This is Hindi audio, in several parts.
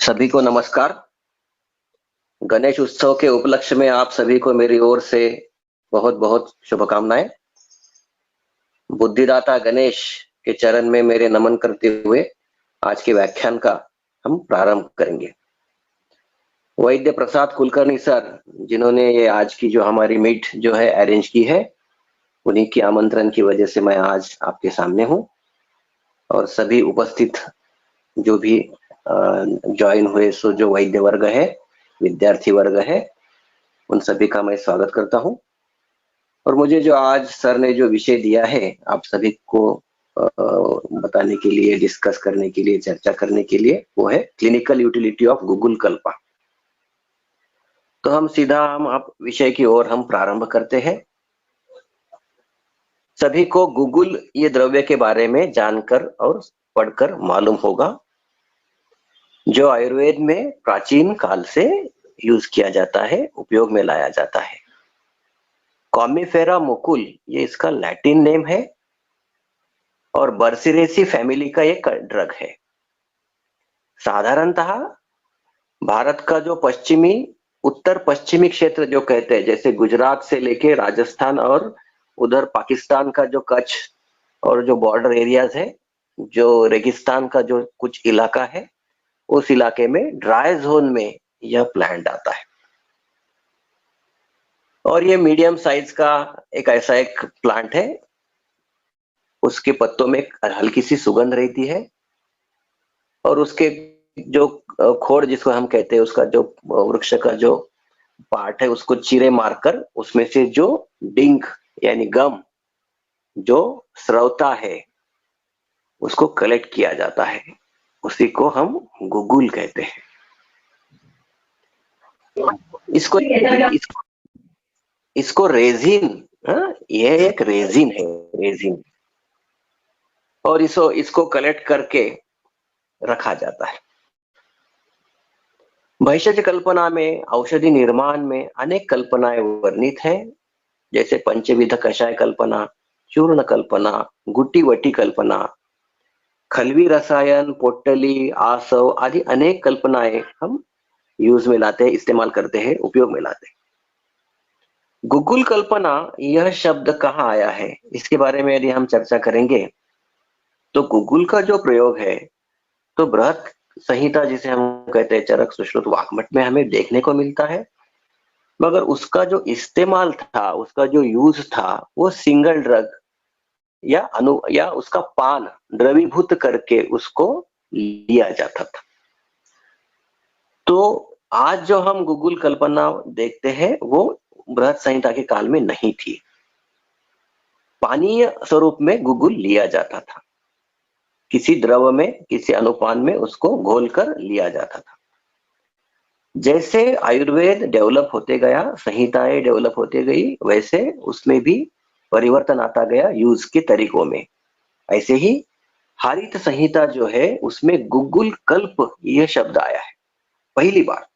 सभी को नमस्कार। गणेश उत्सव के उपलक्ष्य में आप सभी को मेरी ओर से बहुत बहुत शुभकामनाएं। बुद्धिदाता गणेश के चरण में मेरे नमन करते हुए आज के व्याख्यान का हम प्रारंभ करेंगे। वैद्य प्रसाद कुलकर्णी सर, जिन्होंने ये आज की जो हमारी मीट जो है अरेंज की है, उन्हीं के आमंत्रण की वजह से मैं आज आपके सामने हूं और सभी उपस्थित जो भी ज्वाइन हुए सो जो वैद्य वर्ग है, विद्यार्थी वर्ग है, उन सभी का मैं स्वागत करता हूं। और मुझे जो आज सर ने जो विषय दिया है आप सभी को बताने के लिए, डिस्कस करने के लिए, चर्चा करने के लिए, वो है clinical utility of Google Kalpa. तो हम सीधा आप विषय की ओर हम प्रारंभ करते हैं। सभी को गूगल ये द्रव्य के बारे में जानकर और पढ़कर मालूम होगा, जो आयुर्वेद में प्राचीन काल से यूज किया जाता है, उपयोग में लाया जाता है। कॉमीफेरा मुकुल ये इसका लैटिन नेम है और बर्सिरेसी फैमिली का एक ड्रग है। साधारणतः भारत का जो पश्चिमी, उत्तर पश्चिमी क्षेत्र जो कहते हैं, जैसे गुजरात से लेके राजस्थान और उधर पाकिस्तान का जो कच्छ और जो बॉर्डर एरियाज है, जो रेगिस्तान का जो कुछ इलाका है, उस इलाके में ड्राई जोन में यह प्लांट आता है और ये मीडियम साइज का एक ऐसा एक प्लांट है। उसके पत्तों में हल्की सी सुगंध रहती है और उसके जो खोड़ जिसको हम कहते हैं, उसका जो वृक्ष का जो पार्ट है, उसको चीरे मारकर उसमें से जो डिंक यानी गम जो स्रवता है उसको कलेक्ट किया जाता है। उसी को हम गुगुल कहते हैं। इसको रेजिन, ये एक रेजिन है, रेजिन, और इसको कलेक्ट करके रखा जाता है। भैषज कल्पना में, औषधि निर्माण में अनेक कल्पनाएं वर्णित हैं, जैसे पंचविध कषाय कल्पना, चूर्ण कल्पना, गुट्टी वटी कल्पना, खलवी रसायन, पोटली, आसव आदि अनेक कल्पनाएं हम यूज में लाते हैं, इस्तेमाल करते हैं, उपयोग में लाते हैं। गुगुल कल्पना यह शब्द कहाँ आया है, इसके बारे में यदि हम चर्चा करेंगे तो गुगुल का जो प्रयोग है तो बृहत संहिता जिसे हम कहते हैं, चरक सुश्रुत वाग्मट में हमें देखने को मिलता है, मगर उसका जो इस्तेमाल था, उसका जो यूज था, वो सिंगल ड्रग या उसका पान द्रवीभूत करके उसको लिया जाता था। तो आज जो हम गूगल कल्पना देखते हैं वो बृहत संहिता के काल में नहीं थी। पानीय स्वरूप में गूगल लिया जाता था, किसी द्रव में, किसी अनुपान में उसको घोलकर लिया जाता था। जैसे आयुर्वेद डेवलप होते गया, संहिताएं डेवलप होते गई, वैसे उसमें भी परिवर्तन आता गया यूज के तरीकों में। ऐसे ही हरित संहिता जो है उसमें गुगुल कल्प यह शब्द आया है पहली बार।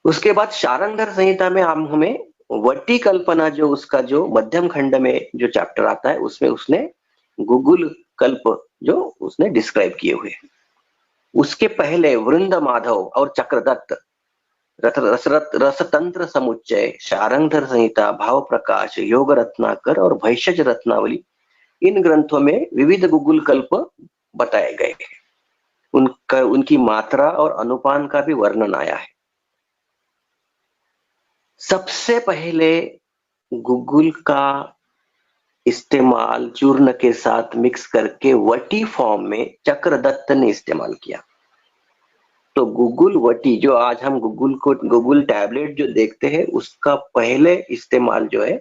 उसके बाद शारंगधर संहिता में हमें वटी कल्पना, जो उसका जो मध्यम खंड में जो चैप्टर आता है, उसमें उसने गुगुल कल्प जो उसने डिस्क्राइब किए हुए हैं। उसके पहले वृंद माधव और चक्रदत्त, रसतंत्र समुच्चय, शारंगधर संहिता, भाव प्रकाश, योग रत्नाकर और भैषज रत्नावली, इन ग्रंथों में विविध गुगुल कल्प बताए गए हैं। उनकी मात्रा और अनुपान का भी वर्णन आया है। सबसे पहले गुगुल का इस्तेमाल चूर्ण के साथ मिक्स करके वटी फॉर्म में चक्रदत्त ने इस्तेमाल किया। तो गूगल वटी, जो आज हम गूगल टैबलेट जो देखते हैं, उसका पहले इस्तेमाल जो है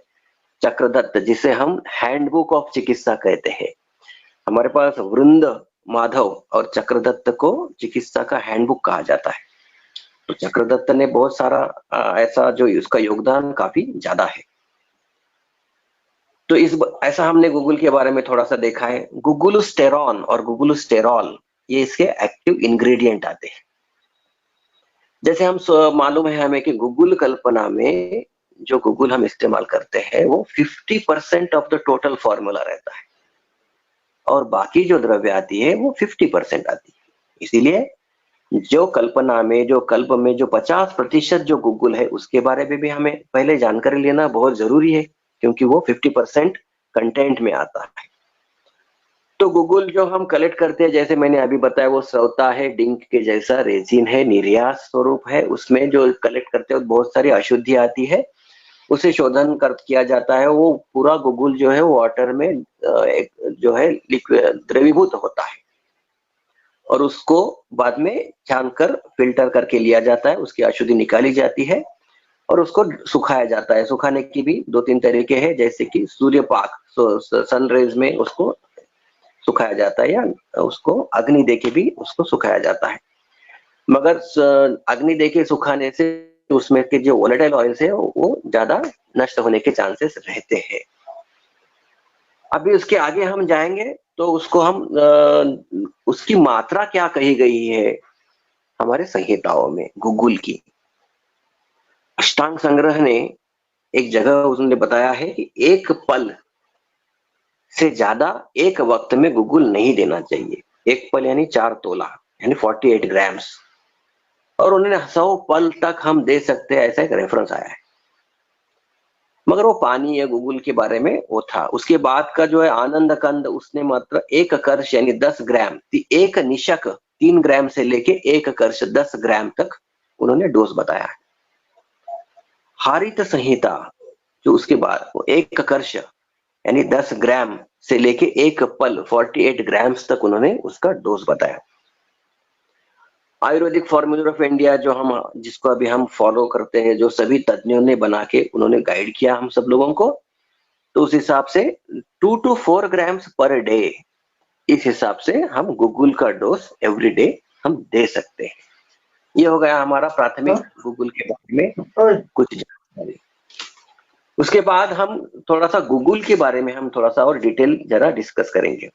चक्रदत्त, जिसे हम हैंडबुक ऑफ चिकित्सा कहते हैं। हमारे पास वृंद माधव और चक्रदत्त को चिकित्सा का हैंडबुक कहा जाता है। तो चक्रदत्त ने बहुत सारा ऐसा जो उसका योगदान काफी ज्यादा है। तो ऐसा हमने गूगल के बारे में थोड़ा सा देखा है। गुगुलस्टेरॉन और गुगुलस्टेरॉल ये इसके एक्टिव इंग्रेडिएंट आते हैं। जैसे हम मालूम है हमें कि गूगल कल्पना में जो गूगल हम इस्तेमाल करते हैं वो 50% ऑफ द टोटल फॉर्मूला रहता है और बाकी जो द्रव्य आती है वो 50% आती है। इसीलिए जो कल्पना में, जो कल्प में जो 50% जो गूगल है उसके बारे में भी हमें पहले जानकारी लेना बहुत जरूरी है, क्योंकि वो 50% कंटेंट में आता है। तो गूगल जो हम कलेक्ट करते हैं, जैसे मैंने अभी बताया, वो श्रोता है, डिंक के जैसा रेजिन है, निर्यास स्वरूप है। उसमें जो कलेक्ट करते हैं बहुत सारी अशुद्धि आती है, उसे शोधन कर किया जाता है। वो पूरा गूगल जो है वाटर में एक जो है द्रवीभूत होता है, और उसको बाद में छानकर फिल्टर करके लिया जाता है, उसकी अशुद्धि निकाली जाती है और उसको सुखाया जाता है। सुखाने की भी 2-3 तरीके हैं, जैसे कि सूर्यपाक, सन रेज में उसको सुखाया जाता है, या उसको अग्नि देके भी उसको सुखाया जाता है। मगर अग्नि देके सुखाने से उसमें के जो वोलेटाइल ऑयल्स है वो ज्यादा नष्ट होने के चांसेस रहते हैं। अभी उसके आगे हम जाएंगे तो उसको हम उसकी मात्रा क्या कही गई है हमारे संहिताओं में गूगल की। अष्टांग संग्रह ने एक जगह उसने बताया है कि एक पल से ज्यादा एक वक्त में गूगल नहीं देना चाहिए। एक पल यानी 4 तोला, यानी 48 ग्राम्स, और उन्होंने 100 पल तक हम दे सकते हैं, ऐसा एक रेफरेंस आया है। मगर वो पानी या गूगल के बारे में वो था। उसके बाद का जो है आनंद कंद, उसने मात्र 1 कर्ष यानी 10 ग्राम, एक निशक 3 ग्राम से लेके 1 कर्ष 10 ग्राम तक उन्होंने डोज बताया है। हरित संहिता जो उसके बाद वो 1 कर्ष यानी 10 ग्राम से लेके 1 पल 48 ग्राम्स तक उन्होंने उसका डोज बताया। आयुर्वेदिक फॉर्मूला ऑफ इंडिया जो हम जिसको अभी हम फॉलो करते हैं, जो सभी तज्ञों ने बना के उन्होंने गाइड किया हम सब लोगों को, तो उस हिसाब से 2 to 4 ग्राम्स पर डे, इस हिसाब से हम गूगल का डोज एवरी डे हम दे सकते हैं। ये हो गया हमारा प्राथमिक गूगल के बारे में कुछ जानकारी। उसके बाद हम थोड़ा सा गूगल के बारे में हम थोड़ा सा और डिटेल जरा डिस्कस करेंगे।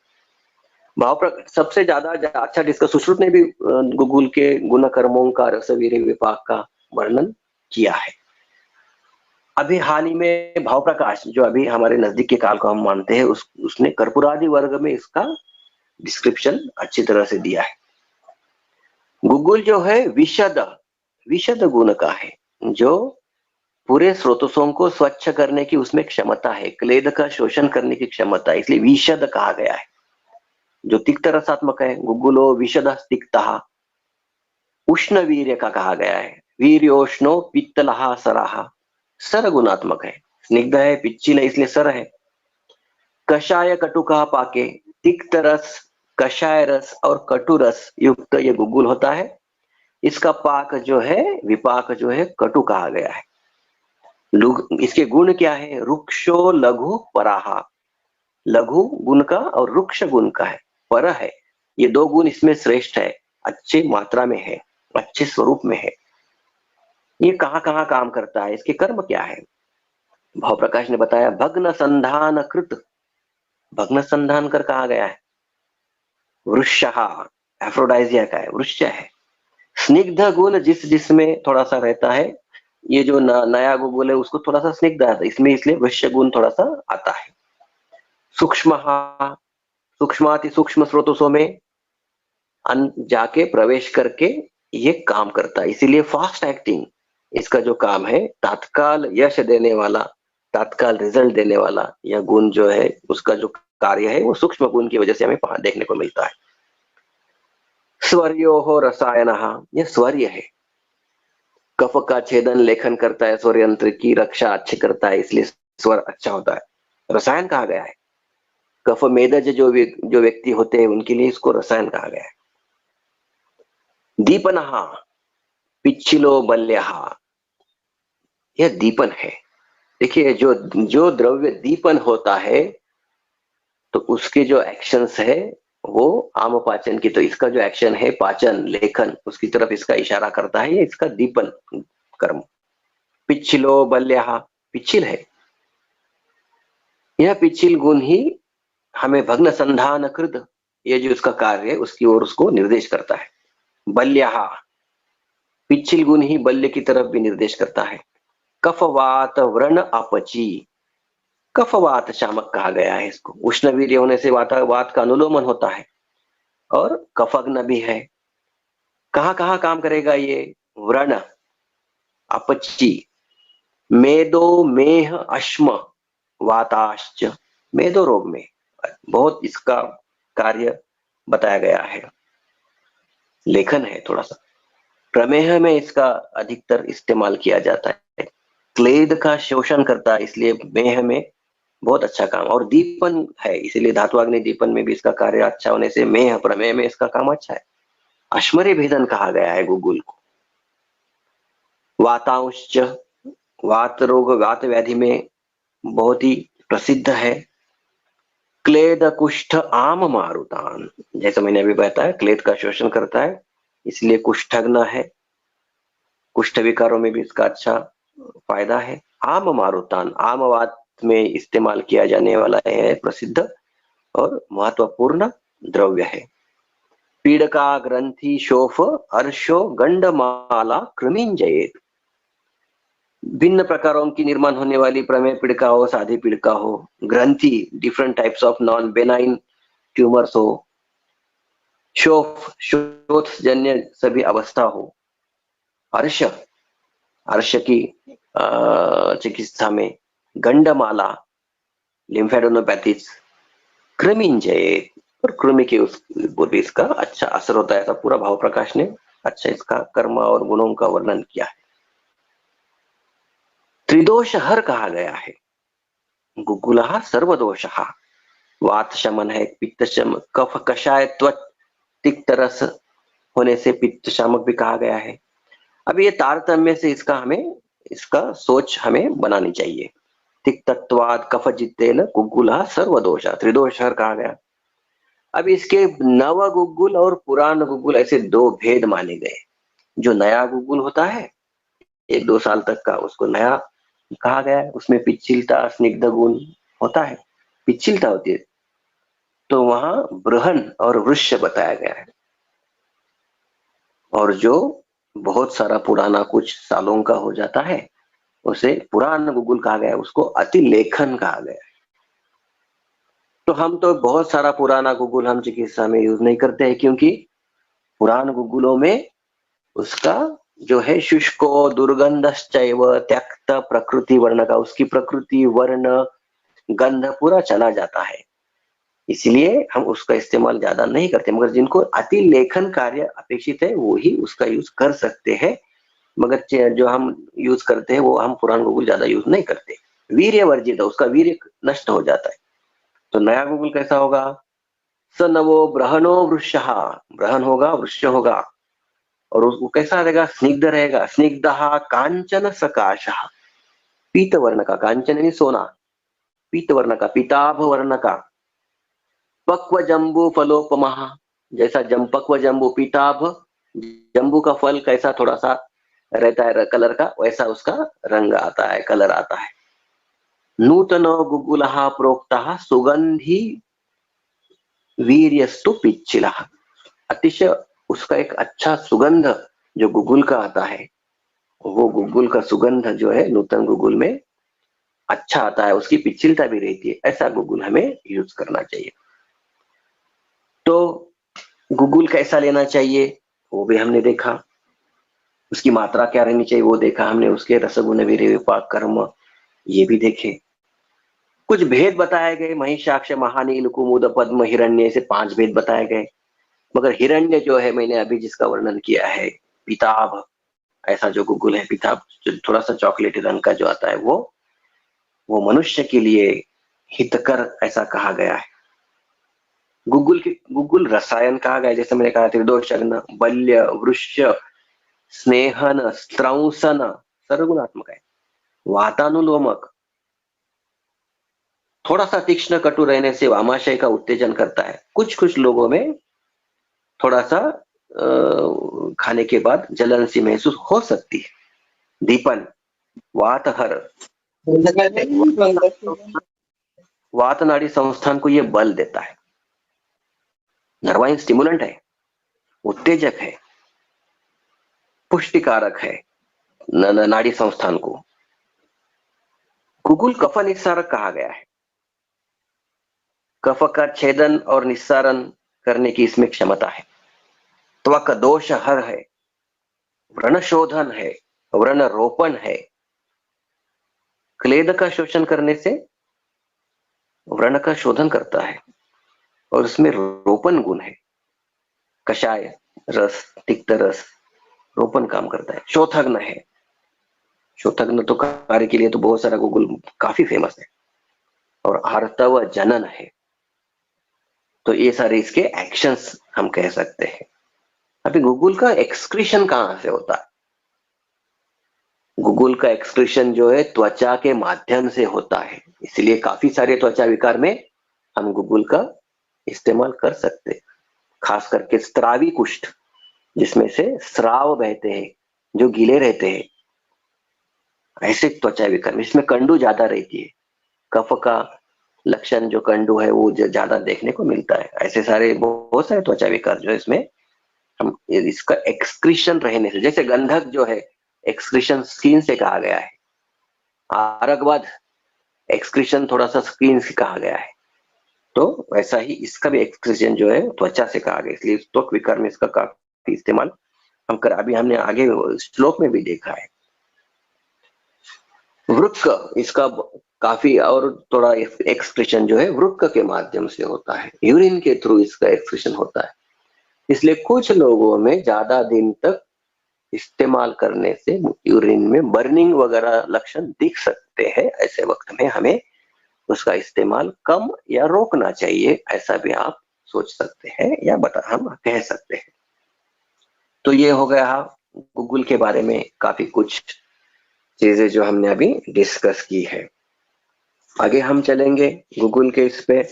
सबसे ज्यादा अच्छा डिस्कस सुश्रुत ने भी गूगल के गुण कर्मों का रसवीर विपाक का वर्णन किया है। अभी हाल ही में भाव प्रकाश जो अभी हमारे नजदीक के काल को हम मानते हैं, उसने कर्पूरादि वर्ग में इसका डिस्क्रिप्शन अच्छी तरह से दिया है। गूगल जो है विशद विशद गुण का है, जो पूरे स्रोतों को स्वच्छ करने की उसमें क्षमता है, क्लेद का शोषण करने की क्षमता है, इसलिए विशद कहा गया है। जो तिक्त रसात्मक है, गुगुलो विशद तिक्तः, उष्ण वीर्य का कहा गया है, वीर्योष्णो पित्तलहा सराहा, सर गुणात्मक है, स्निग्ध है, पिच्चिल है, इसलिए सर है। कषाय कटुका पाके, तिक्त रस, कषाय रस और कटु रस युक्त ये गुगुल होता है। इसका पाक जो है, विपाक जो है, कटु कहा गया है। इसके गुण क्या है? रुक्षो लघु पराहा, लघु गुण का और रुक्ष गुण का है, पर है, ये 2 गुण इसमें श्रेष्ठ है, अच्छे मात्रा में है, अच्छे स्वरूप में है। ये कहाँ कहाँ काम करता है, इसके कर्म क्या है? भाव प्रकाश ने बताया भग्न संधान कृत, भग्न संधान कर कहा गया है। वृषः एफ्रोडाइजिया का है, वृक्ष है। स्निग्ध गुण जिसमें थोड़ा सा रहता है, ये जो नया गूगल है उसको थोड़ा सा स्निग्ध आता है, इसमें इसलिए वृक्ष गुण थोड़ा सा आता है। सूक्ष्म, सूक्ष्माति सूक्ष्म स्रोतों में जाके प्रवेश करके ये काम करता है, इसीलिए फास्ट एक्टिंग इसका जो काम है, तात्काल यश देने वाला, तात्काल रिजल्ट देने वाला यह गुण जो है, उसका जो कार्य है वो सूक्ष्म गुण की वजह से हमें देखने को मिलता है। स्वर्यो हो रसायन, यह स्वर्य है, कफ का छेदन लेखन करता है, स्वर यंत्र की रक्षा अच्छी करता है, इसलिए स्वर अच्छा होता है। रसायन कहा गया है, कफ मेदज जो व्यक्ति होते हैं उनके लिए इसको रसायन कहा गया है। दीपन, पिच्छिलो बल्यः, यह दीपन है। देखिए जो द्रव्य दीपन होता है तो उसके जो एक्शंस है वो आम पाचन की, तो इसका जो एक्शन है पाचन लेखन, उसकी तरफ इसका इशारा करता है, ये इसका दीपन कर्म। पिच्छिलो बल्यः, पिच्छिल है, यह पिच्छिल गुण ही हमें भग्न संधान कृत, ये जो उसका कार्य है उसकी ओर उसको निर्देश करता है। बल्यः, पिच्छिल गुण ही बल्य की तरफ भी निर्देश करता है। कफवात व्रण अपची, कफवात शामक कहा गया है इसको, उष्णवीर्य होने से वात का अनुलोमन होता है, और कफग्न भी है। कहाँ कहाँ काम करेगा ये? व्रण, अपची, मेदो, मेह, अश्म, वाताश्च। मेदो रोग में बहुत इसका कार्य बताया गया है। लेखन है थोड़ा सा। प्रमेह में इसका अधिकतर इस्तेमाल किया जाता है। क्लेद का शोषण करता है, इसलिए मेह में बहुत अच्छा काम। और दीपन है, इसीलिए धात्वाग्नि दीपन में भी इसका कार्य अच्छा होने से मेह प्रमेह में इसका काम अच्छा है। अश्मरे भेदन कहा गया है गुगुल को। वातांश, वात रोग, वात व्याधि में बहुत ही प्रसिद्ध है। क्लेद, कुष्ठ, आम मारुतान, जैसे मैंने अभी बताया क्लेद का शोषण करता है, इसलिए कुष्ठग्न है। कुष्ठ विकारों में भी इसका अच्छा फायदा है। आम मारुतान, आमवात में इस्तेमाल किया जाने वाला है प्रसिद्ध और महत्वपूर्ण द्रव्य है। पीड़का, ग्रंथि, शोफ, अर्शो, गंडमाला, कृमिंजयेत। भिन्न प्रकारों की निर्माण होने वाली प्रमेय पीड़िका हो, साधी पीड़िका हो, ग्रंथि different types of non benign tumours हो, शोफ शोथ जन्य सभी अवस्था हो, अर्श अर्श की चिकित्सा में, गंडमाला लिम्फेडेनोपैथीज, कृमिंजय और कृमि के ऊपर भी इसका अच्छा असर होता है। ऐसा पूरा भाव प्रकाश ने अच्छा इसका कर्म और गुणों का वर्णन किया है। त्रिदोष हर कहा गया है। गुगुलः सर्वदोषः, वात शमन है, पित्त शम, कफ कषाय, त्वच तिक्त रस होने से पित्त शामक भी कहा गया है। अब ये तारतम्य से इसका सोच हमें बनानी चाहिए। तिक्तत्वाद कफ जितेन गुगुलः सर्वदोषः, त्रिदोष हर कहा गया। अब इसके नव गुगुल और पुरान गुगुल ऐसे दो भेद माने गए। जो नया गुगुल होता है 1-2 साल तक का, उसको नया कहा गया है। उसमें पिच्छिलता, स्निग्ध गुण होता है, पिच्छिलता होती है, तो वहां बृहन और वृक्ष बताया गया है। और जो बहुत सारा पुराना कुछ सालों का हो जाता है उसे पुरान गुगुल कहा गया है, उसको अति लेखन कहा गया है। तो हम तो बहुत सारा पुराना गुगुल हम चिकित्सा में यूज नहीं करते हैं, क्योंकि पुरान गुगुलों में उसका जो है शुष्को दुर्गंधश्चैव त्यक्त प्रकृति वर्ण का, उसकी प्रकृति वर्ण गंध पूरा चला जाता है, इसलिए हम उसका इस्तेमाल ज्यादा नहीं करते। मगर जिनको अति लेखन कार्य अपेक्षित है वो ही उसका यूज कर सकते हैं। मगर जो हम यूज करते हैं वो हम पुरान गुगुल ज्यादा यूज नहीं करते। वीर्य वर्जित, उसका वीर्य नष्ट हो जाता है। तो नया गुगुल कैसा होगा? स नवो ब्रहणो वृक्ष, ब्रहण होगा, वृक्ष होगा। और वो कैसा रहेगा? स्निग्ध रहेगा। स्निग्ध कांचन सकाश, पीत वर्ण का, कांचन यानी सोना, पीत वर्ण का, पीताभ वर्ण का। पक्व जम्बू फलोपमा, जैसा पक्व जम्बू, पीताभ जम्बू का फल कैसा थोड़ा सा रहता है कलर का, वैसा उसका रंग आता है, कलर आता है। नूतनो गुगुलः प्रोक्तः सुगंधी वीर्यस्तु पिच्छिलः, अतिशय उसका एक अच्छा सुगंध जो गुगुल का आता है, वो गुगुल का सुगंध जो है नूतन गुगुल में अच्छा आता है, उसकी पिच्छिलता भी रहती है। ऐसा गुगुल हमें यूज करना चाहिए। तो गुगुल कैसा लेना चाहिए वो भी हमने देखा, उसकी मात्रा क्या रहनी चाहिए वो देखा हमने, उसके रसगुण वीर्य विपाक कर्म ये भी देखे। कुछ भेद बताए गए, महिषाक्ष, महानील, कुमुद, पद्म, हिरण्य, से 5 भेद बताए गए। मगर हिरण्य जो है मैंने अभी जिसका वर्णन किया है, पीताभ ऐसा जो गुगुल है, पीताभ जो थोड़ा सा चॉकलेटी रंग का जो आता है, वो मनुष्य के लिए हितकर ऐसा कहा गया है। गुगुल रसायन कहा गया, जैसे मैंने कहा त्रिदोषग्न, बल्य, वृक्ष, स्नेहन, स्त्रंसन, सर्वगुणात्मक है। वातानुलोमक, थोड़ा सा तीक्ष्ण कटु रहने से वामाशय का उत्तेजन करता है। कुछ लोगों में थोड़ा सा खाने के बाद जलन सी महसूस हो सकती है। दीपन, वातहर, वात नाड़ी संस्थान को ये बल देता है, नर्वाइन स्टिमुलेंट है, उत्तेजक है, पुष्टिकारक है नाड़ी संस्थान को। गुगुल कफ निस्सारक कहा गया है, कफ का छेदन और निस्सारण करने की इसमें क्षमता है। त्वक दोष हर है, व्रण शोधन है, व्रण रोपण है। क्लेद का शोषण करने से व्रण का शोधन करता है और उसमें रोपण गुण है। कषाय रस, तिक्त रस रोपण काम करता है। शोथग्न है, शोथग्न तो कार्य के लिए तो बहुत सारा गुगुल काफी फेमस है। और हर्तव जनन है। तो ये सारे इसके एक्शंस हम कह सकते हैं। अभी गुगुल का एक्सक्रीशन कहां से होता है? गुगुल का एक्सक्रीशन जो है त्वचा के माध्यम से होता है, इसलिए काफी सारे त्वचा विकार में हम गुगुल का इस्तेमाल कर सकते हैं। खास करके स्त्रावी कुष्ठ, जिसमें से स्राव बहते हैं, जो गीले रहते हैं, ऐसे त्वचा विकार में इसमें कंडू ज्यादा रहती है। कफ का लक्षण जो कंडू है वो ज्यादा देखने को मिलता है। ऐसे सारे बहुत सारे त्वचा विकार जो है इसमें हम इसका एक्सक्रीशन रहने से, जैसे गंधक जो है एक्सक्रीशन स्किन से कहा गया है, आरगवध एक्सक्रीशन थोड़ा सा स्किन से कहा गया है, तो वैसा ही इसका भी एक्सक्रीशन जो है त्वचा से कहा गया, इसलिए त्वक विकार में इसका काफी इस्तेमाल हम कर, अभी हमने आगे श्लोक में भी देखा है। वृक्क, इसका काफी और थोड़ा एक्सप्रेशन जो है वृक्क के माध्यम से होता है, यूरिन के थ्रू इसका एक्सप्रेशन होता है। इसलिए कुछ लोगों में ज्यादा दिन तक इस्तेमाल करने से यूरिन में बर्निंग वगैरह लक्षण दिख सकते हैं। ऐसे वक्त में हमें उसका इस्तेमाल कम या रोकना चाहिए, ऐसा भी आप सोच सकते हैं या हम कह सकते हैं। तो ये हो गया गूगल के बारे में काफी कुछ चीजें जो हमने अभी डिस्कस की है। आगे हम चलेंगे गूगल के इस पे।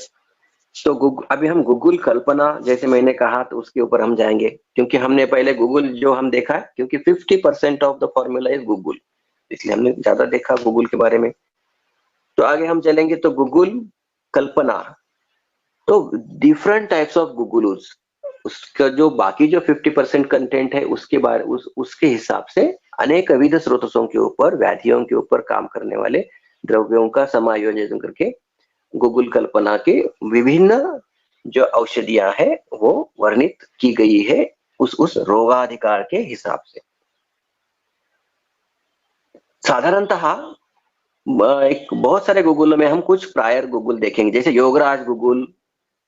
तो अभी हम गूगल कल्पना, जैसे मैंने कहा, तो उसके ऊपर हम जाएंगे, क्योंकि हमने पहले गूगल जो हम देखा है, क्योंकि 50% of the formula is Google, इसलिए हमने ज्यादा देखा गूगल के बारे में। तो आगे हम चलेंगे तो गूगल कल्पना, तो डिफरेंट टाइप्स ऑफ गूगलूज, उसका जो बाकी जो 50% कंटेंट है उसके बारे उसके हिसाब से अनेक विविध स्रोतों के ऊपर, व्याधियों के ऊपर काम करने वाले द्रव्यों का समायोजन करके गूगल कल्पना के विभिन्न जो औषधियां है वो वर्णित की गई है उस रोगाधिकार के हिसाब से। साधारणतः एक बहुत सारे गूगल में हम कुछ प्रायर गूगल देखेंगे, जैसे योगराज गूगल,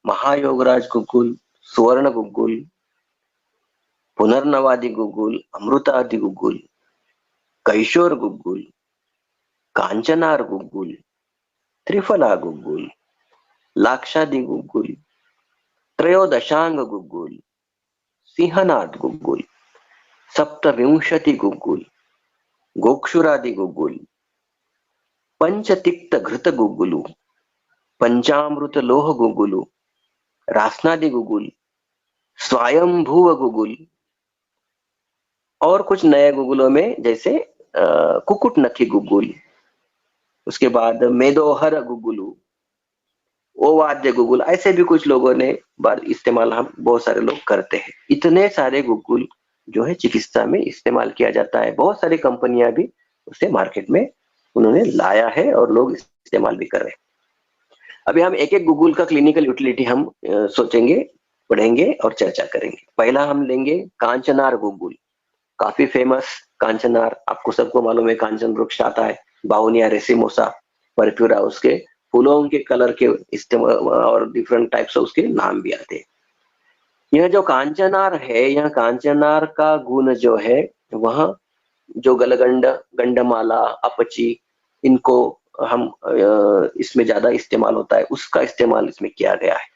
महायोगराज गूगल, सुवर्ण गूगल, पुनर्नवादि गूगल, अमृतादि गूगल, कैशोर गूगल, कांचनार गूगल, त्रिफला गूगल, लाक्षादि गूगल, त्रयोदशांग गूगल, सिंहनाद गूगल, सप्तविंशति गूगल, गोक्षुरादि गूगल, पंचतिक्त घृत गूगलु, पंचामृत लोह गूगलु, रासनादि गूगल, स्वयंभुव गूगल, और कुछ नए गूगलों में जैसे कुकुट नखी गूगल, उसके बाद मेदोहर गूगलू, ओवाद्य गूगल, ऐसे भी कुछ लोगों ने बार इस्तेमाल हम बहुत सारे लोग करते हैं। इतने सारे गूगल जो है चिकित्सा में इस्तेमाल किया जाता है, बहुत सारी कंपनियां भी उसे मार्केट में उन्होंने लाया है और लोग इस्तेमाल भी कर रहे हैं। अभी हम एक एक गूगल का क्लिनिकल यूटिलिटी हम सोचेंगे, पढ़ेंगे और चर्चा करेंगे। पहला हम लेंगे कांचनार गूगल, काफी फेमस कांचनार, आपको सबको मालूम है, कांचन वृक्ष आता है, बाउनिया रेसिमोसा परफ्यूरा, उसके फूलों के कलर के इस्तेमाल और डिफरेंट टाइप्स उसके नाम भी आते हैं। यह जो कांचनार है, यह कांचनार का गुण जो है वह जो गलगंड, गंडमाला, अपची, इनको हम इसमें ज्यादा इस्तेमाल होता है, उसका इस्तेमाल इसमें किया गया है।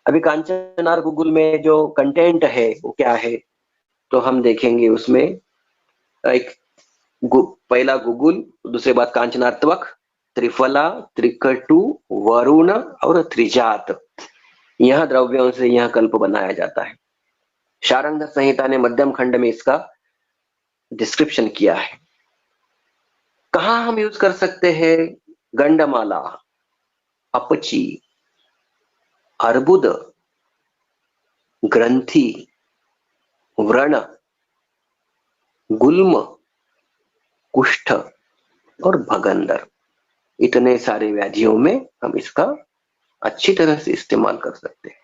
अभी कांचनार गूगल में जो कंटेंट है वो क्या है, तो हम देखेंगे उसमें एक पहला गूगल, दूसरे बात कांचनार त्वक, त्रिफला, त्रिकटु, वरुण और त्रिजात, यह द्रव्यों से यह कल्प बनाया जाता है। शारंग संहिता ने मध्यम खंड में इसका डिस्क्रिप्शन किया है। कहाँ हम यूज कर सकते हैं? गंडमाला, अपची, अर्बुद, ग्रंथि, व्रण, गुल्म, कुष्ठ और भगंदर, इतने सारे व्याधियों में हम इसका अच्छी तरह से इस्तेमाल कर सकते हैं।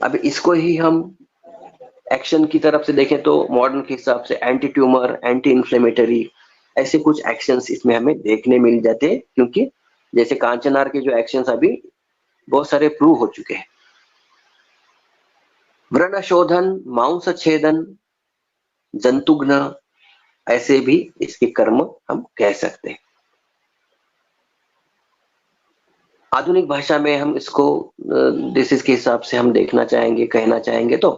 अब इसको ही हम एक्शन की तरफ से देखें तो मॉडर्न के हिसाब से एंटी ट्यूमर, एंटी इन्फ्लेमेटरी, ऐसे कुछ एक्शंस इसमें हमें देखने मिल जाते हैं, क्योंकि जैसे कांचनार के जो एक्शंस अभी बहुत सारे प्रूव हो चुके हैं। व्रण शोधन, मांस छेदन, जंतुघ्न, ऐसे भी इसके कर्म हम कह सकते हैं। आधुनिक भाषा में हम इसको डिसीज के हिसाब से हम देखना चाहेंगे, कहना चाहेंगे तो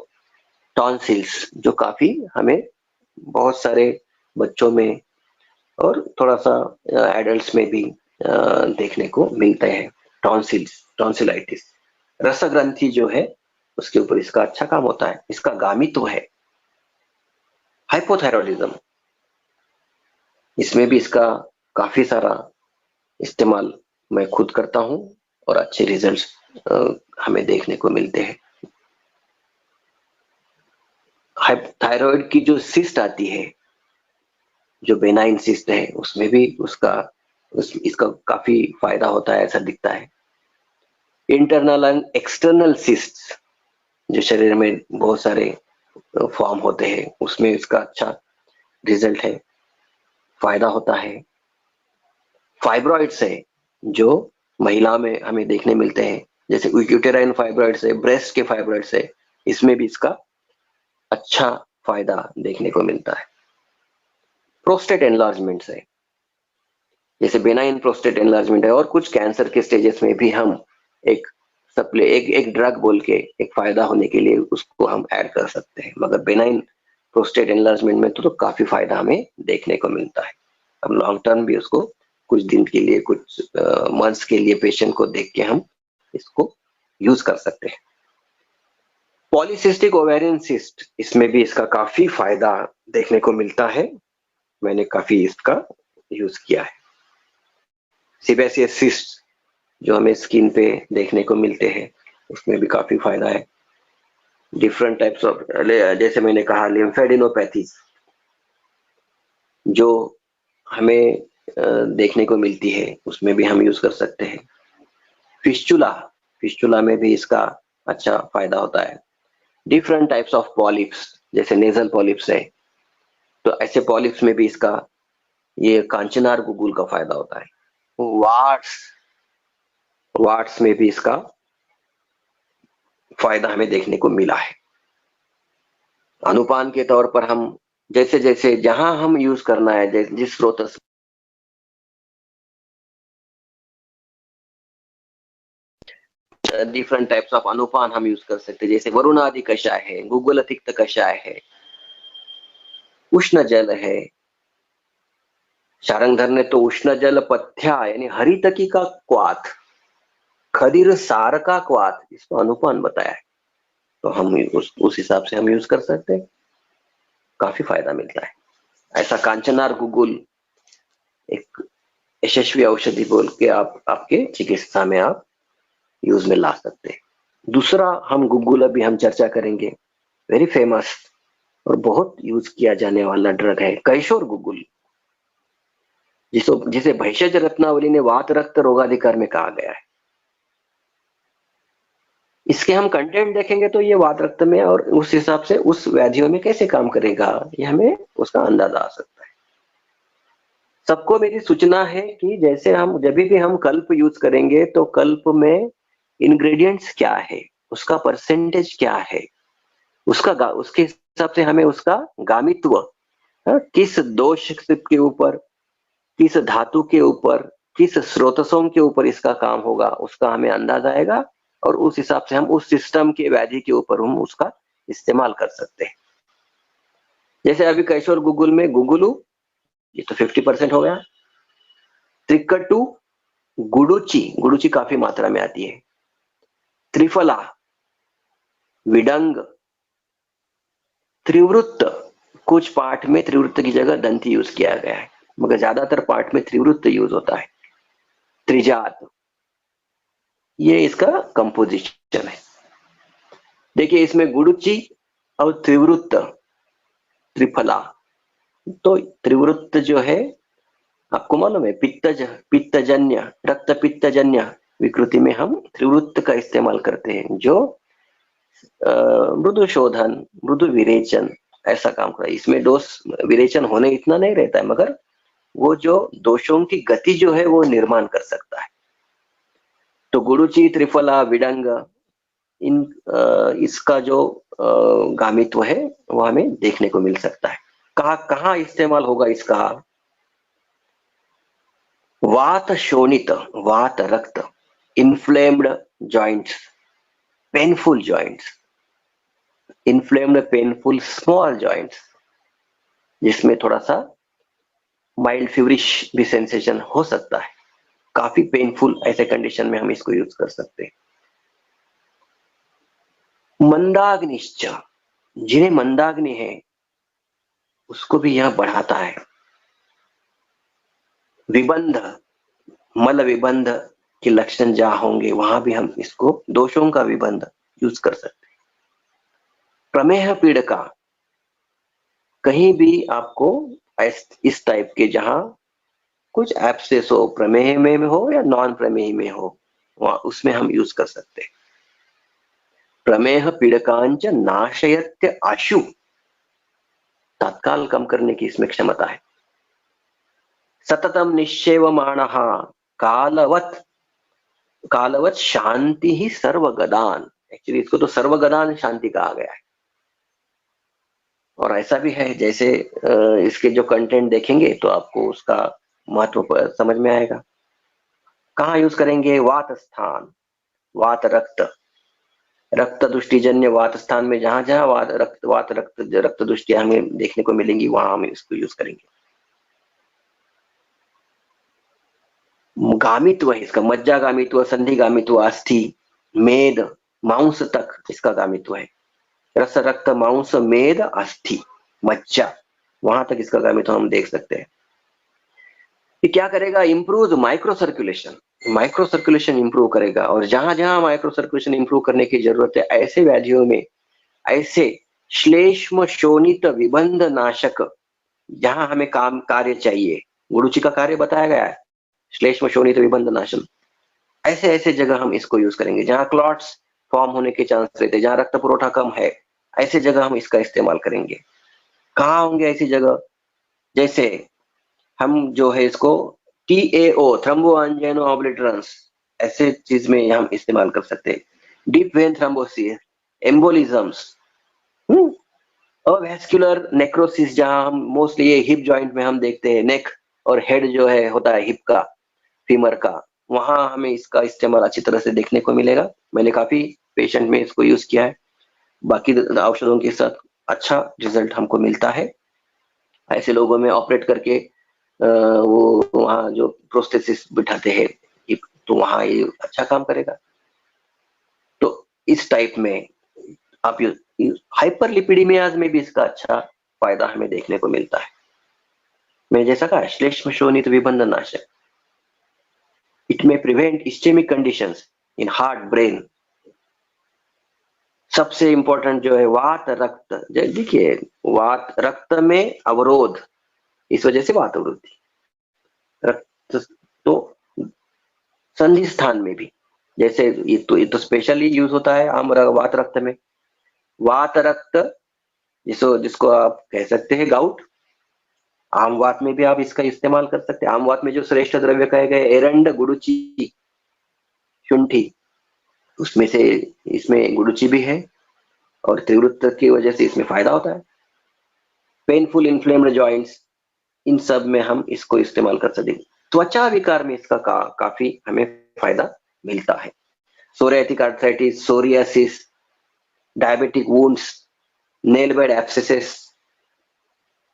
टॉन्सिल्स, जो काफी हमें बहुत सारे बच्चों में और थोड़ा सा एडल्ट्स में भी देखने को मिलते हैं। टॉन्सिल्स, टॉन्सिलाइटिस, रसग्रंथि जो है उसके ऊपर इसका अच्छा काम होता है। इसका गामित्व है। हाइपोथायरॉयडिज्म, इसमें भी इसका काफी सारा इस्तेमाल मैं खुद करता हूं और अच्छे रिजल्ट्स हमें देखने को मिलते हैं। थायराइड की जो सिस्ट आती है, जो बेनाइन सिस्ट है, उसमें भी इसका काफी फायदा होता है, ऐसा दिखता है। इंटरनल एंड एक्सटर्नल सिस्ट, जो शरीर में बहुत सारे फॉर्म होते हैं, उसमें इसका अच्छा रिजल्ट है, फायदा होता है। फाइब्रॉइड्स है जो महिला में हमें देखने मिलते हैं, जैसे यूटेराइन फाइब्रॉइड्स है, ब्रेस्ट के फाइब्रॉइड्स है, इसमें भी इसका अच्छा फायदा देखने को मिलता है। प्रोस्टेट एनलार्जमेंट है, जैसे बेनाइन प्रोस्टेट एनलार्जमेंट है, और कुछ कैंसर के स्टेजेस में भी हम एक एक ड्रग बोल के एक फायदा होने के लिए उसको हम ऐड कर सकते हैं। मगर बेनाइन प्रोस्टेट एनलार्जमेंट में तो काफी फायदा हमें देखने को मिलता है। अब लॉन्ग टर्म भी उसको कुछ दिन के लिए, कुछ मंथ्स के लिए पेशेंट को देख के हम इसको यूज कर सकते हैं। पॉलीसिस्टिक ओवेरियन सिस्ट, इसमें भी इसका काफी फायदा देखने को मिलता है। मैंने काफी इसका यूज किया है। सीबेसियस सिस्ट जो हमें स्किन पे देखने को मिलते हैं, उसमें भी काफी फायदा है। डिफरेंट टाइप्स ऑफ, जैसे मैंने कहा, लिम्फेडिनोपैथी जो हमें देखने को मिलती है, उसमें भी हम यूज कर सकते हैं। फिस्चुला, फिस्चुला में भी इसका अच्छा फायदा होता है। डिफरेंट टाइप्स ऑफ पॉलिप्स, जैसे नेजल पॉलिप्स है, तो ऐसे पॉलिप्स में भी इसका ये कांचनार गुगुल का फायदा होता है। वार्ट्स, वार्ट्स में भी इसका फायदा हमें देखने को मिला है। अनुपान के तौर पर हम जैसे जैसे जहां हम यूज करना है, जिस स्रोत डिफरेंट टाइप्स ऑफ अनुपान हम यूज कर सकते हैं, जैसे वरुणादि कषाय है, गुग्गुल तिक्त कषाय है, उष्ण जल है। शारंगधर ने तो उष्ण जल पथ्या यानी हरितकी का क्वाथ, खदीर सार का क्वाथ, इसको अनुपान बताया है। तो हम उस हिसाब से हम यूज कर सकते हैं, काफी फायदा मिलता है। ऐसा कांचनार गुगुल एक यशस्वी औषधि बोल के आप आपके चिकित्सा में आप यूज में ला सकते हैं। दूसरा हम गुगुल अभी हम चर्चा करेंगे, वेरी फेमस और बहुत यूज किया जाने वाला ड्रग है कैशोर गुगुल, जिसे भैषज रत्नावली ने वात रक्त रोगाधिकार में कहा गया है। इसके हम कंटेंट देखेंगे तो ये वात रक्त में और उस हिसाब से उस व्याधियों में कैसे काम करेगा, ये हमें उसका अंदाजा आ सकता है। सबको मेरी सूचना है कि जैसे हम जब भी हम कल्प यूज करेंगे तो कल्प में इंग्रेडिएंट्स क्या है, उसका परसेंटेज क्या है, उसके हिसाब से हमें उसका गामित्व, किस दोष के ऊपर, किस धातु के ऊपर, किस स्रोतसों के ऊपर इसका काम होगा, उसका हमें अंदाजा आएगा और उस हिसाब से हम उस सिस्टम के व्याधि के ऊपर हम उसका इस्तेमाल कर सकते हैं। जैसे अभी कैशोर गुगुल में गुगुलू, ये तो 50% हो गया। त्रिकटु, गुडुची, गुडुची काफी मात्रा में आती है। त्रिफला, विडंग, त्रिवृत्त, कुछ पाठ में त्रिवृत्त की जगह दंती यूज किया गया है, मगर ज्यादातर पाठ में त्रिवृत्त यूज होता है। त्रिजात, ये इसका कंपोजिशन है। देखिए इसमें गुडुची और त्रिवृत्त, त्रिफला, तो त्रिवृत्त जो है आपको मालूम है पित्तजन्य, रक्त पित्तजन्य विकृति में हम त्रिवृत्त का इस्तेमाल करते हैं, जो मृदु शोधन, मृदु विरेचन ऐसा काम कर रहा है। इसमें दोष विरेचन होने इतना नहीं रहता है, मगर वो जो दोषों की गति जो है वो निर्माण कर सकता है। तो गुरुची, त्रिफला, विडंग, इन इसका जो गामित्व है वो हमें देखने को मिल सकता है। कहाँ कहाँ इस्तेमाल होगा इसका? वात शोणित, वात रक्त, inflamed joints, painful joints, inflamed painful small joints, जिसमें थोड़ा सा माइल्ड फीवरिश भी सेंसेशन हो सकता है, काफी पेनफुल, ऐसे कंडीशन में हम इसको यूज कर सकते हैं। मंदाग्निश्च, जिन्हें मंदाग्नि है उसको भी यह बढ़ाता है। विबंध, मल विबंध के लक्षण जहां होंगे वहां भी हम इसको दोषों का विबंध यूज कर सकते हैं। प्रमेह पीड़का, कहीं भी आपको इस टाइप के जहां कुछ एब्सेस हो, प्रमेह में हो या नॉन प्रमेह में हो, वहां उसमें हम यूज कर सकते हैं। प्रमेह पीड़कांच नाशयत्य आशु, तत्काल कम करने की इसमें क्षमता है। सततम निश्चेवमाणः कालवत, कालवत शांति ही सर्वगदान, एक्चुअली इसको तो सर्वगदान शांति कहा गया है। और ऐसा भी है, जैसे इसके जो कंटेंट देखेंगे तो आपको उसका महत्व समझ में आएगा। कहाँ यूज करेंगे? वात स्थान, वात रक्त, रक्त दुष्टिजन्य वात स्थान में जहां जहां वात रक्त दुष्टियां हमें देखने को मिलेंगी वहां हम इसको यूज करेंगे। गामित्व है इसका, मज्जा गामित्व, संधि गामित्व, अस्थि, मेद, मांस तक इसका गामित्व है। रस, रक्त, मांस, मेद, अस्थि, मज्जा, वहां तक इसका गामित्व हम देख सकते हैं। ये क्या करेगा? Improve micro circulation, micro circulation improve करेगा। और जहां जहां माइक्रो सर्कुलेशन इंप्रूव करने की जरूरत है, ऐसे व्याधियों में, ऐसे श्लेष्म शोणित विबंध नाशक जहां हमें काम कार्य चाहिए, गुरुची का कार्य बताया गया है, श्लेष्म शोणित विबंध नाशन, ऐसे ऐसे जगह हम इसको यूज करेंगे। जहां क्लॉट्स फॉर्म होने के चांस रहते हैं, जहां रक्त पुरवठा कम है, ऐसे जगह हम इसका इस्तेमाल करेंगे। कहाँ होंगे ऐसी जगह? जैसे हम जो है इसको TAO, थ्रम्बो एंजाइनो ऑब्लिटरेंस, ऐसे चीज में हम इस्तेमाल कर सकते हैं। डीप वेन थ्रम्बोसिस, एम्बोलिज्म्स, अवैस्कुलर नेक्रोसिस, जहां हम मोस्टली ये हिप जॉइंट में हम देखते हैं, नेक और हेड जो है होता है हिप का, फीमर का, वहां हमें इसका इस्तेमाल अच्छी तरह से देखने को मिलेगा। मैंने काफी पेशेंट में इसको यूज किया है, बाकी औषधों के साथ अच्छा रिजल्ट हमको मिलता है। ऐसे लोगों में ऑपरेट करके वो वहाँ जो प्रोस्थेसिस बिठाते हैं तो वहां ये अच्छा काम करेगा। तो इस टाइप में आप हाइपरलिपिडीमियाज में भी इसका अच्छा फायदा हमें देखने को मिलता है। मैं जैसा कहा, श्लेष्म शोणित विबंध नाशक, इट में prevent ischaemic conditions in heart, brain. सबसे इंपॉर्टेंट जो है वात रक्त, देखिए वात रक्त में अवरोध, इस वजह से वात अवरोधी रक्त, तो संधि स्थान में भी, जैसे ये तो स्पेशली यूज होता है आम वात रक्त में। वात रक्त जिसको आप कह सकते हैं गाउट, आम वात में भी आप इसका इस्तेमाल कर सकते हैं। आम वात में जो श्रेष्ठ द्रव्य कहे गए एरंड, गुड़ुची, शुंठी, उसमें से इसमें गुड़ुची भी है और तीव्रता की वजह से इसमें फायदा होता है। पेनफुल इन्फ्लेम्ड जॉइंट्स, इन सब में हम इसको इस्तेमाल कर सकते हैं। त्वचा विकार में इसका काफी हमें फायदा मिलता है। Psoriatic arthritis, psoriasis, diabetic wounds, nail bed abscesses,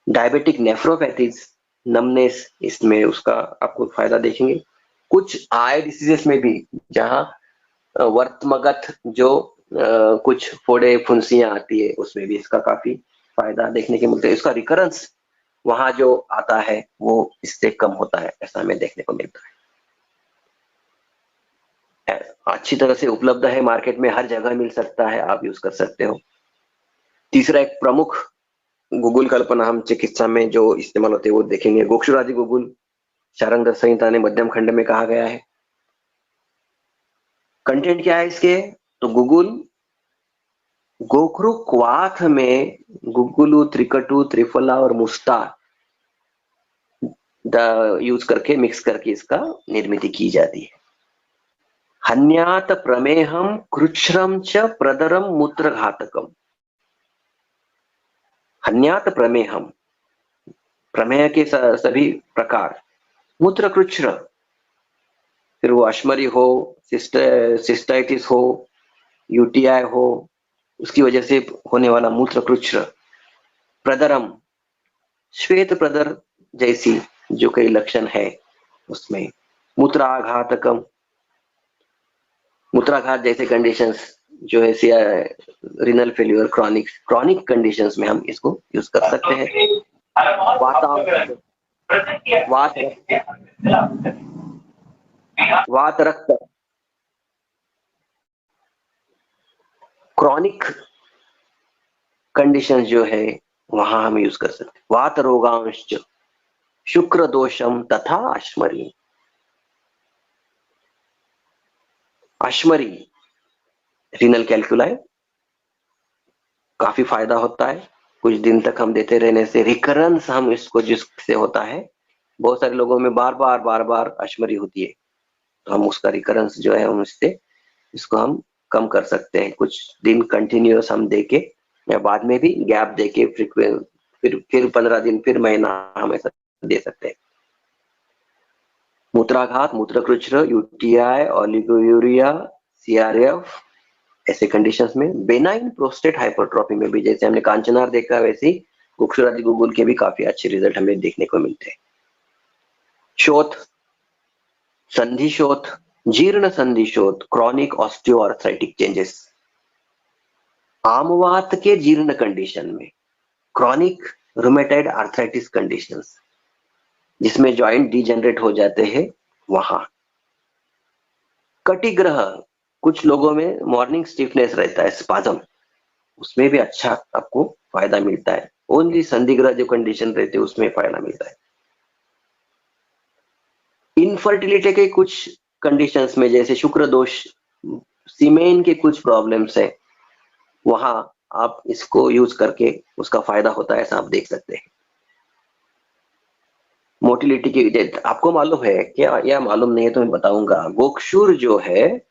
diabetic nephropathies, numbness, इसमें उसका आपको फायदा देखेंगे। कुछ आई डिसीजेस में भी जहां वर्तमगत जो कुछ फोड़े फुंसियां आती है उसमें भी इसका काफी फायदा देखने के मिलता है। इसका रिकरेंस वहां जो आता है वो इससे कम होता है, ऐसा हमें देखने को मिलता है। अच्छी तरह से उपलब्ध है, मार्केट में हर जगह मिल सकता है, आप यूज कर सकते हो। तीसरा एक प्रमुख गुगुल कल्पना हम चिकित्सा में जो इस्तेमाल होते हैं वो देखेंगे। गोक्षुरादि गुगुल शारंग संहिता ने मध्यम खंड में कहा गया है। कंटेंट क्या है इसके? तो गुगुल गोखरू क्वाथ में गुगुलू, त्रिकटु, त्रिफला और मुस्ता यूज करके, मिक्स करके इसका निर्मित की जाती है। हन्यात प्रमेहम कृच्छ्रम च प्रदरम मूत्रघातकम। हन्यात प्रमेहम, प्रमेह के सभी प्रकार, मूत्रकृच्छ्र, फिर वो अश्मरी हो, सिस्टाइटिस हो, यूटीआई हो, उसकी वजह से होने वाला मूत्रकृच्छ्र, प्रदरम, श्वेत प्रदर जैसी जो कई लक्षण है उसमें, मूत्राघातकम, मूत्राघात जैसे कंडीशंस जो है, रिनल फेल्यूर, क्रॉनिक कंडीशंस में हम इसको यूज कर सकते हैं। वात रक्त, क्रॉनिक कंडीशंस जो है वहां हम यूज कर सकते हैं। वात रोगांश, शुक्र दोषम तथा अश्मरी। अश्मरी, रीनल कैल्कुलाई, काफी फायदा होता है। कुछ दिन तक हम देते रहने से रिकरेंस हम इसको जिससे होता है, बहुत सारे लोगों में बार बार अश्मरी होती है, तो हम उसका रिकरेंस जो है हम इससे इसको हम कम कर सकते हैं। कुछ दिन कंटिन्यूअस हम देके या बाद में भी गैप देके फिर 15 दिन, फिर महीना हम ऐसा दे सकते हैं। मूत्राघात, मूत्रकृच्छ्र, यूटीआई, ओलिगोयूरिया, सीआरएफ ऐसे कंडीशंस में, बेनाइन प्रोस्टेट हाइपरट्रॉफी में भी, जैसे हमने कांचनार देखा वैसे ही गोक्षुरादि गुगुल के भी काफी अच्छे रिजल्ट हमें देखने को मिलते हैं। शोथ, संधि शोथ, जीर्ण संधि शोथ, क्रॉनिक ऑस्टियोआर्थराइटिक चेंजेस, आमवात के जीर्ण कंडीशन में, क्रॉनिक रूमेटाइड आर्थराइटिस कंडीशंस जिसमें जॉइंट डिजेनरेट हो जाते हैं वहां। कटिग्रह, कुछ लोगों में मॉर्निंग स्टिफनेस रहता है, स्पाज्म, उसमें भी अच्छा आपको फायदा मिलता है। ओनली संधिग्रह जो कंडीशन रहते हैं उसमें फायदा मिलता है। इनफर्टिलिटी के कुछ कंडीशंस में, जैसे शुक्र दोष, सीमेन के कुछ प्रॉब्लम्स है, वहां आप इसको यूज करके उसका फायदा होता है, ऐसा आप देख सकते हैं। मोटिलिटी की, आपको मालूम है क्या या मालूम नहीं है तो मैं बताऊंगा, गोक्षुर जो है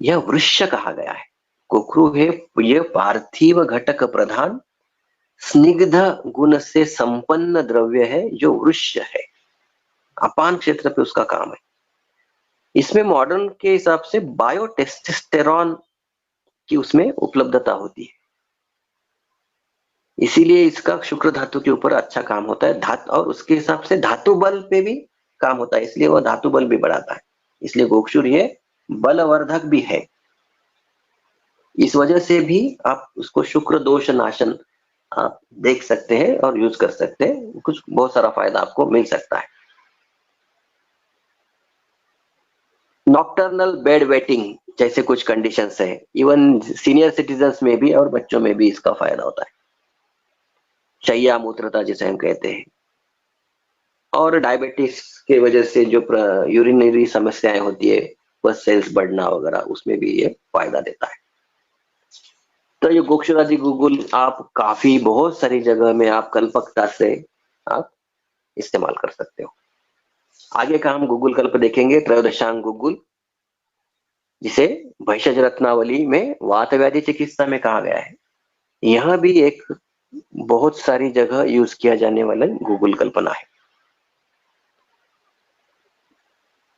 यह वृक्ष कहा गया है। गोखरू है यह पार्थिव घटक प्रधान स्निग्ध गुण से संपन्न द्रव्य है जो वृक्ष है, अपान क्षेत्र पे उसका काम है। इसमें मॉडर्न के हिसाब से बायोटेस्टोस्टेरॉन की उसमें उपलब्धता होती है, इसीलिए इसका शुक्र धातु के ऊपर अच्छा काम होता है। धातु, और उसके हिसाब से धातु बल पे भी काम होता है, इसलिए वह धातु बल भी बढ़ाता है। इसलिए गोक्षुर ये बलवर्धक भी है, इस वजह से भी आप उसको शुक्र दोष नाशन आप देख सकते हैं और यूज कर सकते हैं, कुछ बहुत सारा फायदा आपको मिल सकता है। नॉक्टर्नल बेड वेटिंग जैसे कुछ कंडीशंस है, इवन सीनियर सिटीजन्स में भी और बच्चों में भी इसका फायदा होता है। शैया मूत्रता जिसे हम कहते हैं, और डायबिटीज के वजह से जो यूरिनरी समस्याएं होती है, बस सेल्स बढ़ना वगैरह, उसमें भी ये फायदा देता है। तो ये गोक्षुरादि गुगुल आप काफी बहुत सारी जगह में आप कल्पकता से आप इस्तेमाल कर सकते हो। आगे का हम गुगुल कल्प देखेंगे, त्रयोदशांग गुगुल, जिसे भैषज रत्नावली में वात व्याधि चिकित्सा में कहा गया है। यह भी एक बहुत सारी जगह यूज किया जाने वाला गुगुल कल्पना है।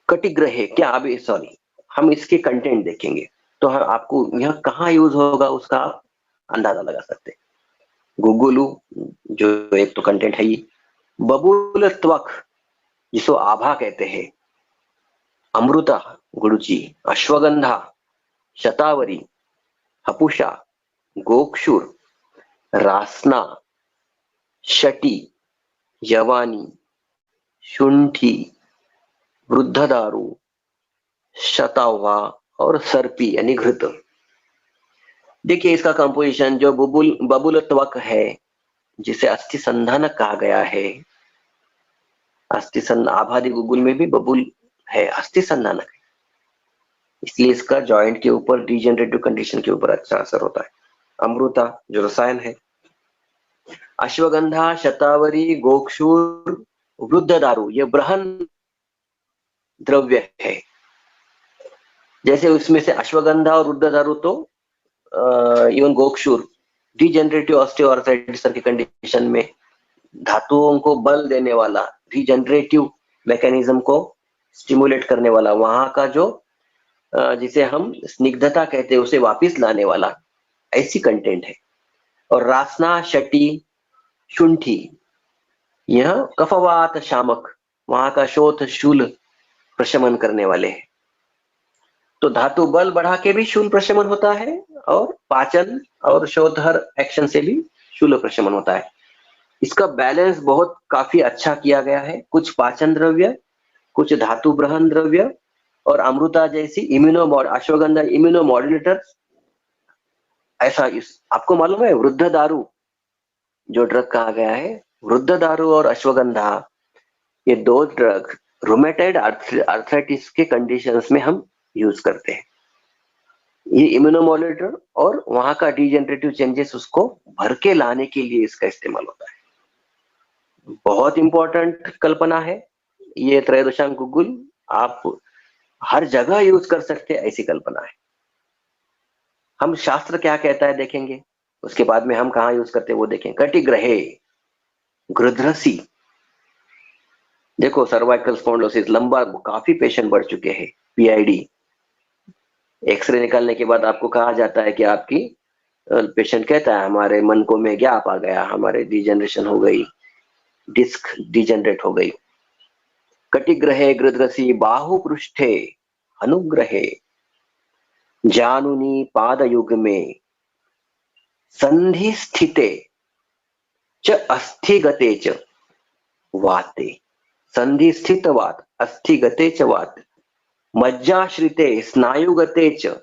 कटिग्रह क्या, अभी सॉरी, हम इसके कंटेंट देखेंगे तो आपको यह कहाँ यूज होगा उसका अंदाजा लगा सकते हैं। गुगुलू जो एक तो कंटेंट है ही, बबूल त्वक जिसको आभा कहते हैं, अमृता गुड़ुची, अश्वगंधा, शतावरी, हपुषा, गोक्षुर, रासना, शटी, यवानी, शुंठी, वृद्धदारू, शतावा और सर्पी यानी घृत। देखिए इसका कंपोजिशन जो बबुल त्वक है, जिसे अस्थि संधानक कहा गया है, आभादि गुगुल में भी बबुल है, अस्थि संधानक है। इसलिए इसका जॉइंट के ऊपर, डिजेनरेटिव कंडीशन के ऊपर अच्छा असर होता है। अमृता जो रसायन है, अश्वगंधा, शतावरी, गोक्षूर, वृद्ध दारू, ये बृहन द्रव्य है। जैसे उसमें से अश्वगंधा और वृद्ध दारू तो इवन गोक्षूर डिजेनरेटिव ऑस्टियोआर्थराइटिस की कंडीशन में धातुओं को बल देने वाला, रिजेनरेटिव मैकेनिज्म को स्टिमुलेट करने वाला, वहां का जो जिसे हम स्निग्धता कहते हैं उसे वापस लाने वाला ऐसी कंटेंट है। और रासना, शटी, शुंठी, यह कफवात शामक, वहां का शोथ शूल प्रशमन करने वाले हैं। तो धातु बल बढ़ा के भी शूल प्रशमन होता है और पाचन और शोधहर एक्शन से भी शूल प्रशमन होता है। इसका बैलेंस बहुत काफी अच्छा किया गया है। कुछ पाचन द्रव्य, कुछ धातु ब्रहन द्रव्य और अमृता जैसी अश्वगंधा इम्यूनोमॉड्यूलेटर। ऐसा आपको मालूम है वृद्ध दारू जो ड्रग कहा गया है, वृद्ध दारू और अश्वगंधा, ये दो ड्रग रूमेटॉइड आर्थराइटिस के कंडीशंस में हम यूज करते हैं। ये इम्यूनोमॉड्यूलेटर और वहां का डिजेनरेटिव चेंजेस उसको भर के लाने के लिए इसका इस्तेमाल होता है। बहुत इंपॉर्टेंट कल्पना है ये त्रयोदशांग गुगुल, आप हर जगह यूज कर सकते हैं, ऐसी कल्पना है। हम शास्त्र क्या कहता है देखेंगे, उसके बाद में हम कहाँ यूज करते हैं वो देखें। कटिग्रहे, गृध्रसी, देखो सर्वाइकल स्पॉन्डिलोसिस, लंबा काफी पेशेंट बढ़ चुके हैं, पीआईडी, एक्सरे निकालने के बाद आपको कहा जाता है कि आपकी पेशेंट कहता है हमारे मन को में गैप आ गया, हमारे डिजेनरेशन हो गई, डिस्क डिजेनरेट हो गई। कटिग्रहे गृध्रसी बाहु पृष्ठे अनुग्रहे जानुनी पादयुग्मे संधि स्थिते च अस्थिगते च वाते, संधि स्थित वात, अस्थिगते च वात, मज्जाश्रिते स्नायुगते च,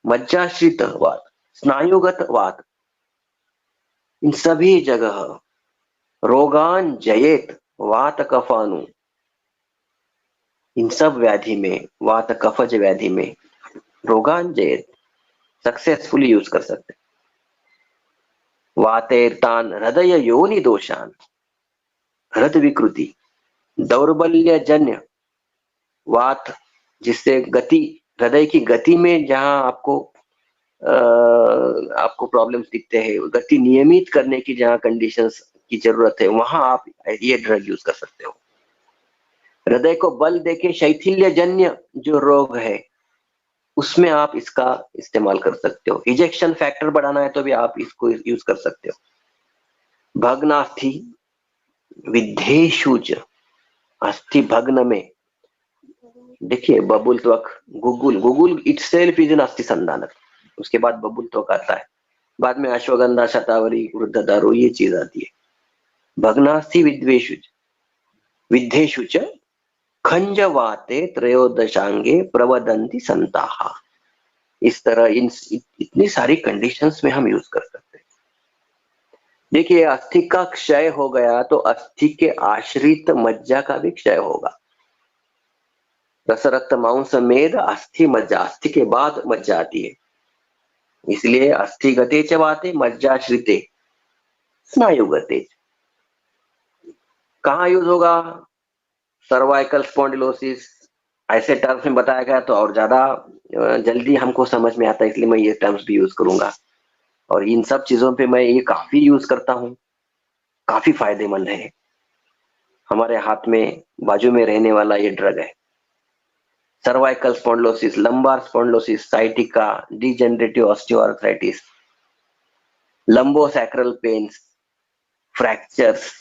मज्जाश्रित वात, स्नायुगत वात, इन सभी जगह रोगान जयेत वात कफानु, इन सब व्याधि में, वात कफज व्याधि में रोगान जयेत सक्सेसफुली यूज कर सकते। वातेर्तान हृदय योनि दोषान, हृदय विकृति, दौर्बल्य जन्य वात, जिससे गति, हृदय की गति में जहां आपको प्रॉब्लम्स दिखते हैं, गति नियमित करने की जहां कंडीशंस की जरूरत है, वहां आप ये ड्रग यूज कर सकते हो। हृदय को बल देके शैथिल्य जन्य जो रोग है उसमें आप इसका इस्तेमाल कर सकते हो। इजेक्शन फैक्टर बढ़ाना है तो भी आप इसको यूज कर सकते हो। भग्नास्थि विद्धेषुच, अस्थि भग्न में देखिए बबुल त्वक, guggul, guggul itself is an अस्थि संधानक, उसके बाद बबुल त्वक आता है, बाद में अश्वगंधा, शतावरी, वृद्ध दारू ये चीज आती है। भग्नास्थि विद्वेषुच विद्धेषुच खंजवाते त्रयोदशांगे प्रवदंती संताहा। इस तरह इतनी सारी कंडीशंस में हम यूज कर सकते हैं। देखिए अस्थि का क्षय हो गया तो अस्थि के आश्रित मज्जा का भी क्षय होगा। रस रक्त मांस मेद अस्थि मज्जा, अस्थि के बाद मज्जा आती है, इसलिए अस्थि गते च वाते मज्जाश्रिते स्नायु गते। कहाँ यूज होगा? सर्वाइकल स्पॉन्डिलोसिस ऐसे टर्म्स में बताया गया तो और ज्यादा जल्दी हमको समझ में आता है, इसलिए मैं ये टर्म्स भी यूज करूंगा। और इन सब चीजों पे मैं ये काफी यूज करता हूँ, काफी फायदेमंद है। हमारे हाथ में बाजू में रहने वाला ये ड्रग है। Cervical spondylosis, lumbar spondylosis, sciatica, degenerative osteoarthritis, lumbosacral pains, fractures,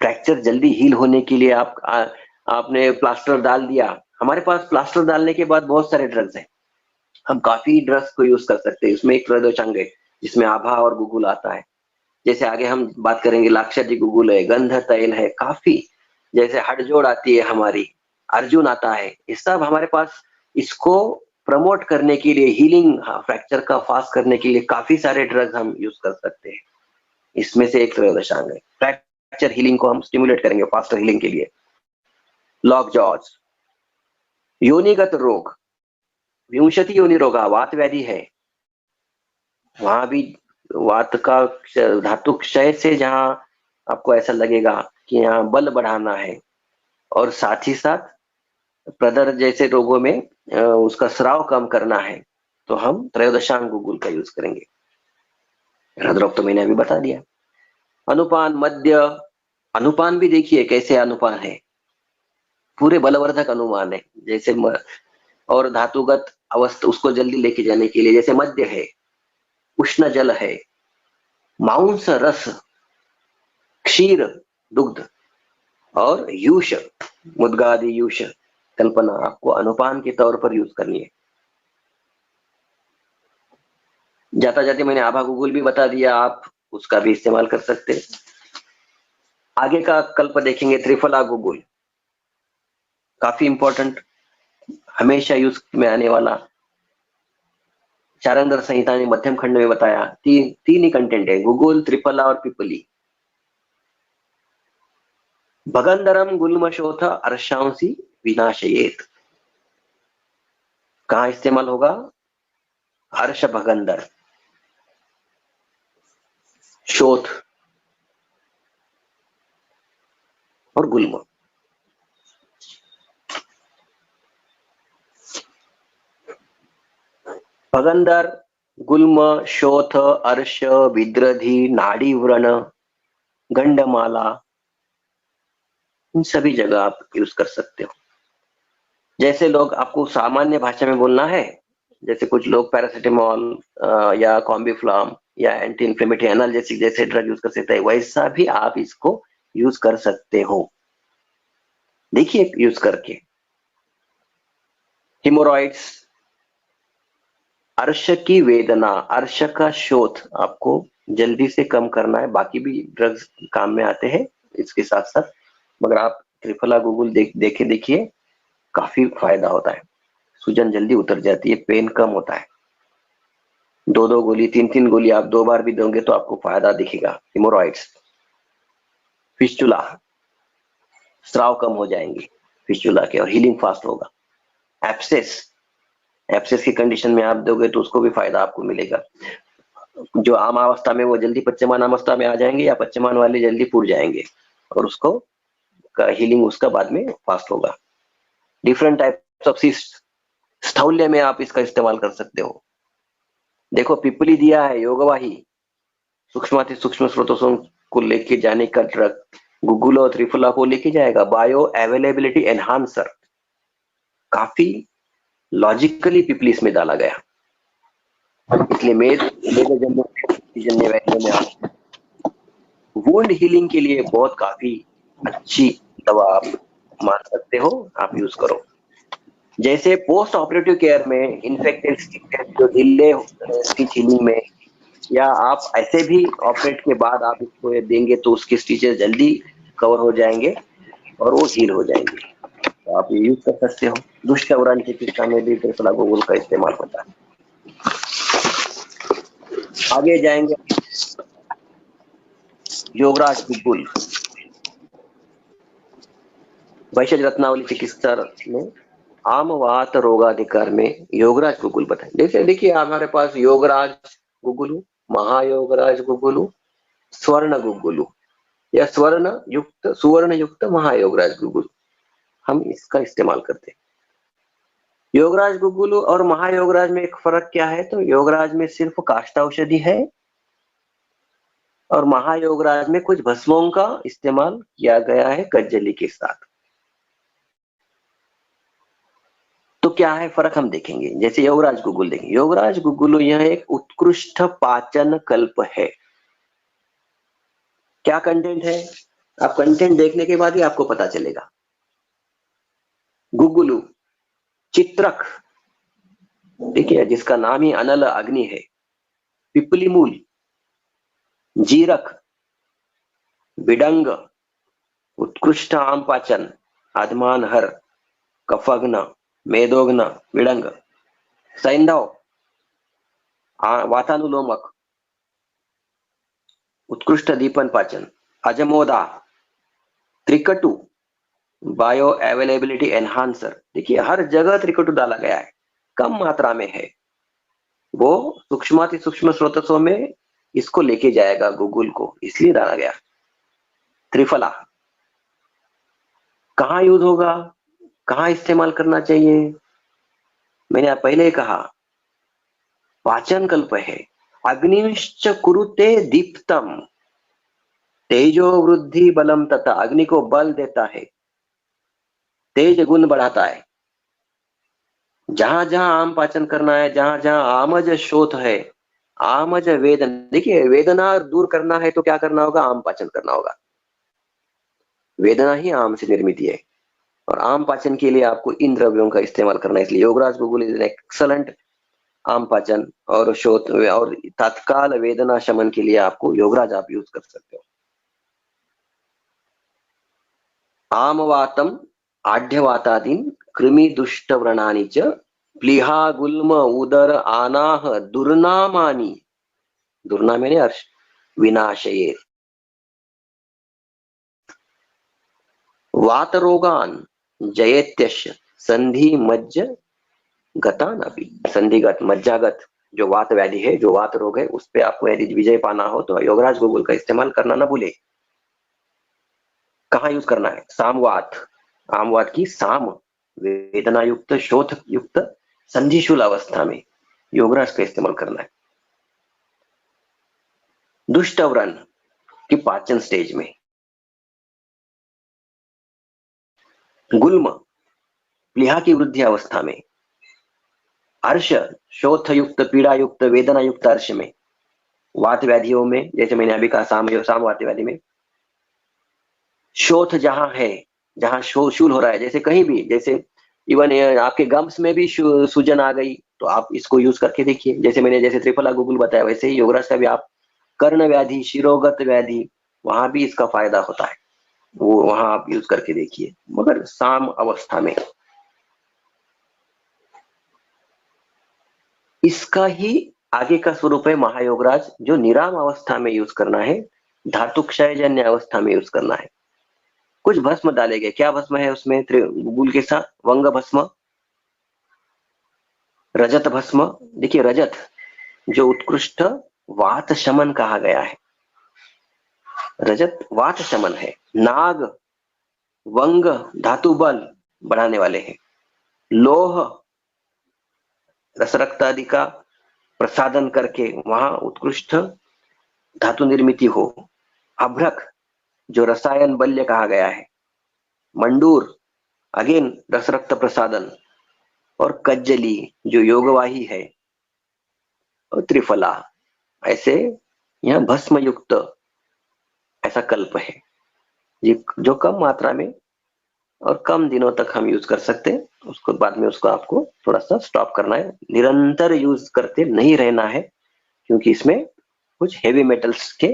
fracture जल्दी हील होने के लिए आपने प्लास्टर डाल दिया, हमारे पास प्लास्टर डालने के बाद बहुत सारे ड्रग्स हैं, हम काफी ड्रग्स को यूज कर सकते हैं। इसमें एक त्रयोदशांग है जिसमें आभा और गुगुल आता है, जैसे आगे हम बात करेंगे लाक्षादी गुगुल है, गंध तैल है, काफी, जैसे हड़जोड़ आती है हमारी, अर्जुन आता है, ये सब हमारे पास इसको प्रमोट करने के लिए, हीलिंग फ्रैक्चर का फास्ट करने के लिए काफी सारे ड्रग्स हम यूज कर सकते हैं। इसमें से एक त्रयोदशांग है, फ्रैक्चर हीलिंग को हम स्टिमुलेट करेंगे फास्टर हीलिंग के लिए। लॉक जॉज, योनिगत रोग, विंशति योनि रोगा, वात व्याधि है, वहां भी वात का धातु क्षय से जहां आपको ऐसा लगेगा कि यहाँ बल बढ़ाना है, और साथ ही साथ प्रदर जैसे रोगों में उसका स्राव कम करना है, तो हम त्रयोदशांग गुगुल का यूज करेंगे। हृदरोग तो मैंने अभी बता दिया। अनुपान मध्य, अनुपान भी देखिए कैसे अनुपान है, पूरे बलवर्धक अनुमान है, जैसे और धातुगत अवस्था उसको जल्दी लेके जाने के लिए, जैसे मध्य है, उष्ण जल है, मांस रस, क्षीर दुग्ध, और यूष मुद्गादि यूष कल्पना आपको अनुपान के तौर पर यूज करनी है। जाता जाते मैंने आभा गुगुल भी बता दिया, आप उसका भी इस्तेमाल कर सकते हैं। आगे का कल्प देखेंगे त्रिफला गुगुल, काफी इंपॉर्टेंट, हमेशा यूज में आने वाला। चारंदर संहिता ने मध्यम खंड में बताया, तीन ही कंटेंट है, गुगुल, त्रिफला और पिपली। भगंधरम गुल्मशोथ अर्शांसी विनाशयेत, कहाँ इस्तेमाल होगा? हर्ष भगंधर, शोथ और गुल्म। भगंधर, गुल्म, शोथ, अर्श, विद्रधि, नाड़ी व्रण, गंडमाला, इन सभी जगह आप यूज कर सकते हो। जैसे लोग, आपको सामान्य भाषा में बोलना है, जैसे कुछ लोग पैरासिटामोल या कॉम्बिफ्लाम या एंटी इंफ्लेमेटरी एनाल्जेसिक जैसे ड्रग यूज कर सकते हैं, वैसा भी आप इसको यूज कर सकते हो। देखिए यूज करके। हिमोरॉइड्स, अर्श की वेदना, अर्श का शोथ आपको जल्दी से कम करना है, बाकी भी ड्रग्स काम में आते हैं इसके साथ साथ, मगर आप त्रिफला गुगुल देखिए काफी फायदा होता है, सूजन जल्दी उतर जाती है, पेन कम होता है। 2-2 गोली, 3-3 गोली आप 2 बार भी दोगे तो आपको फायदा दिखेगा। हिमोरॉइड्स, फिस्टुला, स्राव कम हो जाएंगे फिस्टुला के, और हीलिंग फास्ट होगा। एप्सिस, एप्सिस की कंडीशन में आप दोगे तो उसको भी फायदा आपको मिलेगा। जो आम अवस्था में वो जल्दी पच्चमान अवस्था में आ जाएंगे, या पच्चमान वाले जल्दी फूट जाएंगे, और उसको हीलिंग उसका बाद में फास्ट होगा। डिफरेंट टाइप्स ऑफ सिस्ट, स्थौल्य में आप इसका इस्तेमाल कर सकते हो। देखो पिपली दिया है, योगवाही, सूक्ष्माति सूक्ष्म स्रोतों को लेके जाने का ड्रग, गुगुल और त्रिफला को लेके जाएगा। बायो अवेलेबिलिटी एनहांसर, काफी लॉजिकली पिपली इसमें डाला गया, इसलिए में आप वुंड हीलिंग के लिए बहुत काफी अच्छी दवा आप मान सकते हो, आप यूज करो। जैसे पोस्ट ऑपरेटिव केयर में इन्फेक्टेड स्टिचेस जो ढीले स्टिच हीलिंग में, या आप ऐसे भी ऑपरेट के बाद आप इसको देंगे तो उसके स्टिचेस जल्दी कवर हो जाएंगे और वो हील हो जाएंगे, तो आप ये यूज कर सकते हो। दुष्कवरण चिकित्सा में भी त्रिफला गुगुल का इस्तेमाल होता है। आगे जाएंगे, योगराज गुगुल, वैशज रत्नावली चिकित्सा में आम वात रोगाधिकार में योगराज गुगुल बताएं। जैसे देखिए हमारे पास योगराज गुगुलु, महायोगराज गुगुलु, स्वर्ण गुगुलु, या सुवर्ण युक्त महायोगराज गुगुलु, हम इसका इस्तेमाल करते हैं। योगराज गुगुलु और महायोगराज में एक फर्क क्या है? तो योगराज में सिर्फ काष्ठौषधि है, और महायोगराज में कुछ भस्मों का इस्तेमाल किया गया है कज्जली के साथ। तो क्या है फर्क हम देखेंगे। जैसे योगराज गुगुल देखेंगे, योगराज गुगुलु यह एक उत्कृष्ट पाचन कल्प है। क्या कंटेंट है? आप कंटेंट देखने के बाद ही आपको पता चलेगा। गुगुलु, चित्रक, देखिए जिसका नाम ही अनल अग्नि है, पिपली मूल, जीरक, बिडंग, उत्कृष्ट आम पाचन, आदमान हर, कफग्न, मेदोग्न, विडंग, सैंधव, वातानुलोमक, उत्कृष्ट दीपन पाचन, अजमोदा, त्रिकटु, बायो अवेलेबिलिटी एनहांसर। देखिए हर जगह त्रिकटु डाला गया है, कम मात्रा में है, वो सूक्ष्माति सूक्ष्म स्रोतों में इसको लेके जाएगा गूगल को, इसलिए डाला गया। त्रिफला कहाँ यूज होगा, कहाँ इस्तेमाल करना चाहिए? मैंने आप पहले ही कहा, वाचन कल्प है। अग्निश्च कुरुते दीप्तम, तेजो वृद्धि बलम तथा, अग्नि को बल देता है, तेज गुण बढ़ाता है। जहां जहां आम पाचन करना है, जहां जहां आमज शोथ है, आमज वेदन, देखिए वेदना दूर करना है तो क्या करना होगा? आम पाचन करना होगा। वेदना ही आम से निर्मित है, और आम पाचन के लिए आपको इन द्रव्यों का इस्तेमाल करना है। इसलिए Yograj guggul is an excellent आम पाचन और शोथ और तत्काल वेदना शमन के लिए आपको योगराज आप यूज कर सकते हो। आमवातम आढ्यवातादीन कृमि दुष्ट व्रणानि च प्लीहा गुल्म उदर आनाह दुर्नामानि, दुर्नामे अर्श विनाशये। वात रोगान जयत्यश संधि मज्ज गतान अभी, संधिगत मज्जागत जो वात व्याधि है, जो वात रोग है, उस पे आपको यदि विजय पाना हो तो योगराज गुगुल का इस्तेमाल करना ना भूले। कहाँ यूज करना है? सामवात, आमवात की साम वेदना युक्त शोथ युक्त संधिशूल अवस्था में योगराज का इस्तेमाल करना है। दुष्ट व्रण की पाचन स्टेज में, गुल्म प्लीहा की वृद्धि अवस्था में, अर्श शोथ युक्त पीड़ा युक्त वेदना युक्त अर्श में, वात व्याधियों में, जैसे मैंने अभी कहा साम वात व्याधि में, शोथ जहां है, जहां शूल हो रहा है, जैसे कहीं भी, जैसे इवन आपके गम्स में भी सूजन आ गई तो आप इसको यूज करके देखिए। जैसे मैंने जैसे त्रिफला गुगुल बताया, वैसे ही योगराज का भी आप कर्ण व्याधि, शिरोगत व्याधि, वहां भी इसका फायदा होता है, वो वहां आप यूज करके देखिए, मगर साम अवस्था में। इसका ही आगे का स्वरूप है महायोगराज, जो निराम अवस्था में यूज करना है, धातु क्षयजन्य अवस्था में यूज करना है। कुछ भस्म डाले गए, क्या भस्म है उसमें गुगुल के साथ? वंग भस्म, रजत भस्म। देखिए रजत जो उत्कृष्ट वात शमन कहा गया है, रजत वात शमन है। नाग, वंग धातु बल बढ़ाने वाले हैं। लोह रस रक्त आदि का प्रसादन करके वहां उत्कृष्ट धातु निर्मिति हो। अभ्रक जो रसायन बल्य कहा गया है। मंडूर अगेन रस रक्त प्रसादन, और कज्जली जो योगवाही है, और त्रिफला, ऐसे यहाँ भस्म युक्त ऐसा कल्प है जो कम मात्रा में और कम दिनों तक हम यूज कर सकते हैं। उसको बाद में उसको आपको थोड़ा सा स्टॉप करना है, निरंतर यूज करते नहीं रहना है, क्योंकि इसमें कुछ हेवी मेटल्स के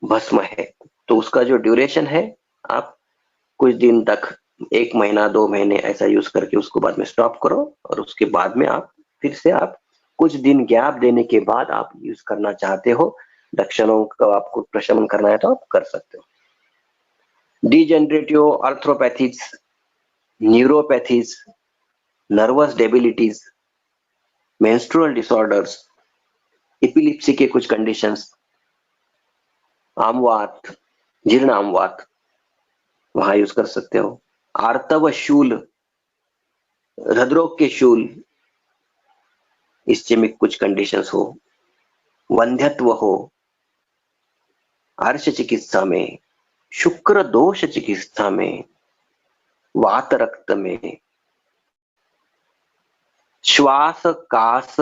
भस्म है। तो उसका जो ड्यूरेशन है, आप कुछ दिन तक, 1 महीना 2 महीने ऐसा यूज करके उसको बाद में स्टॉप करो, और उसके बाद में आप फिर से आप कुछ दिन गैप देने के बाद आप यूज करना चाहते हो, लक्षणों का आपको प्रशमन करना है तो आप कर सकते हो। Degenerative arthropathies, neuropathies, nervous debilities, menstrual disorders, epilepsy के कुछ कंडीशंस, आमवात, जीर्ण आमवात, वहां यूज कर सकते हो। आर्तव शूल, हृदरोग के शूल, इससे में कुछ कंडीशंस हो, वंध्यत्व हो, अर्श चिकित्सा में, शुक्र दोष चिकित्सा में, वात रक्त में, श्वास कास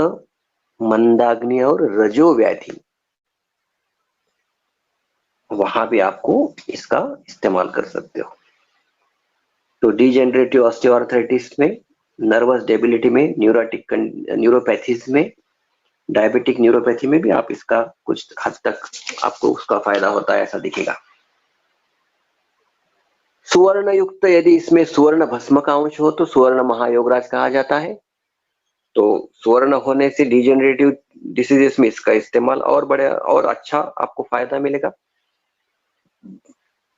मंदाग्नि और रजो व्याधि, वहां भी आपको इसका इस्तेमाल कर सकते हो। तो डिजेनरेटिव ऑस्टियोआर्थराइटिस में, नर्वस डेबिलिटी में, न्यूरोपैथीज में, डायबिटिक न्यूरोपैथी में भी आप इसका कुछ हद तक आपको उसका फायदा होता है, ऐसा दिखेगा। सुवर्ण युक्त, यदि इसमें सुवर्ण भस्म का अंश हो तो सुवर्ण महायोगराज कहा जाता है। तो सुवर्ण होने से डिजेनरेटिव डिसीजेस में इसका इस्तेमाल और बड़े और अच्छा आपको फायदा मिलेगा।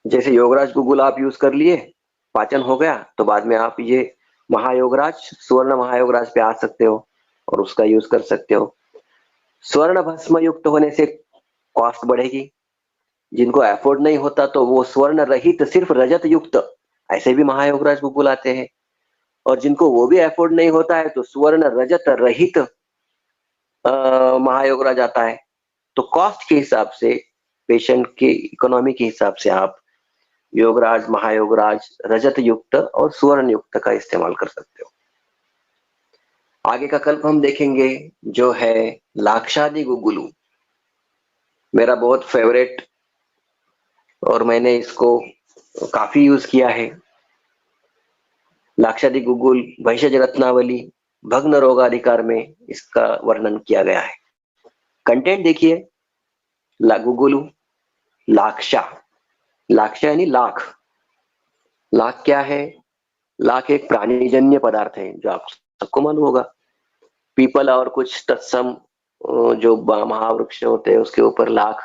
जैसे योगराज गुगुल आप यूज कर लिए, पाचन हो गया, तो बाद में आप ये महायोगराज, स्वर्ण महायोगराज पे आ सकते हो और उसका यूज कर सकते हो। स्वर्ण भस्म युक्त होने से कॉस्ट बढ़ेगी, जिनको अफोर्ड नहीं होता तो वो स्वर्ण रहित सिर्फ रजत युक्त ऐसे भी महायोगराज गूगल आते हैं, और जिनको वो भी अफोर्ड नहीं होता है तो स्वर्ण रजत रहित महायोगराज आता है। तो कॉस्ट के हिसाब से, पेशेंट की इकोनॉमी के हिसाब से आप योगराज, महायोगराज, रजत युक्त और स्वर्ण युक्त का इस्तेमाल कर सकते हो। आगे का कल्प हम देखेंगे जो है लाक्षादि गुगुलू, मेरा बहुत फेवरेट और मैंने इसको काफी यूज किया है। लाक्षादि गुगुल भैषज रत्नावली भग्न रोगाधिकार में इसका वर्णन किया गया है। कंटेंट देखिए, गुगुलू, लाक्षा, लाक्षा यानी लाख। लाख क्या है? लाख एक प्राणीजन्य पदार्थ है जो आप सबको मालूम होगा। पीपल और कुछ तत्सम जो महावृक्ष होते हैं उसके ऊपर लाख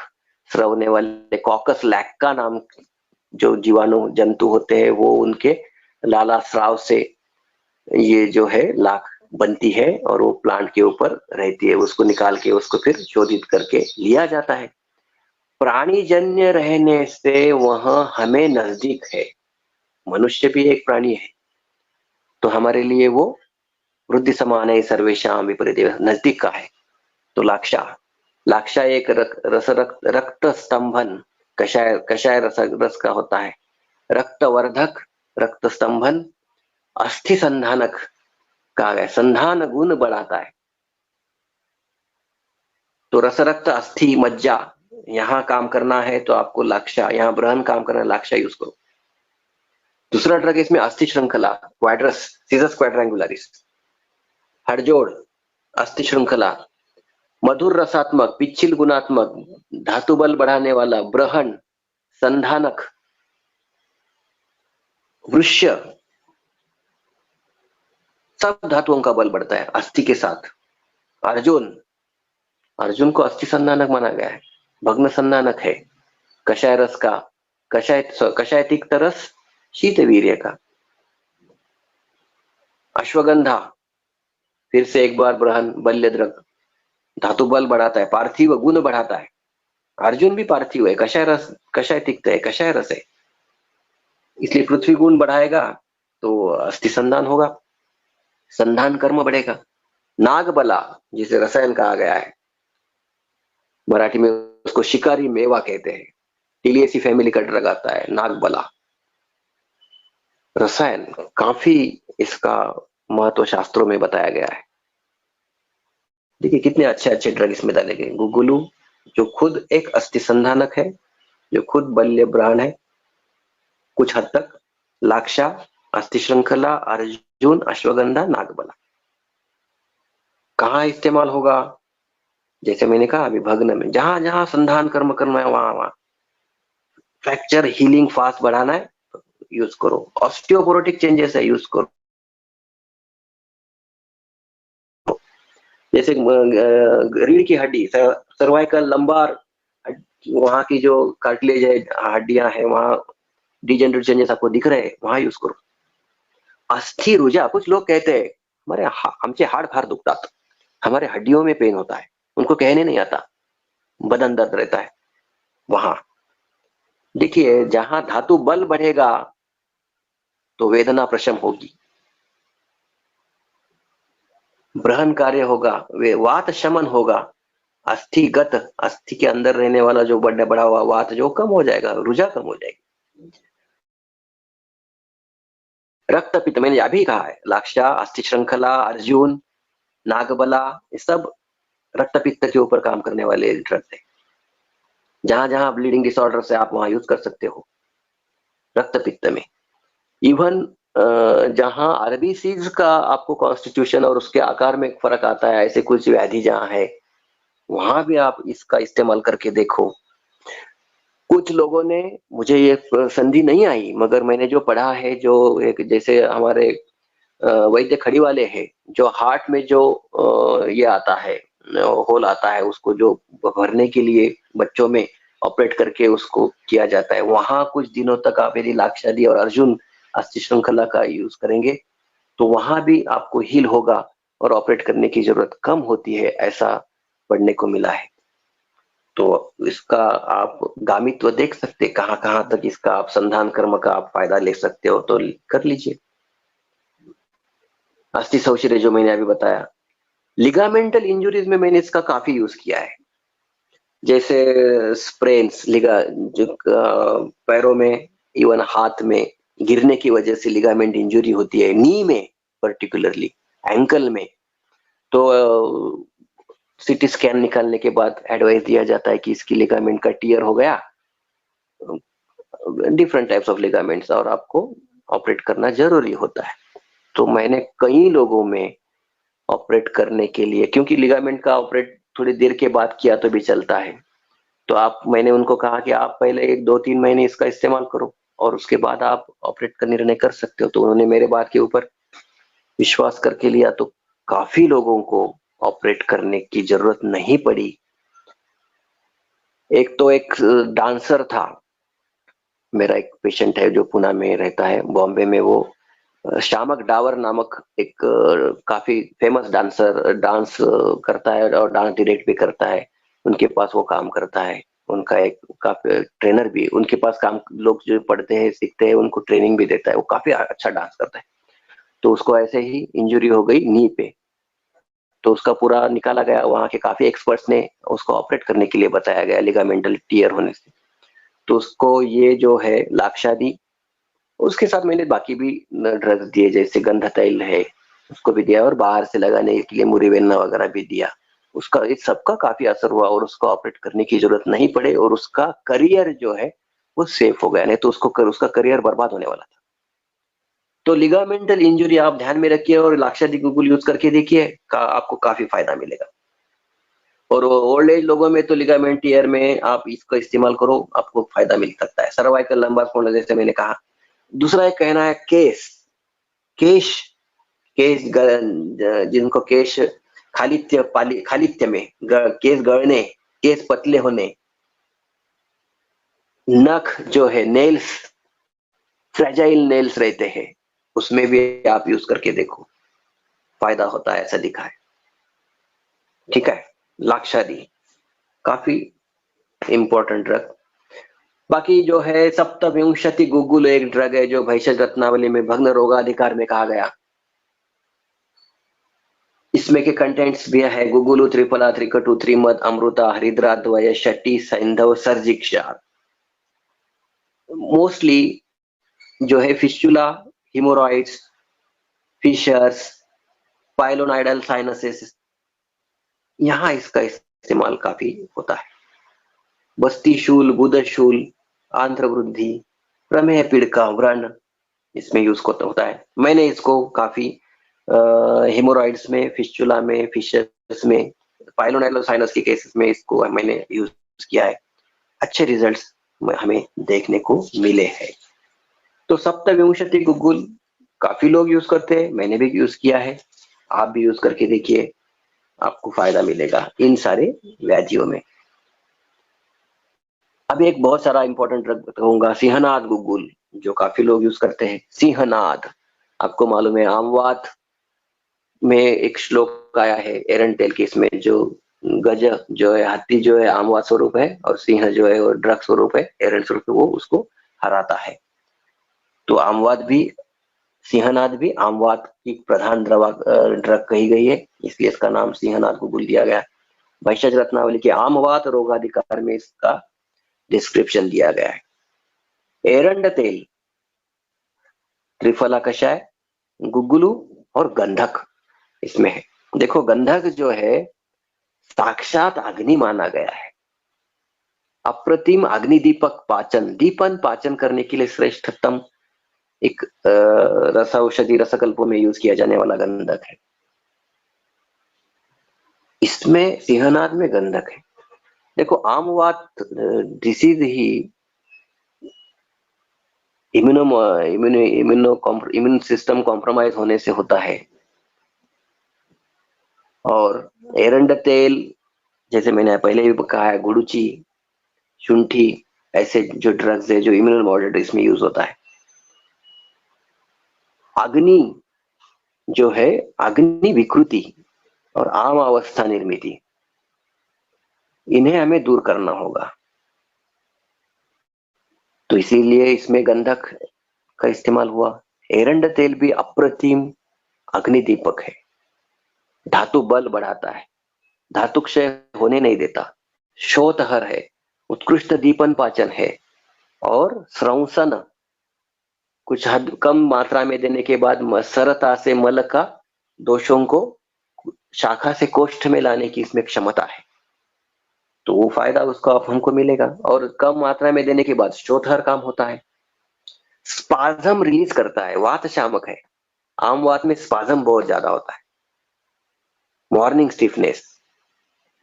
स्रवने वाले कॉकस लैक्का नाम जो जीवाणु जंतु होते हैं वो उनके लाला स्राव से ये जो है लाख बनती है और वो प्लांट के ऊपर रहती है। उसको निकाल के उसको फिर शोधित करके लिया जाता है। प्राणीजन्य रहने से वह हमें नजदीक है। मनुष्य भी एक प्राणी है तो हमारे लिए वो वृद्धि समान है, सर्वेशाम विपरीत नजदीक का है। तो लाक्षा, लाक्षा एक रक्त स्तंभन, कषाय रस का होता है। रक्तवर्धक, रक्त स्तंभन, अस्थि संधानक कहा गया, संधान गुण बढ़ाता है। तो रस रक्त अस्थि मज्जा यहाँ काम करना है तो आपको लाक्षा, यहाँ बृहन काम करना है, लाक्षा यूज करो। दूसरा ड्रग इसमें अस्थि श्रृंखला, क्वाड्रस, सीजस क्वाड्रेंगुलरिस, हड़जोड़, अस्थि श्रृंखला, मधुर रसात्मक, पिच्छिल गुणात्मक, धातु बल बढ़ाने वाला, ब्रहण, संधानक, वृष्य, सब धातुओं का बल बढ़ता है अस्थि के साथ। अर्जुन, अर्जुन को अस्थि संधानक माना गया है, भग्न संधानक है। कषाय रस का, कषाय तिक्त रस, शीत वीर्य का। अश्वगंधा, फिर से एक बार बृहन, बल्य द्रग, धातु बल बढ़ाता है, पार्थिव गुण बढ़ाता है। अर्जुन भी पार्थिव है, कषाय रस, कषाय तिक्त है, कषाय रस है, इसलिए पृथ्वी गुण बढ़ाएगा तो अस्थि संधान होगा, संधान कर्म बढ़ेगा। नागबला जिसे रसायन कहा गया है, मराठी में उसको शिकारी मेवा कहते हैं, टिलियसी फैमिली का ड्रग आता है नागबला। रसायन काफी इसका महत्व शास्त्रों में बताया गया है। देखिए कितने अच्छे अच्छे ड्रग इसमें डाले गए। गुगुलू जो खुद एक अस्थि संधानक है, जो खुद बल्य ब्राण है कुछ हद तक, लाक्षा, अस्थि श्रृंखला, अर्जुन, अश्वगंधा, नागबला। कहाँ इस्तेमाल होगा? जैसे मैंने कहा अभी भग्न में, जहां जहां संधान कर्म करना है वहां वहां। फ्रैक्चर हीलिंग फास्ट बढ़ाना है यूज करो, ऑस्टियोपोरोटिक चेंजेस है यूज करो। जैसे रीढ़ की हड्डी, सर्वाइकल, लंबार, वहां की जो कार्टिलेज है, हड्डियां है, वहां डिजेनरेटिव चेंजेस आपको दिख रहे हैं, वहां यूज करो। अस्थि रुजा, कुछ लोग कहते हैं हमारे आमचे हाड फार दुखतात, हमारे हड्डियों में पेन होता है, उनको कहने नहीं आता, बदन दर्द रहता है, वहां देखिए जहां धातु बल बढ़ेगा तो वेदना प्रशम होगी, ब्रहन कार्य होगा, वे वात शमन होगा, अस्थिगत, अस्थि के अंदर रहने वाला जो बड़ा हुआ वात जो कम हो जाएगा, रुजा कम हो जाएगी। रक्त पित्त मैंने अभी कहा है, लाक्षा, अस्थि श्रृंखला, अर्जुन, नागबला, ये सब रक्त पित्त के ऊपर काम करने वाले ड्रग्स है। जहां जहां ब्लीडिंग डिसऑर्डर से आप वहां यूज कर सकते हो रक्त पित्त में। इवन जहां आरबीसीज का आपको कॉन्स्टिट्यूशन और उसके आकार में फर्क आता है, ऐसे कुछ व्याधि जहां है वहां भी आप इसका इस्तेमाल करके देखो। कुछ लोगों ने, मुझे ये संधि नहीं आई मगर मैंने जो पढ़ा है, जो एक जैसे हमारे वैद्य खड़ी वाले हैं, जो हार्ट में जो ये आता है, होल आता है, उसको जो भरने के लिए बच्चों में ऑपरेट करके उसको किया जाता है, वहां कुछ दिनों तक आप यदि लाक्षादी और अर्जुन अस्थि श्रृंखला का यूज करेंगे तो वहां भी आपको हील होगा और ऑपरेट करने की जरूरत कम होती है, ऐसा पढ़ने को मिला है। तो इसका आप गामित्व देख सकते, कहां कहां तक इसका आप संधान कर्म का आप फायदा ले सकते हो, तो कर लीजिए। अस्थि सौशिर्य जो मैंने अभी बताया, लिगामेंटल इंजुरीज में मैंने इसका काफी यूज किया है। जैसे स्प्रेन्स, लिगा जो पैरों में, इवन हाथ में गिरने की वजह से लिगामेंट इंजुरी होती है, नी में पर्टिकुलरली, एंकल में, तो सीटी स्कैन निकालने के बाद एडवाइस दिया जाता है कि इसकी लिगामेंट का टियर हो गया, डिफरेंट टाइप्स ऑफ लिगामेंट्स, और आपको ऑपरेट करना जरूरी होता है। तो मैंने कई लोगों में ऑपरेट करने के लिए, क्योंकि लिगामेंट का ऑपरेट थोड़ी देर के बाद किया तो भी चलता है, तो मैंने उनको कहा कि आप पहले 1-2-3 महीने इसका इस्तेमाल करो और उसके बाद आप ऑपरेट का निर्णय कर सकते हो। तो उन्होंने मेरे बात के ऊपर विश्वास करके लिया, तो काफी लोगों को ऑपरेट करने की जरूरत नहीं पड़ी। एक डांसर था, मेरा एक पेशेंट है जो पुणे में रहता है, बॉम्बे में, वो शामक डावर नामक एक काफी फेमस डांसर, डांस करता है और डांस डायरेक्ट भी करता है। उनके पास वो काम करता है, उनका एक काफी ट्रेनर भी उनके पास काम, लोग जो पढ़ते हैं सीखते हैं उनको ट्रेनिंग भी देता है, वो काफी अच्छा डांस करता है। तो उसको ऐसे ही इंजरी हो गई नी पे, तो उसका पूरा निकाला गया, वहां के काफी एक्सपर्ट्स ने उसको ऑपरेट करने के लिए बताया गया लिगामेंटल टियर होने से। तो उसको ये जो है लाक्षा दी, उसके साथ मैंने बाकी भी ड्रग्स दिए, जैसे गंधा तैल है उसको भी दिया, और बाहर से लगाने के लिए मुरिवेन्ना वगैरह भी दिया। उसका इस सबका काफी असर हुआ और उसको ऑपरेट करने की जरूरत नहीं पड़े, और उसका करियर जो है वो सेफ हो गया, नहीं तो उसका करियर बर्बाद होने वाला था। तो लिगामेंटल इंजरी आप ध्यान में रखिए और लाक्षादी गूगल यूज करके देखिए, आपको काफी फायदा मिलेगा। और ओल्ड एज लोगों में तो लिगामेंट टियर में आप इसका इस्तेमाल करो, आपको फायदा मिल सकता है। सर्वाइकल लंबा स्पॉन्डिलोसिस जैसे मैंने कहा। दूसरा एक कहना है केस, केश, केश जिनको केश खालित्य में केस गड़ने, केस पतले होने, नख जो है नेल्स, फ्रेजाइल नेल्स रहते हैं, उसमें भी आप यूज करके देखो, फायदा होता है, ऐसा दिखा है। ठीक है, लाक्षादी काफी इंपॉर्टेंट ड्रग। बाकी जो है सप्तविंशति गुगुल एक ड्रग है जो भेषज रत्नावली में भग्न रोगाधिकार में कहा गया। इसमें के कंटेंट्स भी है गुगुलु त्रिफला त्रिकटु त्रिमद अमृता हरिद्रा द्वय शटी सैंधव सर्जिक क्षार। मोस्टली जो है fistula, haemorrhoids, fishers, pilonidal sinuses, यहाँ इसका इस्तेमाल काफी होता है। बस्ती शूल, बुध शूल, आंत्र वृद्धि, प्रमेह पीड़का, व्रण, इसमें यूज होता है। मैंने इसको काफी हिमोरॉइड्स में, फिस्टुला में, फिशर्स में, पाइलोनाइलोसाइनस के केसेस में इसको मैंने यूज किया है। अच्छे रिजल्ट्स हमें देखने को मिले हैं। तो सप्तविंशति गुगुल काफी लोग यूज करते हैं, मैंने भी यूज किया है, आप भी यूज करके देखिए, आपको फायदा मिलेगा इन सारे व्याधियों में। अभी एक बहुत सारा इंपॉर्टेंट ड्रग बताऊंगा, सिंहनाद गुगुल, जो काफी लोग यूज करते हैं। सिंहनाद, आपको मालूम है आमवात में एक श्लोक आया है एरंटेल के, इसमें जो गज जो है, हाथी जो है आमवात स्वरूप है, और सिंह जो है वो ड्रग स्वरूप है, एरंट स्वरूप है, वो उसको हराता है। तो आमवात भी, सिंहनाद भी आमवात की प्रधान ड्रग कही गई है, इसलिए इसका नाम सिंहनाद गुगुल दिया गया। भेषज रत्नावली के आमवात रोगाधिकार में इसका डिस्क्रिप्शन दिया गया है। एरंड तेल, त्रिफला कषाय, गुगुलू और गंधक इसमें है। देखो गंधक जो है साक्षात अग्नि माना गया है, अप्रतिम अग्निदीपक पाचन, दीपन पाचन करने के लिए श्रेष्ठतम एक रस औषधि रसकल्पों में यूज किया जाने वाला गंधक है। इसमें सिंहनाद में गंधक है। देखो आमवात डिसीज ही इम्यून सिस्टम कॉम्प्रोमाइज होने से होता है, और एरंड तेल जैसे मैंने पहले भी कहा है, गुड़ुची, शुंठी, ऐसे जो ड्रग्स है जो इम्यूनो मॉड्यूलेटर इसमें यूज होता है। अग्नि जो है अग्नि विकृति और आम अवस्था निर्मिति, इन्हें हमें दूर करना होगा। तो इसीलिए इसमें गंधक का इस्तेमाल हुआ। एरंड तेल भी अप्रतिम अग्नि दीपक है, धातु बल बढ़ाता है, धातु क्षय होने नहीं देता, शोतहर है, उत्कृष्ट दीपन पाचन है और स्रंसन कुछ हद कम मात्रा में देने के बाद सरलता से मल का दोषों को शाखा से कोष्ठ में लाने की इसमें क्षमता है। तो वो फायदा उसको अब हमको मिलेगा। और कम मात्रा में देने के बाद शोधहर काम होता है, स्पाज्म रिलीज करता है, वात शामक है। आम वात में स्पाज्म बहुत ज्यादा होता है, मॉर्निंग स्टिफनेस,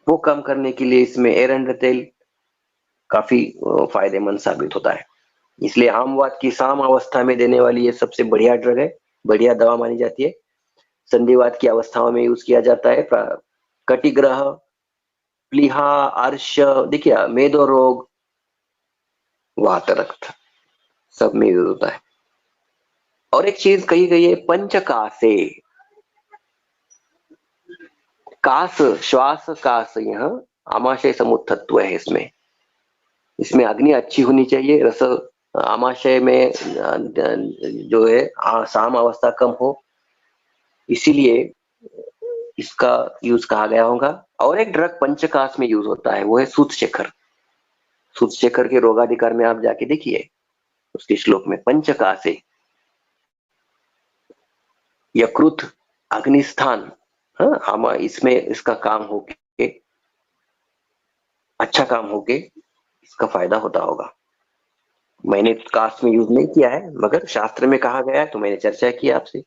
वो कम करने के लिए इसमें एरंड तेल काफी फायदेमंद साबित होता है। इसलिए आम वात की साम अवस्था में देने वाली ये सबसे बढ़िया ड्रग है, बढ़िया दवा मानी जाती है। संधिवात की अवस्थाओं में यूज किया जाता है। कटिग्रह, प्लीहा, अर्श, देखिए मेदो रोग, वात रक्त, सब में यूज होता है। और एक चीज कही गई है, पंचकासे, कास श्वास कास, यह आमाशय समुत्थत्व है इसमें। इसमें अग्नि अच्छी होनी चाहिए, रस आमाशय में जो है साम अवस्था कम हो, इसीलिए इसका यूज कहा गया होगा। और एक ड्रग पंचकास में यूज होता है, वो है सूतशेखर। सूतशेखर के रोगाधिकार में आप जाके देखिए, उसके श्लोक में पंचकासे, यकृत, अग्निस्थान, हाँ, इसमें इसका काम होके, अच्छा काम होके इसका फायदा होता होगा। मैंने कास्ट में यूज नहीं किया है, मगर शास्त्र में कहा गया है तो मैंने चर्चा की आपसे।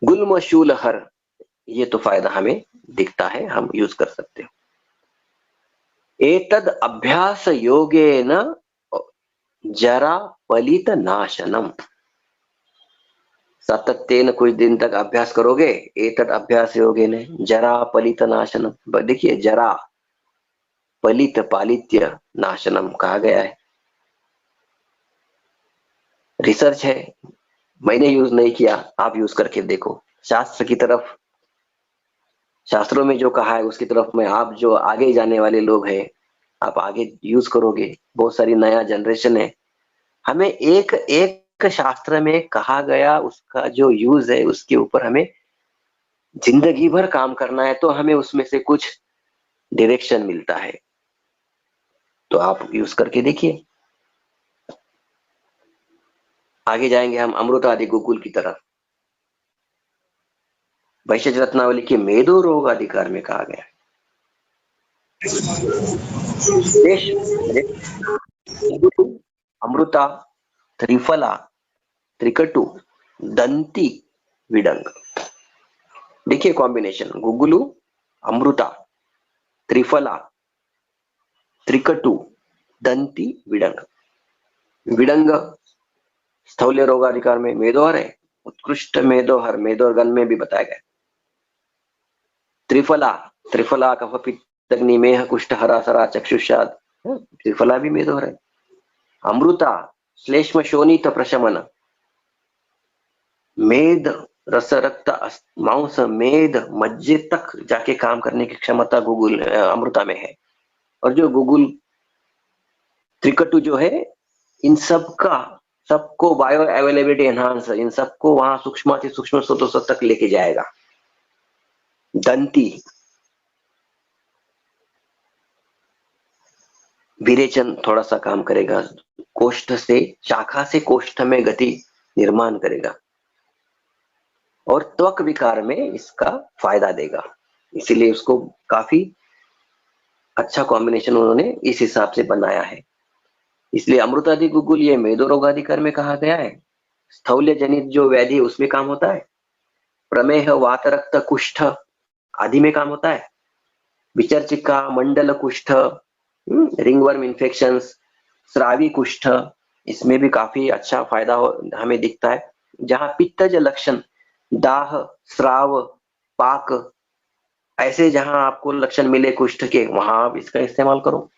गुल्म शूल हर, ये तो फायदा हमें दिखता है, हम यूज कर सकते हो। एतद अभ्यास योगेन जरा पलित नाशनम, सातत्येन कुछ दिन तक अभ्यास करोगे, एतद अभ्यास योगेन जरा पलित नाशनम। देखिए जरा पलित पालित्य नाशनम कहा गया है, रिसर्च है, मैंने यूज नहीं किया, आप यूज करके देखो। शास्त्र की तरफ, शास्त्रों में जो कहा है उसकी तरफ में आप जो आगे जाने वाले लोग हैं, आप आगे यूज करोगे। बहुत सारी नया जनरेशन है, हमें एक एक शास्त्र में कहा गया उसका जो यूज है उसके ऊपर हमें जिंदगी भर काम करना है, तो हमें उसमें से कुछ डायरेक्शन मिलता है। तो आप यूज करके देखिए। आगे जाएंगे हम अमृत आदि गुकुल की तरफ। वैशज रत्नावली के मेदो रोग अधिकार में कहा गया अमृता, त्रिफला, त्रिकटु, दंती, विडंग। देखिए कॉम्बिनेशन, गुगुलु, अमृता, त्रिफला, त्रिकटु, दंती, विडंग। विडंग स्थौल्य रोगाधिकार में मेदोहर है, उत्कृष्ट मेदोहर, मेदोहर गण में भी बताया गया। त्रिफला, त्रिफला कफ पित्त अग्नि मेह कुष्ठ हरासरा चक्षुषाद, त्रिफला भी मेदोहर है। अमृता श्लेष्म शोणित प्रशमन, मेद रस रक्त मांस मेद मज्जे तक जाके काम करने की क्षमता गुगुल अमृता में है। और जो गुगुल त्रिकटु जो है, इन सबका सबको बायो अवेलेबिलिटी एनहांस, इन सबको वहां सूक्ष्म से सूक्ष्म स्रोतों तक लेके जाएगा। दंती विरेचन थोड़ा सा काम करेगा, कोष्ठ से शाखा से कोष्ठ में गति निर्माण करेगा और त्वक विकार में इसका फायदा देगा। इसीलिए उसको काफी अच्छा कॉम्बिनेशन उन्होंने इस हिसाब से बनाया है। इसलिए अमृतादि गुगुल ये मेदो रोगाधिकार में कहा गया है। स्थौल्य जनित जो व्याधि उसमें काम होता है। प्रमेह वात रक्त कुष्ठ आदि में काम होता है। विचर्चिका मंडल कुष्ठ, रिंगवर्म इन्फेक्शन, स्रावी कुष्ठ, इसमें भी काफी अच्छा फायदा हमें दिखता है। जहां पित्तज लक्षण, दाह, स्राव, पाक, ऐसे जहां आपको लक्षण मिले कुष्ठ के, वहां आप इसका इस्तेमाल करो।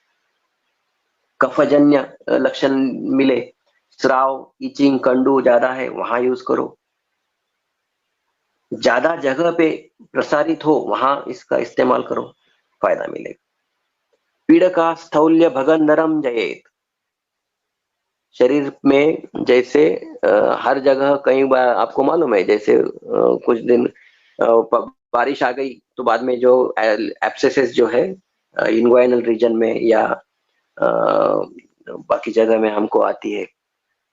कफजन्य लक्षण मिले, स्राव, इचिंग, कंडू ज्यादा है, वहां यूज करो। ज्यादा जगह पे प्रसारित हो वहां इसका इस्तेमाल करो, फायदा मिलेगा। पीड़का स्थौल्य भगंदरम जयेत। शरीर में जैसे हर जगह कई बार आपको मालूम है, जैसे कुछ दिन बारिश आ गई तो बाद में जो एब्सेसेस जो है इन्वाइनल रीजन में या बाकी जगह में हमको आती है,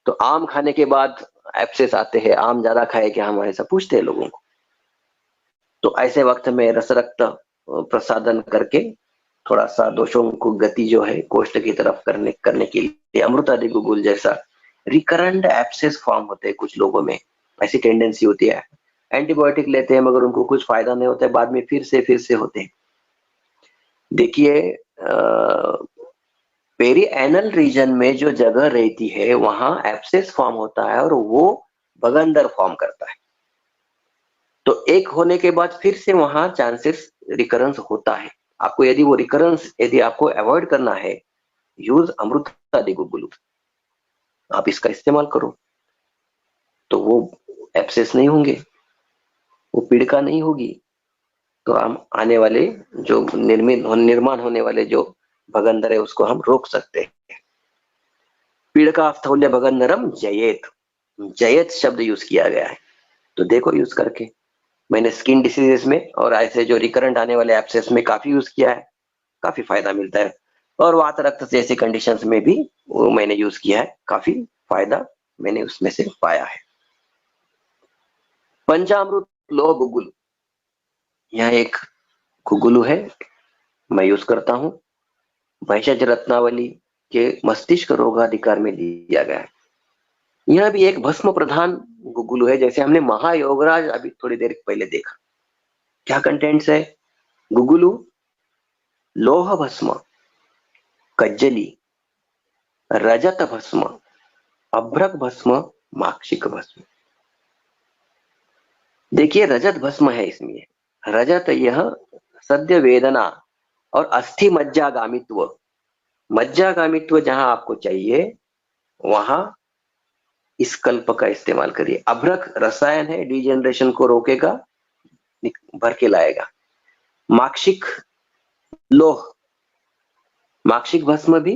तो आम खाने के बाद एब्सेस आते हैं, आम ज्यादा खाए क्या, हम ऐसा पूछते हैं लोगों को। तो ऐसे वक्त में रस रक्त प्रसादन करके थोड़ा सा दोषों को गति जो है कोष्ठ की तरफ करने के लिए अमृतादि गुगुल जैसा रिकरेंट एब्सेस फॉर्म होते हैं कुछ लोगों में, ऐसी टेंडेंसी होती है। एंटीबायोटिक लेते हैं मगर उनको कुछ फायदा नहीं होता है, बाद में फिर से होते हैं। देखिए पेरी एनल रीजन में जो जगह रहती है वहां एब्सेस फॉर्म होता है और वो बगंदर फॉर्म करता है। तो एक होने के बाद फिर से वहां चांसेस रिकरेंस होता है। आपको यदि वो रिकरेंस यदि आपको अवॉइड करना है, यूज अमृतादि गुगुलू, आप इसका इस्तेमाल करो तो वो एब्सेस नहीं होंगे, वो पीड़िका नहीं होगी। तो हम आने वाले जो निर्माण होने वाले जो भगंदर है उसको हम रोक सकते हैं। पीड़िका स्थौल्य भगंदरम जयेत, जयेत शब्द यूज किया गया है, तो देखो यूज करके। मैंने स्किन डिसीजेस में और ऐसे जो रिकरेंट आने वाले एब्सेस में काफी यूज किया है, काफी फायदा मिलता है। और वात रक्त जैसे कंडीशंस में भी वो मैंने यूज किया है, काफी फायदा मैंने उसमें से पाया है। पंचामृत लोह गुगुल, यह एक गुगुलू है, मैं यूज करता हूँ। भैषज रत्नावली के मस्तिष्क रोगाधिकार में दिया गया है। यह भी एक भस्म प्रधान गुगुलू है, जैसे हमने महायोगराज अभी थोड़ी देर पहले देखा। क्या कंटेंट्स है? गुगुलू लोह भस्म, कज्जली, रजत भस्म, अभ्रक भस्म, माक्षिक भस्म। देखिए रजत भस्म है इसमें। रजत यह सद्य वेदना और अस्थि मज्जागामित्व, मज्जागामित्व जहां आपको चाहिए वहां इस कल्प का इस्तेमाल करिए। अभ्रक रसायन है, डिजेनरेशन को रोकेगा, भर के लाएगा। माक्षिक लोह, माक्षिक भस्म भी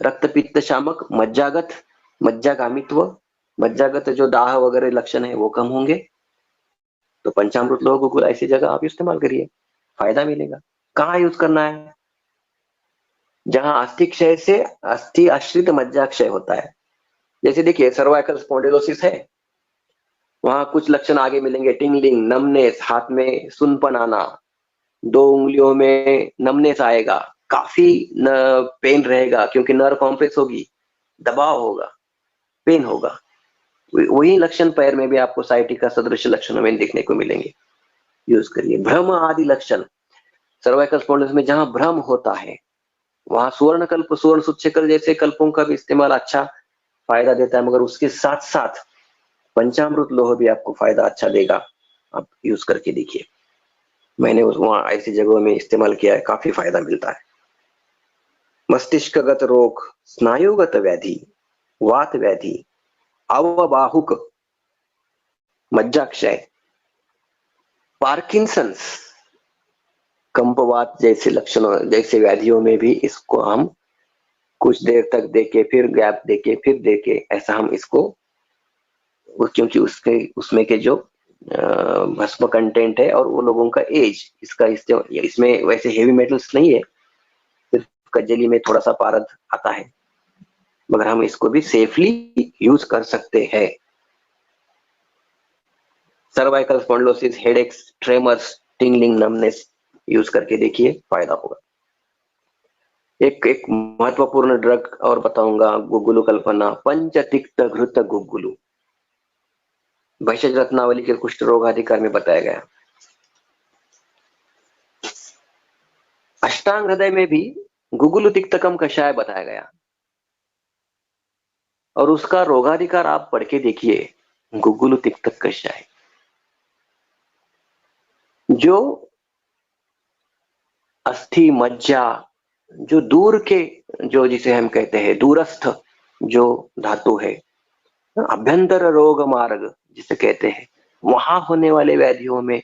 रक्त पित्त शामक, मज्जागत, मज्जागामित्व, मज्जागत जो दाह वगैरह लक्षण है वो कम होंगे। तो पंचामृत लोह गुगुल ऐसी जगह आप इस्तेमाल करिए, फायदा मिलेगा। कहाँ यूज करना है? जहां अस्थि क्षय से अस्थि आश्रित मज्जा क्षय होता है। जैसे देखिए सर्वाइकल स्पॉन्डिलोसिस है, वहां कुछ लक्षण आगे मिलेंगे, टिंगलिंग, नमनेस, हाथ में सुनपन आना, 2 उंगलियों में नमनेस आएगा, काफी पेन रहेगा क्योंकि नर्व कॉम्प्लेक्स होगी, दबाव होगा, पेन होगा। वही लक्षण पैर में भी आपको साइटिका सदृश लक्षणों में देखने को मिलेंगे, यूज करिए। भ्रम आदि लक्षण सर्वाइकल स्पॉन्डिलोसिस में जहां भ्रम होता है वहां सुवर्ण कल्प, सुवर्ण सूच्यकल जैसे कल्पों का भी इस्तेमाल अच्छा फायदा देता है, मगर उसके साथ साथ पंचामृत लोह भी आपको फायदा अच्छा देगा। आप यूज करके देखिए, मैंने वहां ऐसी जगहों में इस्तेमाल किया है, काफी फायदा मिलता है। मस्तिष्कगत रोग, स्नायुगत व्याधि, वात व्याधि, अवबाहुक, मज्जाक्षय, पार्किंसंस, कंपवात जैसे लक्षणों जैसे व्याधियों में भी इसको हम कुछ देर तक देके फिर गैप देके फिर देके ऐसा हम इसको, क्योंकि उसके उसमें के जो भस्म कंटेंट है और वो लोगों का एज, इसका इसमें वैसे हेवी मेटल्स नहीं है, सिर्फ कज्जली में थोड़ा सा पारद आता है, मगर हम इसको भी सेफली यूज कर सकते हैं। Cervical spondylosis, headaches, tremors, tingling, numbness, use करके देखिए, फायदा होगा। एक महत्वपूर्ण ड्रग और बताऊंगा, गुगुलू कल्पना, पंचतिक्त घृत गुगुलू, भैषज रत्नावली के कुष्ठ रोगाधिकार में बताया गया। अष्टांग हृदय में भी गुगुलू तिक्तकम कषाय बताया गया और उसका रोगाधिकार आप पढ़ के देखिए, गुगुलू तिक्तक कषाय। जो अस्थि मज्जा, जो दूर के, जो जिसे हम कहते हैं दूरस्थ जो धातु है, अभ्यंतर रोग मार्ग जिसे कहते हैं, वहां होने वाले व्याधियों में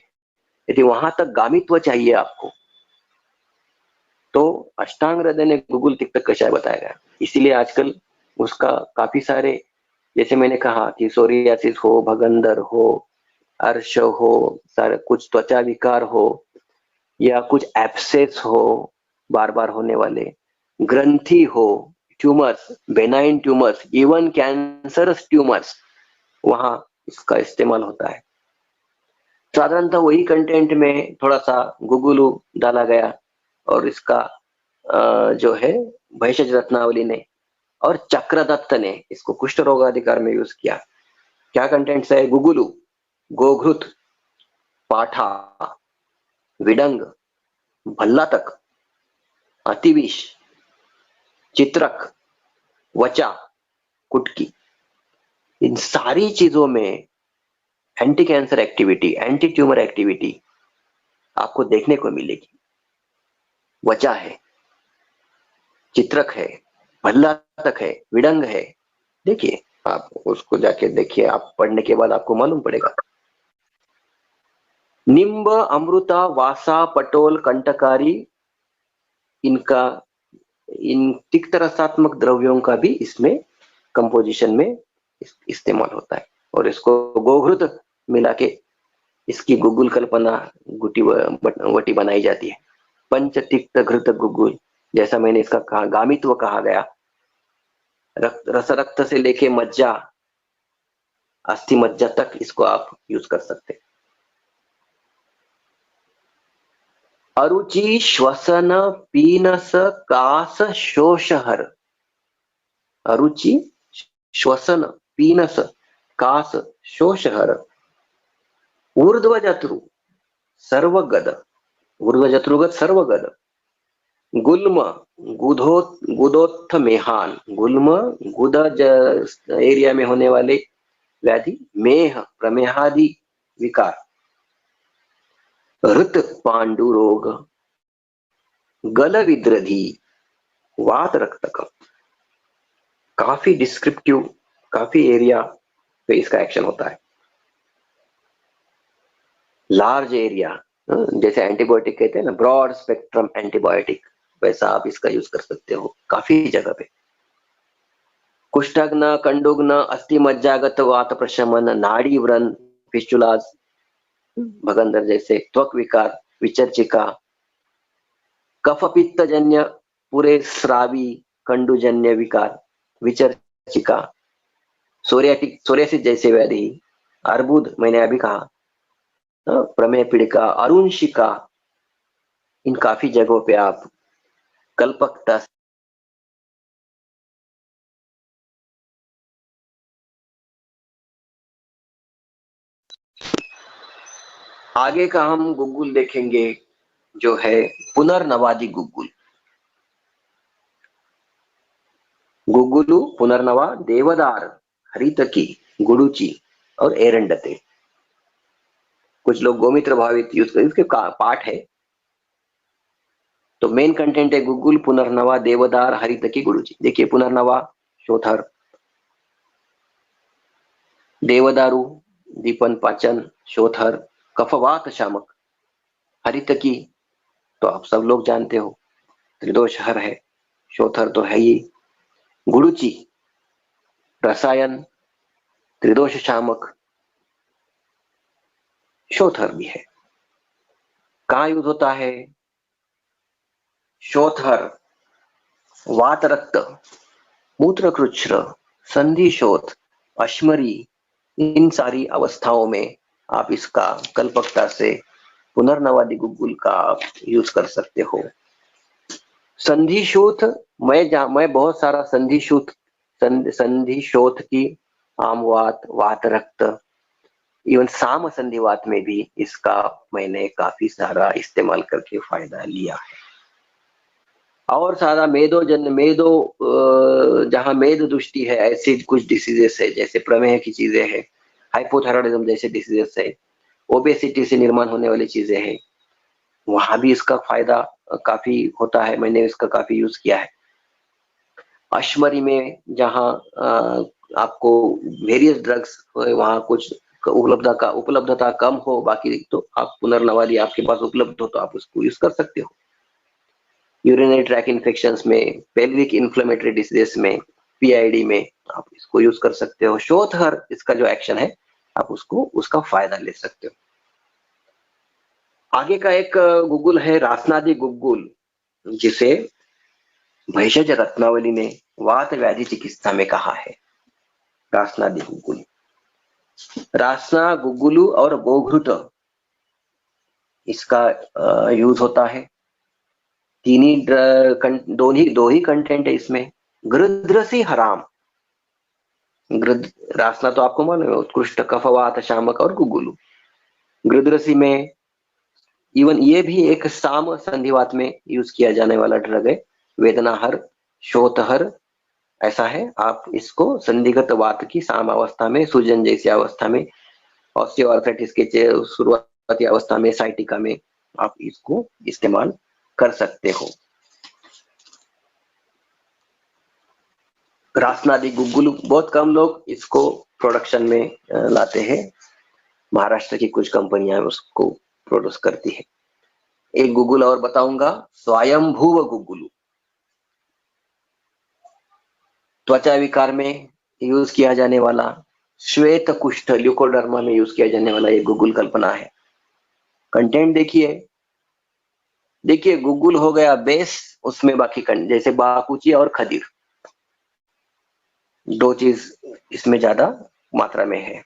यदि वहां तक गामित्व चाहिए आपको, तो अष्टांग हृदय ने गुगुल तिक्तक कषाय बताया गया। इसीलिए आजकल उसका काफी सारे, जैसे मैंने कहा कि सोरियासिस हो, भगंदर हो, अर्श हो, सारे कुछ त्वचा विकार हो, या कुछ एब्सेस हो बार बार होने वाले, ग्रंथि हो, tumours, benign tumours, even cancerous tumours, वहां इसका इस्तेमाल होता है। साधारणतः वही कंटेंट में थोड़ा सा गुगुलू डाला गया और इसका जो है भैषज रत्नावली ने और चक्रदत्त ने इसको कुष्ठ रोगाधिकार में यूज किया। क्या कंटेंट्स है? गुगुलू, गोघृत, पाठा, विडंग, भल्लातक, अतिविष, चित्रक, वचा, कुटकी, इन सारी चीजों में anti cancer activity, anti tumour activity आपको देखने को मिलेगी। वचा है, चित्रक है, भल्लातक है, विडंग है। देखिए, आप उसको जाके देखिए, आप पढ़ने के बाद आपको मालूम पड़ेगा। निम्ब, अमृता, वासा, पटोल, कंटकारी, इनका इन तिक्त रसात्मक द्रव्यों का भी इसमें कंपोजिशन में इस्तेमाल होता है। और इसको गोघृत मिला के इसकी गुगुल कल्पना गुटी वटी बनाई जाती है। पंच तिक्त घृत गुगुल, जैसा मैंने इसका कहा, गामित्व कहा गया। रक्त से लेके मज्जा, अस्थि मज्जा तक इसको आप यूज कर सकते हैं। अरुचि, श्वसन, पीनस, कास, शोषहर। अरुचि, श्वसन, पीनस, कास, शोषहर। ऊर्ध्वजत्रु, सर्वगद, ऊर्ध्वजत्रुगत सर्वगद। गुल्म, गुदोत्थ मेहान, गुल्म गुद एरिया में होने वाले व्याधि, मेह, प्रमेहादि विकार। ऋत पांडु रोग, गल विद्रधि, वात रक्तकम। काफी डिस्क्रिप्टिव, काफी एरिया पे इसका एक्शन होता है। लार्ज एरिया, जैसे एंटीबायोटिक कहते हैं ना, ब्रॉड स्पेक्ट्रम एंटीबायोटिक, वैसा आप इसका यूज कर सकते हो काफी जगह पे। कुष्ठग्न, कंडुग्न, अस्थि मज्जागत वात प्रशमन, नाड़ी व्रण, फिस्टुलास, भगंदर जैसे, त्वक विकार, विचर्चिका, कफ पित्त जन्य पूरे स्रावी कंडुजन्य विकार, विचर्चिका, सोरियासिस जैसे व्याधि, अर्बुद मैंने अभी कहा, प्रमेय पीड़िका, अरुणशिका, इन काफी जगहों पे आप कल्पकता आगे का हम गुगुल देखेंगे जो है पुनर्नवादि गुगुल। गुगुलु, पुनर्नवा, देवदार, हरितकी, गुडुची और एरंडते। कुछ लोग गोमित्र भावित यूज करते, इसके पाठ है। तो मेन कंटेंट है गुगुल, पुनर्नवा, देवदार, हरितकी, गुडुची। देखिए, पुनर्नवा शोथर, देवदारू दीपन पाचन शोथर, कफवात शामक, हरितकी तो आप सब लोग जानते हो, त्रिदोष हर है, शोथर तो है ही। गुडुची रसायन, त्रिदोष शामक, शोथर भी है। कहाँ यूज होता है? शोथर वात रक्त, मूत्रकृच्छ्र, संधि शोथ, अश्मरी, इन सारी अवस्थाओं में आप इसका कल्पकता से पुनर्नवादि गुगुल का आप यूज कर सकते हो। संधि शोथ, मैं बहुत सारा संधि शोथ की, आमवात, वात रक्त, इवन साम संधिवात में भी इसका मैंने काफी सारा इस्तेमाल करके फायदा लिया है। और सारा जहां मेद दृष्टि है, ऐसी कुछ डिसीजेस है, जैसे प्रमेह की चीजें हैं, हाइपोथायराइडिज्म जैसे डिसीजेस है, ओबेसिटी से निर्माण होने वाली चीजें हैं, वहां भी इसका फायदा काफी होता है। मैंने इसका काफी यूज किया है। अश्मरी में जहां आपको वेरियस ड्रग्स, वहां कुछ उपलब्धता कम हो, बाकी तो आप पुनर्नवाली आपके पास उपलब्ध हो तो आप उसको यूज कर सकते हो। यूरिनरी ट्रैक इन्फेक्शंस में, पेल्विक इन्फ्लेमेटरी डिसीजेस में, पीआईडी में आप इसको यूज कर सकते हो। शोथहर इसका जो एक्शन है आप उसको उसका फायदा ले सकते हो। आगे का एक गुग्गुल है रासनादी गुग्गुल, जिसे भेषज रत्नावली ने वात व्याधि चिकित्सा में कहा है। रासनादी गुग्गुल, रासना, गुग्गुलू और बोघृत इसका यूज होता है। दो ही कंटेंट है इसमें। गृध्रसी हराम, रासना तो आपको मालूम है, उत्कृष्ट कफवात शामक और गुग्गुलू। गृध्रसी में इवन ये भी एक साम संधिवात में यूज किया जाने वाला ड्रग है। वेदनाहर, शोथहर ऐसा है। आप इसको संधिगत वात की साम अवस्था में, सूजन जैसी अवस्था में, ऑस्टियोआर्थराइटिस के शुरुआती अवस्था में, साइटिका में आप इसको इस्तेमाल कर सकते हो। रासनादी गुग्गुलू बहुत कम लोग इसको प्रोडक्शन में लाते हैं। महाराष्ट्र की कुछ कंपनियां उसको प्रोड्यूस करती है। एक गुग्गुल और बताऊंगा, स्वयंभुव गुग्गुलू। त्वचा विकार में यूज किया जाने वाला, श्वेत कुष्ठ ल्यूकोडर्मा में यूज किया जाने वाला ये गुग्गुल कल्पना है। कंटेंट देखिए गुग्गुल हो गया बेस, उसमें बाकी जैसे बाकुची और खदीर, दो चीज इसमें ज्यादा मात्रा में है।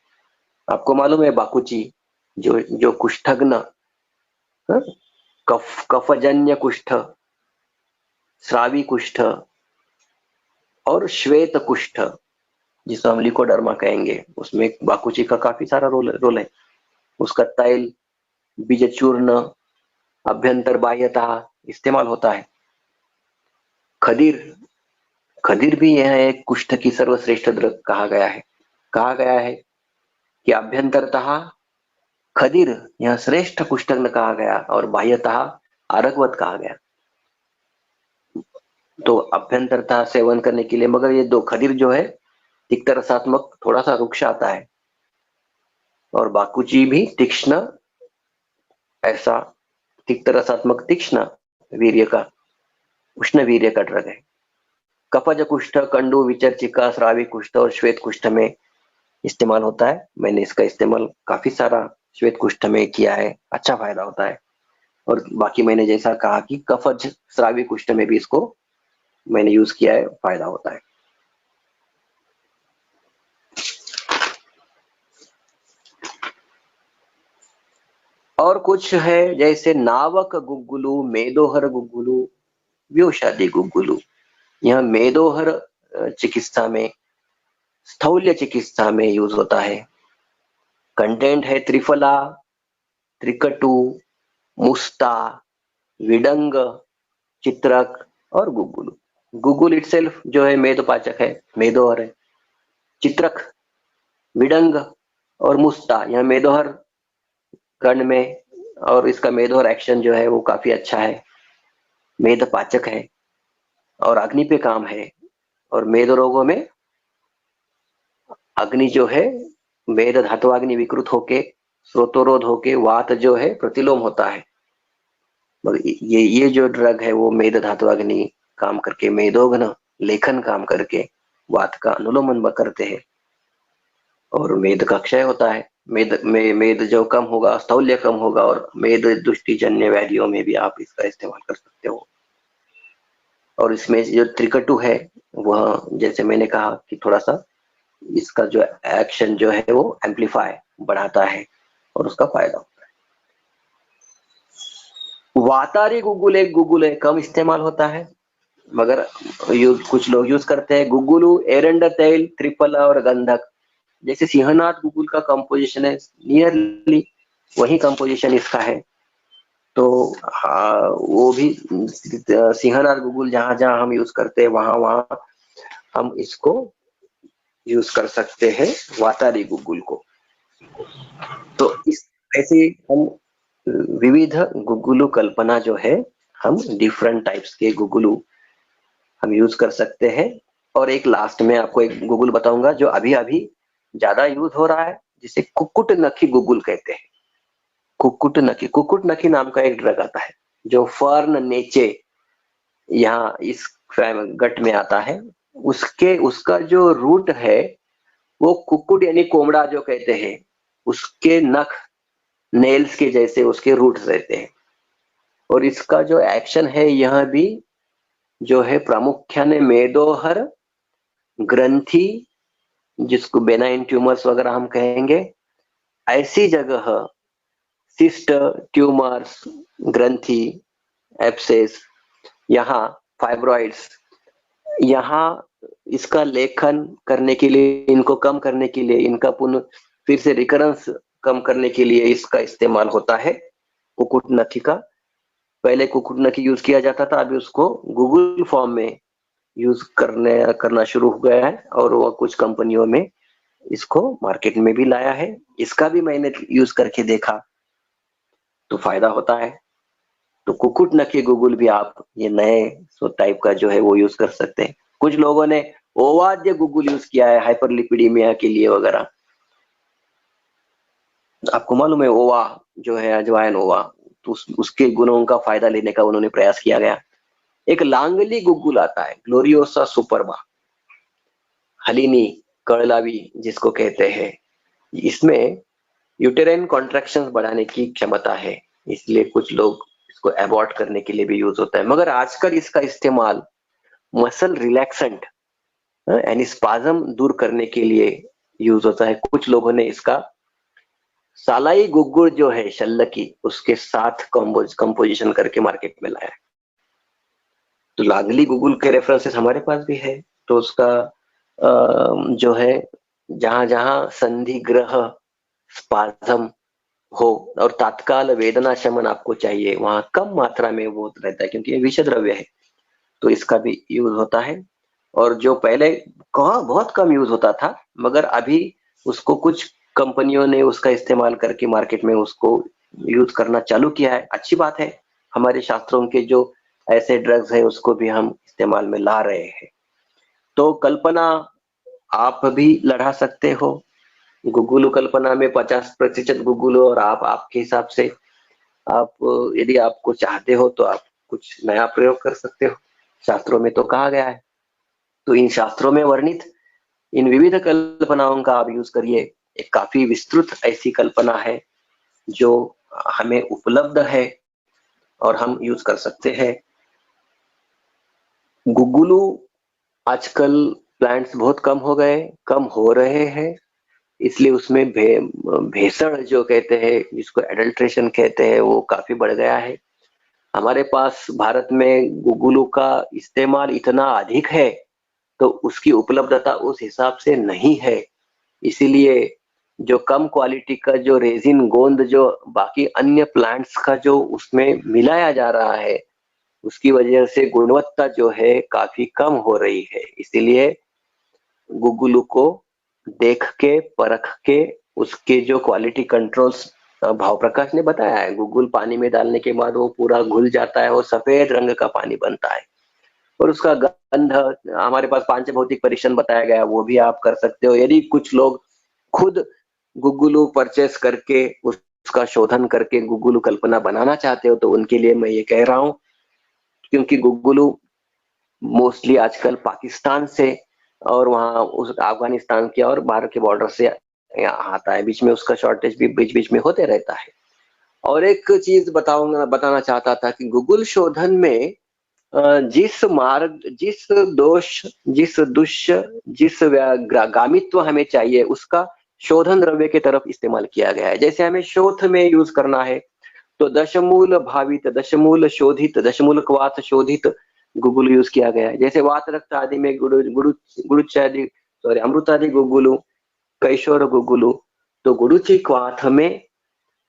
आपको मालूम है बाकुची जो कुष्ठग्न, कफजन्य कुष्ठ, स्रावी कुष्ठ और श्वेत कुष्ठ जिसको हम लिकोडर्मा कहेंगे, उसमें बाकुची का काफी सारा रोल है। उसका तैल, बीज चूर्ण, अभ्यंतर बाह्यता इस्तेमाल होता है। खदीर भी यह एक कुष्ठ की सर्वश्रेष्ठ ड्रग कहा गया है कि अभ्यंतरतः खदीर यह श्रेष्ठ कुष्ठग्न कहा गया और बाह्यतः आरगवत कहा गया। तो अभ्यंतरतः सेवन करने के लिए, मगर ये दो खदीर जो है तिक्त रसात्मक, थोड़ा सा रुक्ष आता है, और बाकुची भी तीक्ष्ण, ऐसा तिक्त रसात्मक तीक्ष्ण वीर्य का, उष्ण वीर्य का ड्रग है। कफज कुष्ठ, कंडू, विचर्चिका, स्रावी कुष्ठ और श्वेत कुष्ठ में इस्तेमाल होता है। मैंने इसका इस्तेमाल काफी सारा श्वेत कुष्ठ में किया है, अच्छा फायदा होता है। और बाकी मैंने जैसा कहा कि कफज स्रावी कुष्ठ में भी इसको मैंने यूज किया है, फायदा होता है। और कुछ है जैसे नावक गुग्गुलू, मेदोहर गुग्गुलू, व्योषादी गुग्गुलू। यह मेदोहर चिकित्सा में, स्थौल्य चिकित्सा में यूज होता है। कंटेंट है त्रिफला, त्रिकटु, मुस्ता, विडंग, चित्रक और गुग्गुलू। गुग्गुल इटसेल्फ जो है मेदोपाचक है, मेदोहर है। चित्रक, विडंग और मुस्ता यह मेदोहर गण में, और इसका मेदोहर एक्शन जो है वो काफी अच्छा है, मेदपाचक है और अग्नि पे काम है। और मेद रोगों में अग्नि जो है, मेद धातुअग्नि विकृत होके, स्रोतोरोध होके वात जो है प्रतिलोम होता है। मगर ये जो ड्रग है वो मेद धातुअग्नि काम करके, मेदोघ्न लेखन काम करके वात का अनुलोमन करते हैं और मेद का क्षय होता है। मेद जो कम होगा, स्थौल्य कम होगा, और मेद दुष्टिजन्य व्याधियों में भी आप इसका इस्तेमाल कर सकते हो। और इसमें जो त्रिकटु है वह, जैसे मैंने कहा कि थोड़ा सा इसका जो एक्शन जो है वो एम्पलीफाई बढ़ाता है और उसका फायदा होता है। वातारी गुग्गुल एक गुग्गुल है, कम इस्तेमाल होता है, मगर कुछ लोग यूज करते हैं। गुग्गुलू, एरंड तेल, त्रिफला और गंधक। जैसे सिंहनाथ गुग्गुल का कंपोजिशन है, नियरली वही कंपोजिशन इसका है। तो हाँ, वो भी सिंहनाथ गुग्गुल जहां जहां हम यूज करते हैं वहां वहां हम इसको यूज कर सकते हैं, वातारी गुग्गुल को। तो इस ऐसे हम विविध गुग्गुलू कल्पना जो है, हम डिफरेंट टाइप्स के गुग्गुलू हम यूज कर सकते हैं। और एक लास्ट में आपको एक गुग्गुल बताऊंगा जो अभी अभी ज्यादा यूज हो रहा है, जिसे कुक्कुट नखी गुगुल कहते हैं। कुक्कुट नखी नाम का एक ड्रग आता है जो फर्न नेचे यहाँ इस गट में आता है। उसका जो रूट है वो कुक्कुट यानी कोमड़ा जो कहते हैं उसके नख, नेल्स के जैसे उसके रूट्स रहते हैं। और इसका जो एक्शन है यह भी जो है प्रामुख्याने मेदोहर ग्रंथि, जिसको बेनाइन ट्यूमर्स वगैरह हम कहेंगे, ऐसी जगह सिस्ट, ट्यूमर्स, ग्रंथि, एब्सेस, यहाँ फाइब्रॉइड्स, यहाँ इसका लेखन करने के लिए, इनको कम करने के लिए, इनका पुनः फिर से रिकरेंस कम करने के लिए इसका इस्तेमाल होता है कुक्कुट नखी का। पहले कुक्कुट नखी यूज किया जाता था, अभी उसको गूगल फॉर्म में यूज करना शुरू हो गया है और वो कुछ कंपनियों में इसको मार्केट में भी लाया है। इसका भी मैंने यूज करके देखा तो फायदा होता है। तो कुक्कुट नखी गूगल भी आप ये नए टाइप का जो है वो यूज कर सकते हैं। कुछ लोगों ने ओवाद्य गूगल यूज किया है हाइपरलिपिडीमिया के लिए वगैरह। आपको मालूम है ओवा जो है अजवाइन ओवा, तो उसके गुणों का फायदा लेने का उन्होंने प्रयास किया गया। एक लांगली गुगुल आता है, ग्लोरियोसा सुपरबा, हलीनी कड़लावी जिसको कहते हैं। इसमें यूटेराइन कॉन्ट्रैक्शंस बढ़ाने की क्षमता है, इसलिए कुछ लोग इसको अबॉर्ट करने के लिए भी यूज होता है। मगर आजकल इसका इस्तेमाल मसल रिलैक्सेंट यानी स्पाज्म दूर करने के लिए यूज होता है। कुछ लोगों ने इसका सालाई गुग्गुर जो है शल्लकी उसके साथ कंपोजिशन करके मार्केट में लाया है। तो लांगली गुगुल के रेफरेंसेस हमारे पास भी है। तो उसका जो है जहां जहां संधि ग्रह स्पाज्म हो और तात्काल वेदना शमन आपको चाहिए, वहां कम मात्रा में वो रहता है क्योंकि ये विषय द्रव्य है, तो इसका भी यूज होता है। और जो पहले बहुत कम यूज होता था, मगर अभी उसको कुछ कंपनियों ने उसका इस्तेमाल करके मार्केट में उसको यूज करना चालू किया है। अच्छी बात है, हमारे शास्त्रों के जो ऐसे ड्रग्स है उसको भी हम इस्तेमाल में ला रहे हैं। तो कल्पना आप भी लड़ा सकते हो। गुगुलू कल्पना में 50% गुगुलू और आप आपके हिसाब से आप यदि आपको चाहते हो तो आप कुछ नया प्रयोग कर सकते हो। शास्त्रों में तो कहा गया है, तो इन शास्त्रों में वर्णित इन विविध कल्पनाओं का आप यूज करिए। एक काफी विस्तृत ऐसी कल्पना है जो हमें उपलब्ध है और हम यूज कर सकते हैं। गुगुलू आजकल प्लांट्स बहुत कम हो रहे हैं, इसलिए उसमें भेषण जो कहते हैं, जिसको एडल्ट्रेशन कहते हैं, वो काफी बढ़ गया है। हमारे पास भारत में गुगुलू का इस्तेमाल इतना अधिक है तो उसकी उपलब्धता उस हिसाब से नहीं है। इसीलिए जो कम क्वालिटी का जो रेजिन गोंद जो बाकी अन्य प्लांट्स का जो उसमें मिलाया जा रहा है, उसकी वजह से गुणवत्ता जो है काफी कम हो रही है। इसीलिए गुगुलू को देख के परख के उसके जो क्वालिटी कंट्रोल्स भाव प्रकाश ने बताया है, गुगुल पानी में डालने के बाद वो पूरा घुल जाता है, वो सफेद रंग का पानी बनता है और उसका गंध, हमारे पास पांच भौतिक परीक्षण बताया गया, वो भी आप कर सकते हो। यदि कुछ लोग खुद गुगुलू परचेस करके उसका शोधन करके गुगुलू कल्पना बनाना चाहते हो तो उनके लिए मैं ये कह रहा हूँ, क्योंकि गुगुलू मोस्टली आजकल पाकिस्तान से और वहाँ उस अफगानिस्तान के और भारत के बॉर्डर से यहाँ आता है, बीच में उसका शॉर्टेज भी बीच बीच में होते रहता है। और एक चीज बताना चाहता था कि गूगल शोधन में जिस मार्ग, जिस दोष, जिस दुष्य, जिस गामित्व हमें चाहिए उसका शोधन द्रव्य की तरफ इस्तेमाल किया गया है। जैसे हमें शोथ में यूज करना है तो दशमूल भावित, दशमूल शोधित, दशमूल क्वाथ शोधित गुगुल यूज किया गया है। जैसे वात रक्त आदि में गुड़ुचादि सॉरी अमृतादि गुगुलू, कैशोर गुगुलू, तो गुड़ुचि क्वाथ में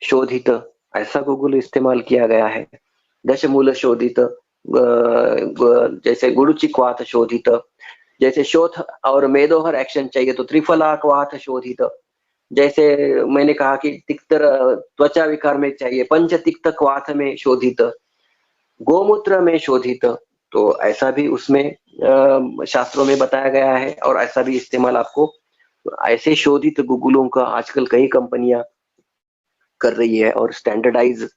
शोधित ऐसा गुगुल इस्तेमाल किया गया है। दशमूल शोधित, जैसे गुड़ुचि क्वाथ शोधित, जैसे शोथ और मेदोहर एक्शन चाहिए तो त्रिफला क्वाथ शोधित, जैसे मैंने कहा कि तिक्त त्वचा विकार में चाहिए पंच तिक्त क्वाथ में शोधित, गोमूत्र में शोधित, तो ऐसा भी उसमें शास्त्रों में बताया गया है और ऐसा भी इस्तेमाल आपको ऐसे शोधित गुगुलों का आजकल कई कंपनियां कर रही है और स्टैंडर्डाइज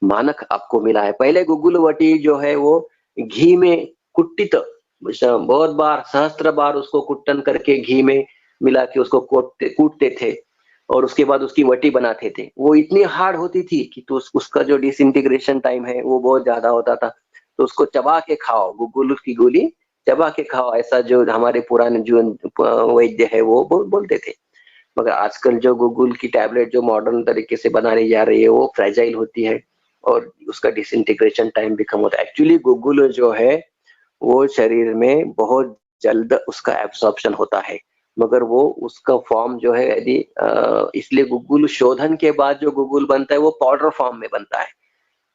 मानक आपको मिला है। पहले गुगुलवटी जो है वो घी में कुट्टित बहुत बार सहस्त्र बार उसको कुट्टन करके घी में मिला के उसको कूटते थे और उसके बाद उसकी वटी बनाते थे। वो इतनी हार्ड होती थी कि तो उसका जो डिसइंटीग्रेशन टाइम है वो बहुत ज्यादा होता था। तो उसको चबा के खाओ, गुगुल की गोली चबा के खाओ, ऐसा जो हमारे पुराने जो वैद्य है वो बोलते थे। मगर आजकल जो गूगल की टैबलेट जो मॉडर्न तरीके से बनाई जा रही है वो फ्रेजाइल होती है और उसका डिसइंटीग्रेशन टाइम भी कम होता है। एक्चुअली गूगल जो है वो शरीर में बहुत जल्द उसका एब्सॉर्प्शन होता है, मगर वो उसका फॉर्म जो है यदि इसलिए गूगल शोधन के बाद जो गूगल बनता है वो पाउडर फॉर्म में बनता है।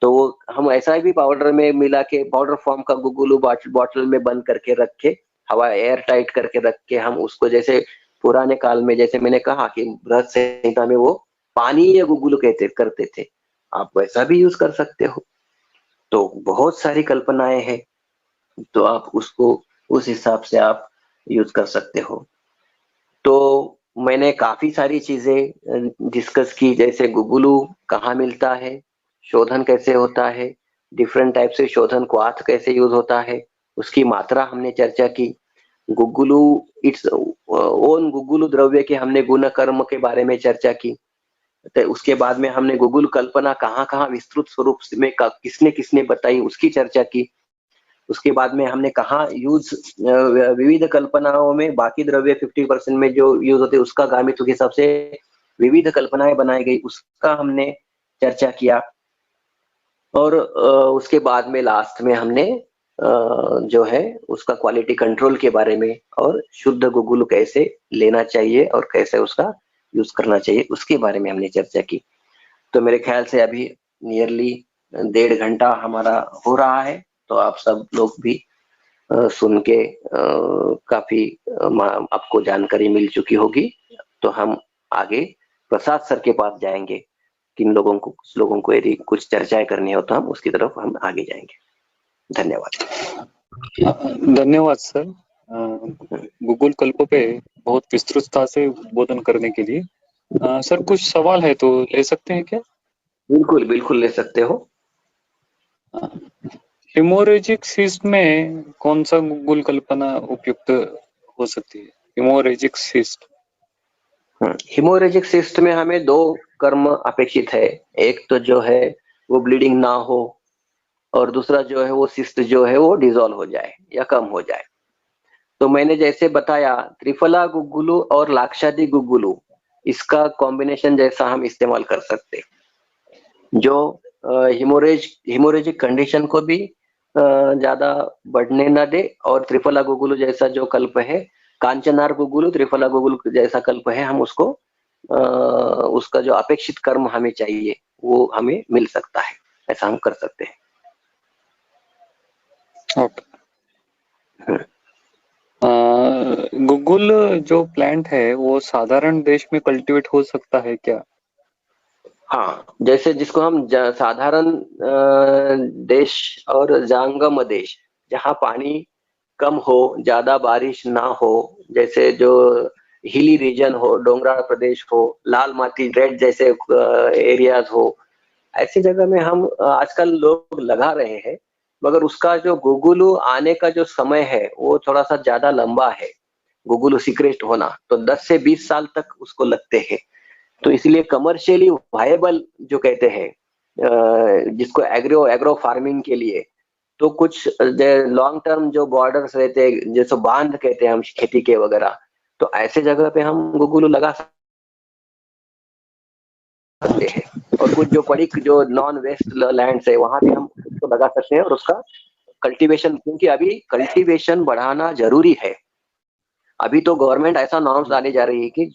तो वो हम ऐसा भी पाउडर में मिला के पाउडर फॉर्म का गुगुलू बॉटल में बंद करके रख के हवा एयर टाइट करके रख के हम उसको, जैसे पुराने काल में जैसे मैंने कहा कि बृहद संहिता में वो पानी या गुगुलू कहते करते थे, आप वैसा भी यूज कर सकते हो। तो बहुत सारी कल्पनाएं हैं, तो आप उसको उस हिसाब से आप यूज कर सकते हो। तो मैंने काफी सारी चीजें डिस्कस की, जैसे गुगुलू कहाँ मिलता है, शोधन कैसे होता है, डिफरेंट टाइप से शोधन क्वाथ कैसे यूज होता है, उसकी मात्रा हमने चर्चा की। गुगुलू इट्स ओन गुगुलू द्रव्य के हमने गुण कर्म के बारे में चर्चा की। तो उसके बाद में हमने गुगुल कल्पना कहाँ कहाँ विस्तृत स्वरूप में किसने किसने बताई उसकी चर्चा की। उसके बाद में हमने कहा यूज विविध कल्पनाओं में बाकी द्रव्य 50% में जो यूज होते उसका गामित्व के हिसाब से विविध कल्पनाएं बनाई गई, उसका हमने चर्चा किया। और उसके बाद में लास्ट में हमने जो है उसका क्वालिटी कंट्रोल के बारे में और शुद्ध गुगुल कैसे लेना चाहिए और कैसे उसका यूज करना चाहिए उसके बारे में हमने चर्चा की। तो मेरे ख्याल से अभी नियरली 1.5 घंटा हमारा हो रहा है, तो आप सब लोग भी सुन के काफी आपको जानकारी मिल चुकी होगी। तो हम आगे प्रसाद सर के पास जाएंगे। किन लोगों को, कुछ लोगों को यदि कुछ चर्चाएं करनी हो तो हम उसकी तरफ हम आगे जाएंगे। धन्यवाद। धन्यवाद सर, गूगल कल्प पे बहुत विस्तृतता से बोधन करने के लिए। सर कुछ सवाल है तो ले सकते हैं क्या? बिल्कुल बिल्कुल ले सकते हो। हिमोरेजिक सिस्ट में कौन सा गूगल कल्पना उपयुक्त हो सकती है? Haemorrhagic cyst. हिमोरेजिक सिस्ट में हमें 2 कर्म अपेक्षित है। एक तो जो है वो ब्लीडिंग ना हो और दूसरा जो है वो सिस्ट जो है वो डिसॉल्व हो जाए या कम हो जाए। तो मैंने जैसे बताया त्रिफला गुगुलू और लाक्षादी गुगुलू, इसका कॉम्बिनेशन जैसा हम इस्तेमाल कर सकते, जो हिमोरेजिक कंडीशन को भी ज्यादा बढ़ने न दे, और त्रिफला गुगुलू जैसा जो कल्प है, कांचनार गुगुलू त्रिफला गुगुलू जैसा कल्प है, हम उसको उसका जो अपेक्षित कर्म हमें चाहिए वो हमें मिल सकता है, ऐसा हम कर सकते हैं। ओके। गूगल जो प्लांट है वो साधारण देश में कल्टीवेट हो सकता है क्या? हाँ, जैसे जिसको हम साधारण देश और जंगम देश, जहाँ पानी कम हो, ज्यादा बारिश ना हो, जैसे जो हिली रीजन हो, डोंगराळ प्रदेश हो, लाल माटी रेड जैसे एरियाज हो, ऐसी जगह में हम आजकल लोग लगा रहे हैं, मगर उसका जो गुगुलू आने का जो समय है वो थोड़ा सा ज्यादा लंबा है। गुगुलू सीक्रेट होना तो 10 से 20 साल तक उसको लगते हैं। तो इसलिए कमर्शियली वायबल जो कहते हैं, जिसको एग्रो फार्मिंग के लिए, तो कुछ लॉन्ग टर्म जो बॉर्डर्स रहते हैं, जैसे बांध कहते हैं हम खेती के वगैरह, तो ऐसे जगह पे हम गुगुलू लगा सकते हैं। और कुछ जो पड़ी जो नॉन वेस्ट लैंड्स है वहां भी हम उसको लगा सकते हैं और उसका कल्टीवेशन, क्योंकि अभी कल्टीवेशन बढ़ाना जरूरी है। अभी तो गवर्नमेंट ऐसा नॉर्म्स डाली जा रही है कि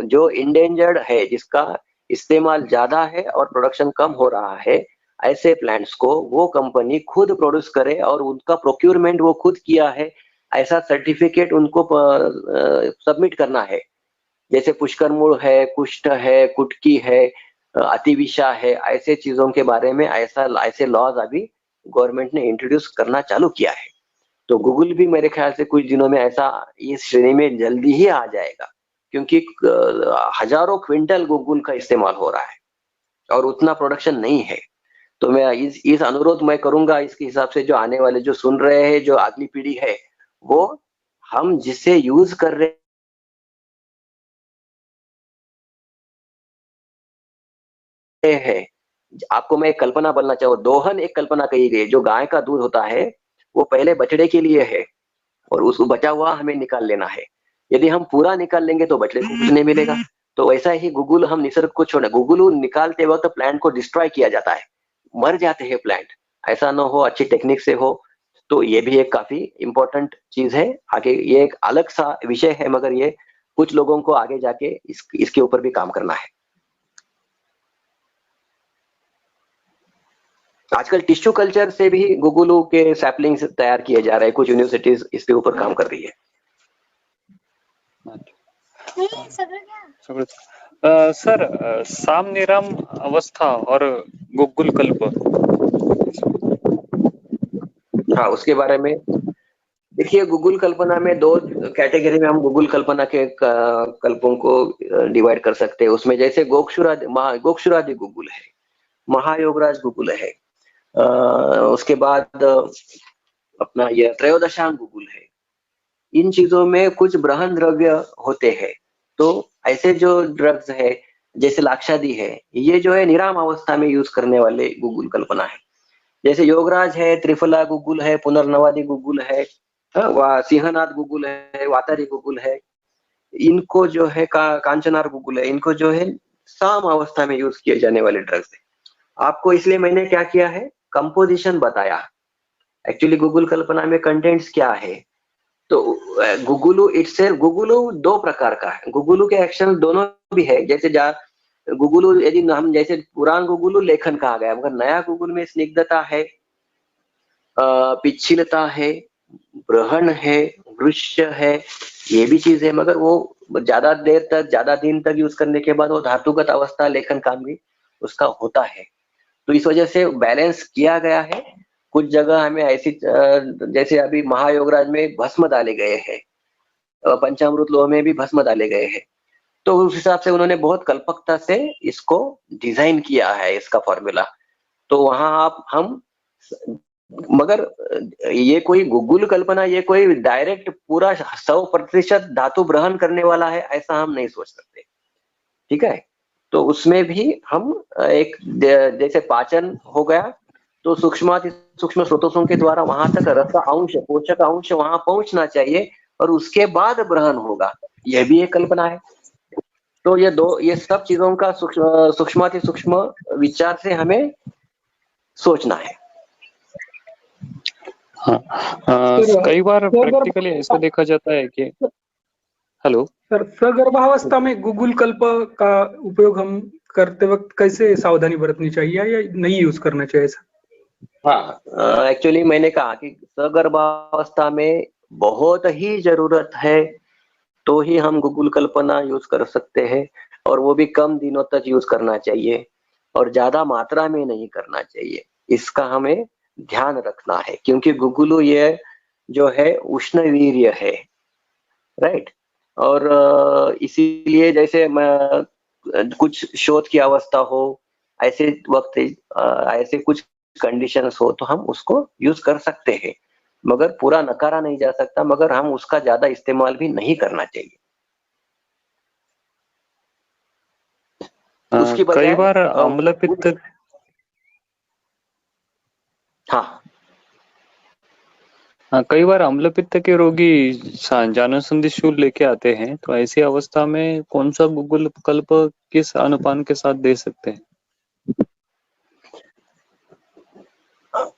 जो इंडेंजर्ड है, जिसका इस्तेमाल ज्यादा है और प्रोडक्शन कम हो रहा है, ऐसे प्लांट्स को वो कंपनी खुद प्रोड्यूस करे और उनका प्रोक्यूरमेंट वो खुद किया है, ऐसा सर्टिफिकेट उनको सबमिट करना है। जैसे पुष्कर मूल है, कुष्ठ है, कुटकी है, अतिविषा है, ऐसे चीजों के बारे में ऐसे लॉज अभी गवर्नमेंट ने इंट्रोड्यूस करना चालू किया है। तो गूगल भी मेरे ख्याल से कुछ दिनों में ऐसा इस श्रेणी में जल्दी ही आ जाएगा। क्योंकि हजारों क्विंटल गुग्गुल का इस्तेमाल हो रहा है और उतना प्रोडक्शन नहीं है। तो मैं इस अनुरोध मैं करूंगा इसके हिसाब से, जो आने वाले जो सुन रहे हैं, जो अगली पीढ़ी है, वो हम जिसे यूज कर रहे हैं, आपको मैं एक कल्पना बोलना चाहूँ, दोहन एक कल्पना कही गई है। जो गाय का दूध होता है वो पहले बछड़े के लिए है और उसको बचा हुआ हमें निकाल लेना है। यदि हम पूरा निकाल लेंगे तो बछड़े को कुछ नहीं मिलेगा। तो वैसा ही गुगुल हम निसर्ग को छोड़, गुगुल निकालते वक्त प्लांट को डिस्ट्रॉय किया जाता है, मर जाते हैं प्लांट। ऐसा ना हो, अच्छी टेक्निक से हो। तो ये भी एक काफी इंपॉर्टेंट चीज है। आगे ये एक अलग सा विषय है, मगर ये कुछ लोगों को आगे जाके इसके ऊपर भी काम करना है। आजकल टिश्यू कल्चर से भी गुगुलू के सैपलिंग्स तैयार किए जा रहे हैं, कुछ यूनिवर्सिटीज इसके ऊपर काम कर रही है। सर, सामनिराम अवस्था और गुग्गुल कल्प। हाँ, उसके बारे में देखिए, गुगुल कल्पना में दो कैटेगरी में हम गुगुल कल्पना के कल्पों को डिवाइड कर सकते हैं। उसमें जैसे गोक्षुरादि गुगुल है, महायोगराज गुगुल है, उसके बाद अपना यह त्रयोदशांग गुगुल है। इन चीजों में कुछ ब्रहन द्रव्य होते हैं। तो ऐसे जो ड्रग्स है जैसे लाक्षादी है, ये जो है निराम अवस्था में यूज करने वाले गुगुल कल्पना है। जैसे योगराज है, त्रिफला गुगुल है, पुनर्नवादी गुगुल है, सिंहनाथ गुगुल है, वातारी गुगुल है। इनको जो है कांचनार गुगुल है, इनको जो है साम अवस्था में यूज किए जाने वाले ड्रग्स है। आपको इसलिए मैंने क्या किया है, कंपोजिशन बताया। एक्चुअली गुगुल कल्पना में कंटेंट्स क्या है। तो गुगुलू इटसेल्फ, गुगुलू दो प्रकार का है। गुगुलू के एक्शन दोनों भी है। जैसे गुगुलू, यदि हम जैसे पुरान गुगुलू लेखन कहा गया, मगर नया गुगुल में स्निग्धता है, पिच्छिलता है, ब्रहण है, वृक्ष है, ये भी चीज है। मगर वो ज्यादा देर तक, ज्यादा दिन तक यूज करने के बाद वो धातुगत अवस्था लेखन काम भी उसका होता है। तो इस वजह से बैलेंस किया गया है। कुछ जगह हमें ऐसी जैसे अभी महायोगराज में भस्म डाले गए हैं, पंचामृत लोह में भी भस्म डाले गए हैं। तो उस हिसाब से उन्होंने बहुत कल्पकता से इसको डिजाइन किया है, इसका फॉर्मूला। तो वहां हम, मगर ये कोई गुगुल कल्पना, ये कोई डायरेक्ट पूरा 100% धातु ग्रहण करने वाला है, ऐसा हम नहीं सोच सकते। ठीक है। तो उसमें भी हम एक जैसे पाचन हो गया, तो सूक्ष्म स्रोतों के द्वारा वहां तक रस का अंश, पोषक अंश वहां पहुंचना चाहिए और उसके बाद ग्रहण होगा। यह भी एक कल्पना है। तो ये सब चीजों का सूक्ष्म विचार से हमें सोचना है। हाँ, कई बार प्रैक्टिकली ऐसा देखा जाता है कि हेलो सर, सगर्भावस्था में गुगुल कल्प का उपयोग हम करते वक्त कैसे सावधानी बरतनी चाहिए या नहीं यूज करना चाहिए सर? हाँ, एक्चुअली मैंने कहा कि सगर्भावस्था में बहुत ही जरूरत है तो ही हम गुगुल कल्पना यूज कर सकते हैं, और वो भी कम दिनों तक यूज करना चाहिए और ज्यादा मात्रा में नहीं करना चाहिए। इसका हमें ध्यान रखना है, क्योंकि गुगुलू ये जो है उष्णवीर्य है, राइट। और इसीलिए जैसे कुछ शोध की अवस्था हो, ऐसे वक्त ऐसे कुछ कंडीशंस हो तो हम उसको यूज कर सकते हैं, मगर पूरा नकारा नहीं जा सकता, मगर हम उसका ज्यादा इस्तेमाल भी नहीं करना चाहिए। उसकी कई बजाय बार अम्ल पित्त, हाँ, कई बार अम्ल पित्त के रोगी जानसंधि शूल लेके आते हैं, तो ऐसी अवस्था में कौन सा गुगुल कल्प किस अनुपान के साथ दे सकते हैं?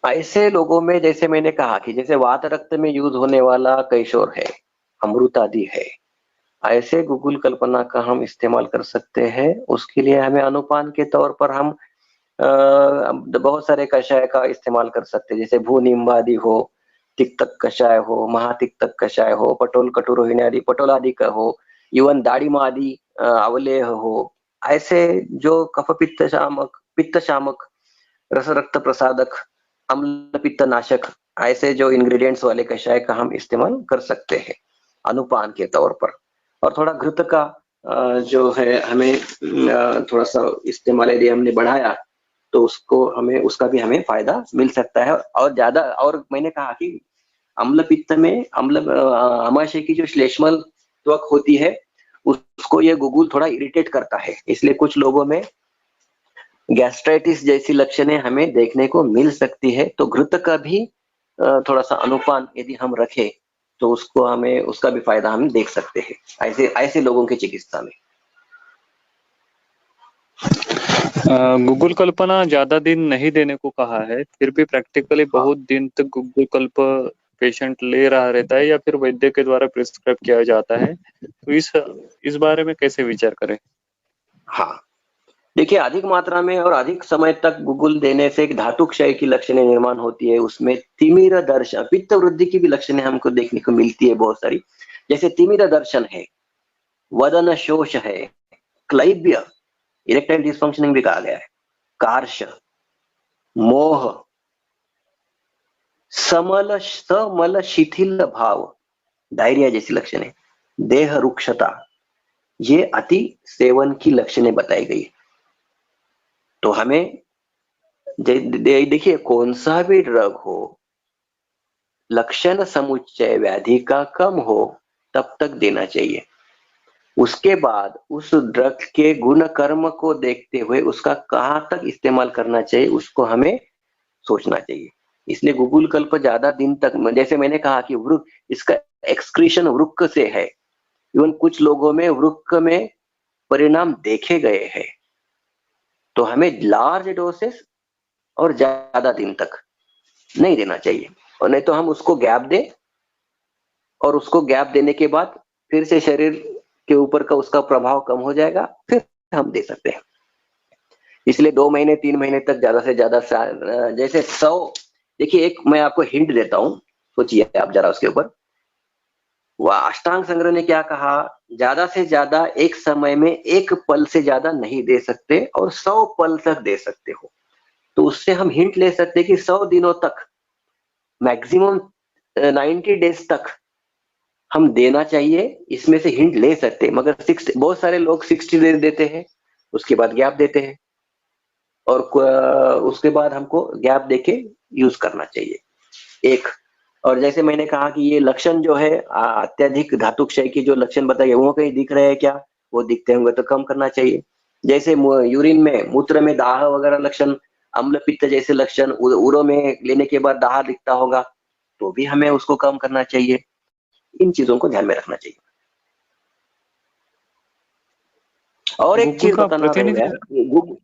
ऐसे लोगों में जैसे मैंने कहा कि जैसे वात रक्त में यूज होने वाला कैशोर है, अमृत आदि है, ऐसे गुगुल कल्पना का हम इस्तेमाल कर सकते हैं। उसके लिए हमें अनुपान के तौर पर हम बहुत सारे कषाय का इस्तेमाल कर सकते हैं। जैसे भू निम्बादि हो, तिक्तक कषाय हो, महातिक्तक कषाय हो, पटोल कटुरोहिणी आदि पटोल आदि का हो, इवन दाड़िमा आदि अवलेह हो। ऐसे जो कफ पित्त शामक, रस रक्त प्रसादक, अम्ल पित्त नाशक, ऐसे जो इंग्रेडिएंट्स वाले कषाय का हम इस्तेमाल कर सकते हैं अनुपान के तौर पर। और थोड़ा घृत का जो है हमें थोड़ा सा इस्तेमाल यदि हमने बढ़ाया तो उसको हमें उसका भी हमें फायदा मिल सकता है। और ज्यादा, और मैंने कहा कि अम्ल पित्त में आमाशय की जो श्लेष्मल त्वक होती है उसको ये गुगुल थोड़ा इरिटेट करता है, इसलिए कुछ लोगों में गैस्ट्राइटिस जैसी लक्षणें हमें देखने को मिल सकती है। तो घृत का भी थोड़ा सा अनुपान यदि हम रखें तो उसको हमें उसका भी फायदा हम देख सकते हैं ऐसे ऐसे लोगों की चिकित्सा में। गूगल कल्पना ज्यादा दिन नहीं देने को कहा है, फिर भी प्रैक्टिकली हाँ बहुत दिन तक गूगल कल्प पेशेंट ले रहा रहता है या फिर वैद्य के द्वारा प्रिस्क्राइब किया जाता है, तो इस बारे में कैसे विचार करें? हाँ, देखिए अधिक मात्रा में और अधिक समय तक गुगुल देने से एक धातु क्षय की लक्षणें निर्माण होती है, उसमें तिमिर दर्शन, पित्त वृद्धि की भी लक्षणें हमको देखने को मिलती है बहुत सारी, जैसे तिमिर दर्शन है, वदन शोष है, क्लैब्य, इरेक्टाइल डिसफंक्शनिंग भी कहा गया है, कार्श, मोह, समल शिथिल भाव, डायरिया जैसी लक्षणें, देह रुक्षता, ये अति सेवन की लक्षणें बताई गई। तो हमें देखिए कौन सा भी ड्रग हो, लक्षण समुच्चय व्याधि का कम हो तब तक देना चाहिए। उसके बाद उस ड्रग के गुण कर्म को देखते हुए उसका कहाँ तक इस्तेमाल करना चाहिए उसको हमें सोचना चाहिए। इसलिए गुगुल कल्प ज्यादा दिन तक, जैसे मैंने कहा कि वृक्क, इसका एक्सक्रीशन वृक्क से है, इवन कुछ लोगों में वृक्क में परिणाम देखे गए हैं। तो हमें लार्ज डोसेस और ज्यादा दिन तक नहीं देना चाहिए, और नहीं तो हम उसको गैप दें और उसको गैप देने के बाद फिर से शरीर के ऊपर का उसका प्रभाव कम हो जाएगा, फिर हम दे सकते हैं। इसलिए 2 महीने 3 महीने तक ज्यादा से ज्यादा जैसे 100, देखिए एक मैं आपको हिंट देता हूं, सोचिए आप जरा उसके ऊपर। वह अष्टांग संग्रह ने क्या कहा, ज्यादा से ज्यादा एक समय में 1 पल से ज्यादा नहीं दे सकते और 100 पल तक दे सकते हो। तो उससे हम हिंट ले सकते हैं कि 100 दिनों तक, मैक्सिमम 90 डेज तक हम देना चाहिए, इसमें से हिंट ले सकते हैं। मगर बहुत सारे लोग 60 डेज देते हैं, उसके बाद गैप देते हैं, और उसके बाद हमको गैप देके यूज करना चाहिए एक। और जैसे मैंने कहा कि ये लक्षण जो है अत्यधिक धातु क्षय की जो लक्षण बताइए वो कहीं दिख रहे हैं क्या, वो दिखते होंगे तो कम करना चाहिए। जैसे यूरिन में, मूत्र में दाह वगैरह लक्षण, अम्ल पित्त जैसे लक्षण उरो में लेने के बाद दाह दिखता होगा तो भी हमें उसको कम करना चाहिए। इन चीजों को ध्यान में रखना चाहिए। और एक गूगल चीज का बताना रह प्रतिनिधि गया,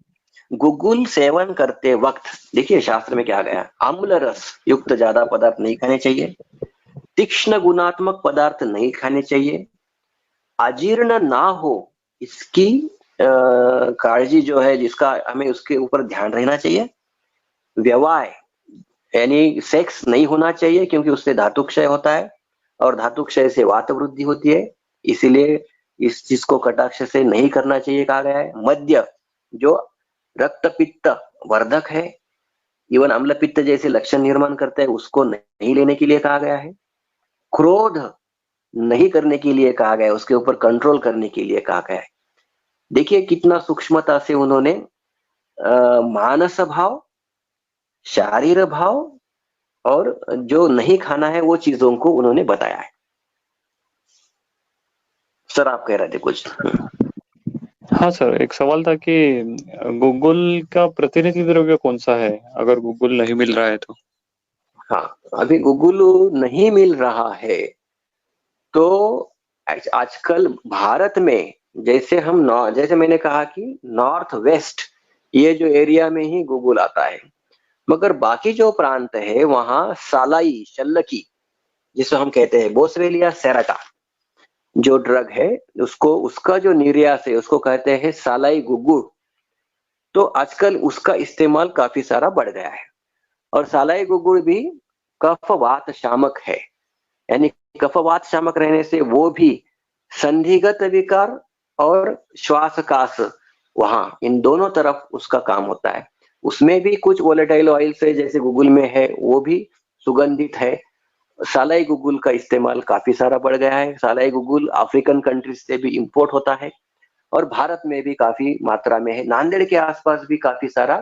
गुगुल सेवन करते वक्त देखिए शास्त्र में क्या गया, अम्ल रस युक्त ज्यादा पदार्थ नहीं खाने चाहिए, तीक्ष्ण गुणात्मक पदार्थ नहीं खाने चाहिए, अजीर्ण ना हो इसकी काळजी जो है जिसका हमें उसके ऊपर ध्यान रहना चाहिए, व्यवाय यानी सेक्स नहीं होना चाहिए क्योंकि उससे धातु क्षय होता है और धातु क्षय से वात वृद्धि होती है, इसीलिए इस चीज को कटाक्ष से नहीं करना चाहिए कहा गया है। मद्य जो रक्त पित्त वर्धक है, इवन अम्ल पित्त जैसे लक्षण निर्माण करते हैं, उसको नहीं लेने के लिए कहा गया है। क्रोध नहीं करने के लिए कहा गया है, उसके ऊपर कंट्रोल करने के लिए कहा गया है। देखिए कितना सूक्ष्मता से उन्होंने मानस भाव, शारीर भाव और जो नहीं खाना है वो चीजों को उन्होंने बताया है। सर आप कह रहे थे कुछ? हाँ सर, एक सवाल था कि गूगल का प्रतिनिधि द्रव्य कौन सा है अगर गूगल नहीं मिल रहा है तो? हाँ, अभी गूगल नहीं मिल रहा है तो आजकल भारत में जैसे जैसे मैंने कहा कि नॉर्थ वेस्ट ये जो एरिया में ही गूगल आता है, मगर बाकी जो प्रांत है वहां सालाई शल्लकी जिसे हम कहते हैं बोसवेलिया सेराटा जो ड्रग है उसको, उसका जो निर्यात है उसको कहते हैं सालाई गुगुल। तो आजकल उसका इस्तेमाल काफी सारा बढ़ गया है, और सालाई गुगुल भी कफ वात शामक है, यानी कफवात शामक रहने से वो भी संधिगत विकार और श्वासकाश, वहां इन दोनों तरफ उसका काम होता है। उसमें भी कुछ वोलेटाइल ऑयल से जैसे गूगल में है वो भी सुगंधित है। सालाई गुगुल का इस्तेमाल काफी सारा बढ़ गया है। सालाई गुगुल अफ्रीकन कंट्रीज से भी इंपोर्ट होता है, और भारत में भी काफी मात्रा में है। नांदेड़ के आसपास भी काफी सारा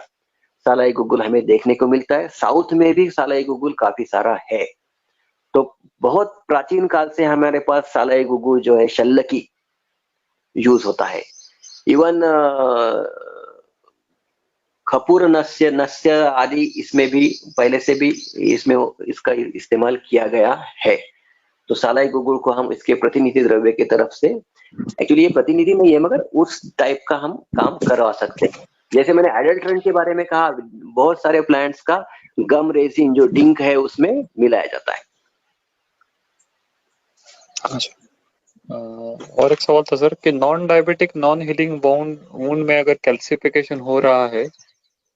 सालाई गुग्गुल हमें देखने को मिलता है। साउथ में भी सालाई गुग्गुल काफी सारा है। तो बहुत प्राचीन काल से हमारे पास सालाई गुग्गुल जो है शल्लकी यूज होता है। इवन खपूर नस्य नस्य आदि इसमें भी पहले से भी इसमें इसका इस्तेमाल किया गया है। तो सालाई गुग्गुल को हम इसके प्रतिनिधि द्रव्य की तरफ से, एक्चुअली ये प्रतिनिधि नहीं है मगर उस टाइप का हम काम करवा सकते हैं। जैसे मैंने एडल्ट्रेंट के बारे में कहा, बहुत सारे प्लांट्स का गम रेसिन जो डिंक है उसमें मिलाया जाता है। और एक सवाल था सर कि non diabetic non healing wound में अगर कैल्सिफिकेशन हो रहा है,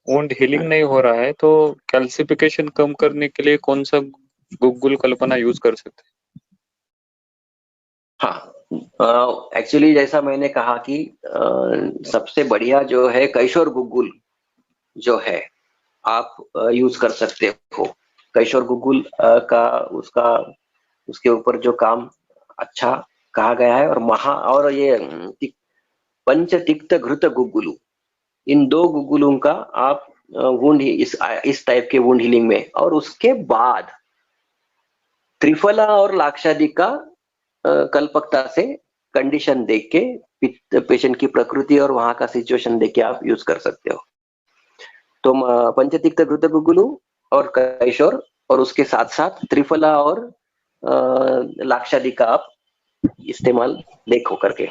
वुंड हीलिंग नहीं हो रहा है, तो कैल्सिफिकेशन कम करने के लिए कौन सा गुग्गुल कल्पना यूज कर सकते हैं? हाँ, एक्चुअली जैसा मैंने कहा कि सबसे बढ़िया जो है कैशोर गुग्गुल जो है आप यूज कर सकते हो। कैशोर गुग्गुल का उसके ऊपर जो काम अच्छा कहा गया है। और ये पंचतिक्त घृत गुग्गुलु, इन 2 गुग्गुलों का आप वुंड इस टाइप के वुंड हीलिंग में, और उसके बाद त्रिफला और लाक्षादि का कल्पकता से कंडीशन देख के पेशेंट की प्रकृति और वहां का सिचुएशन देख के आप यूज कर सकते हो। तो पंचतिक्त घृत गुग्गुलु और कैशोर, और उसके साथ साथ त्रिफला और लाक्षादि का आप इस्तेमाल देखो करके।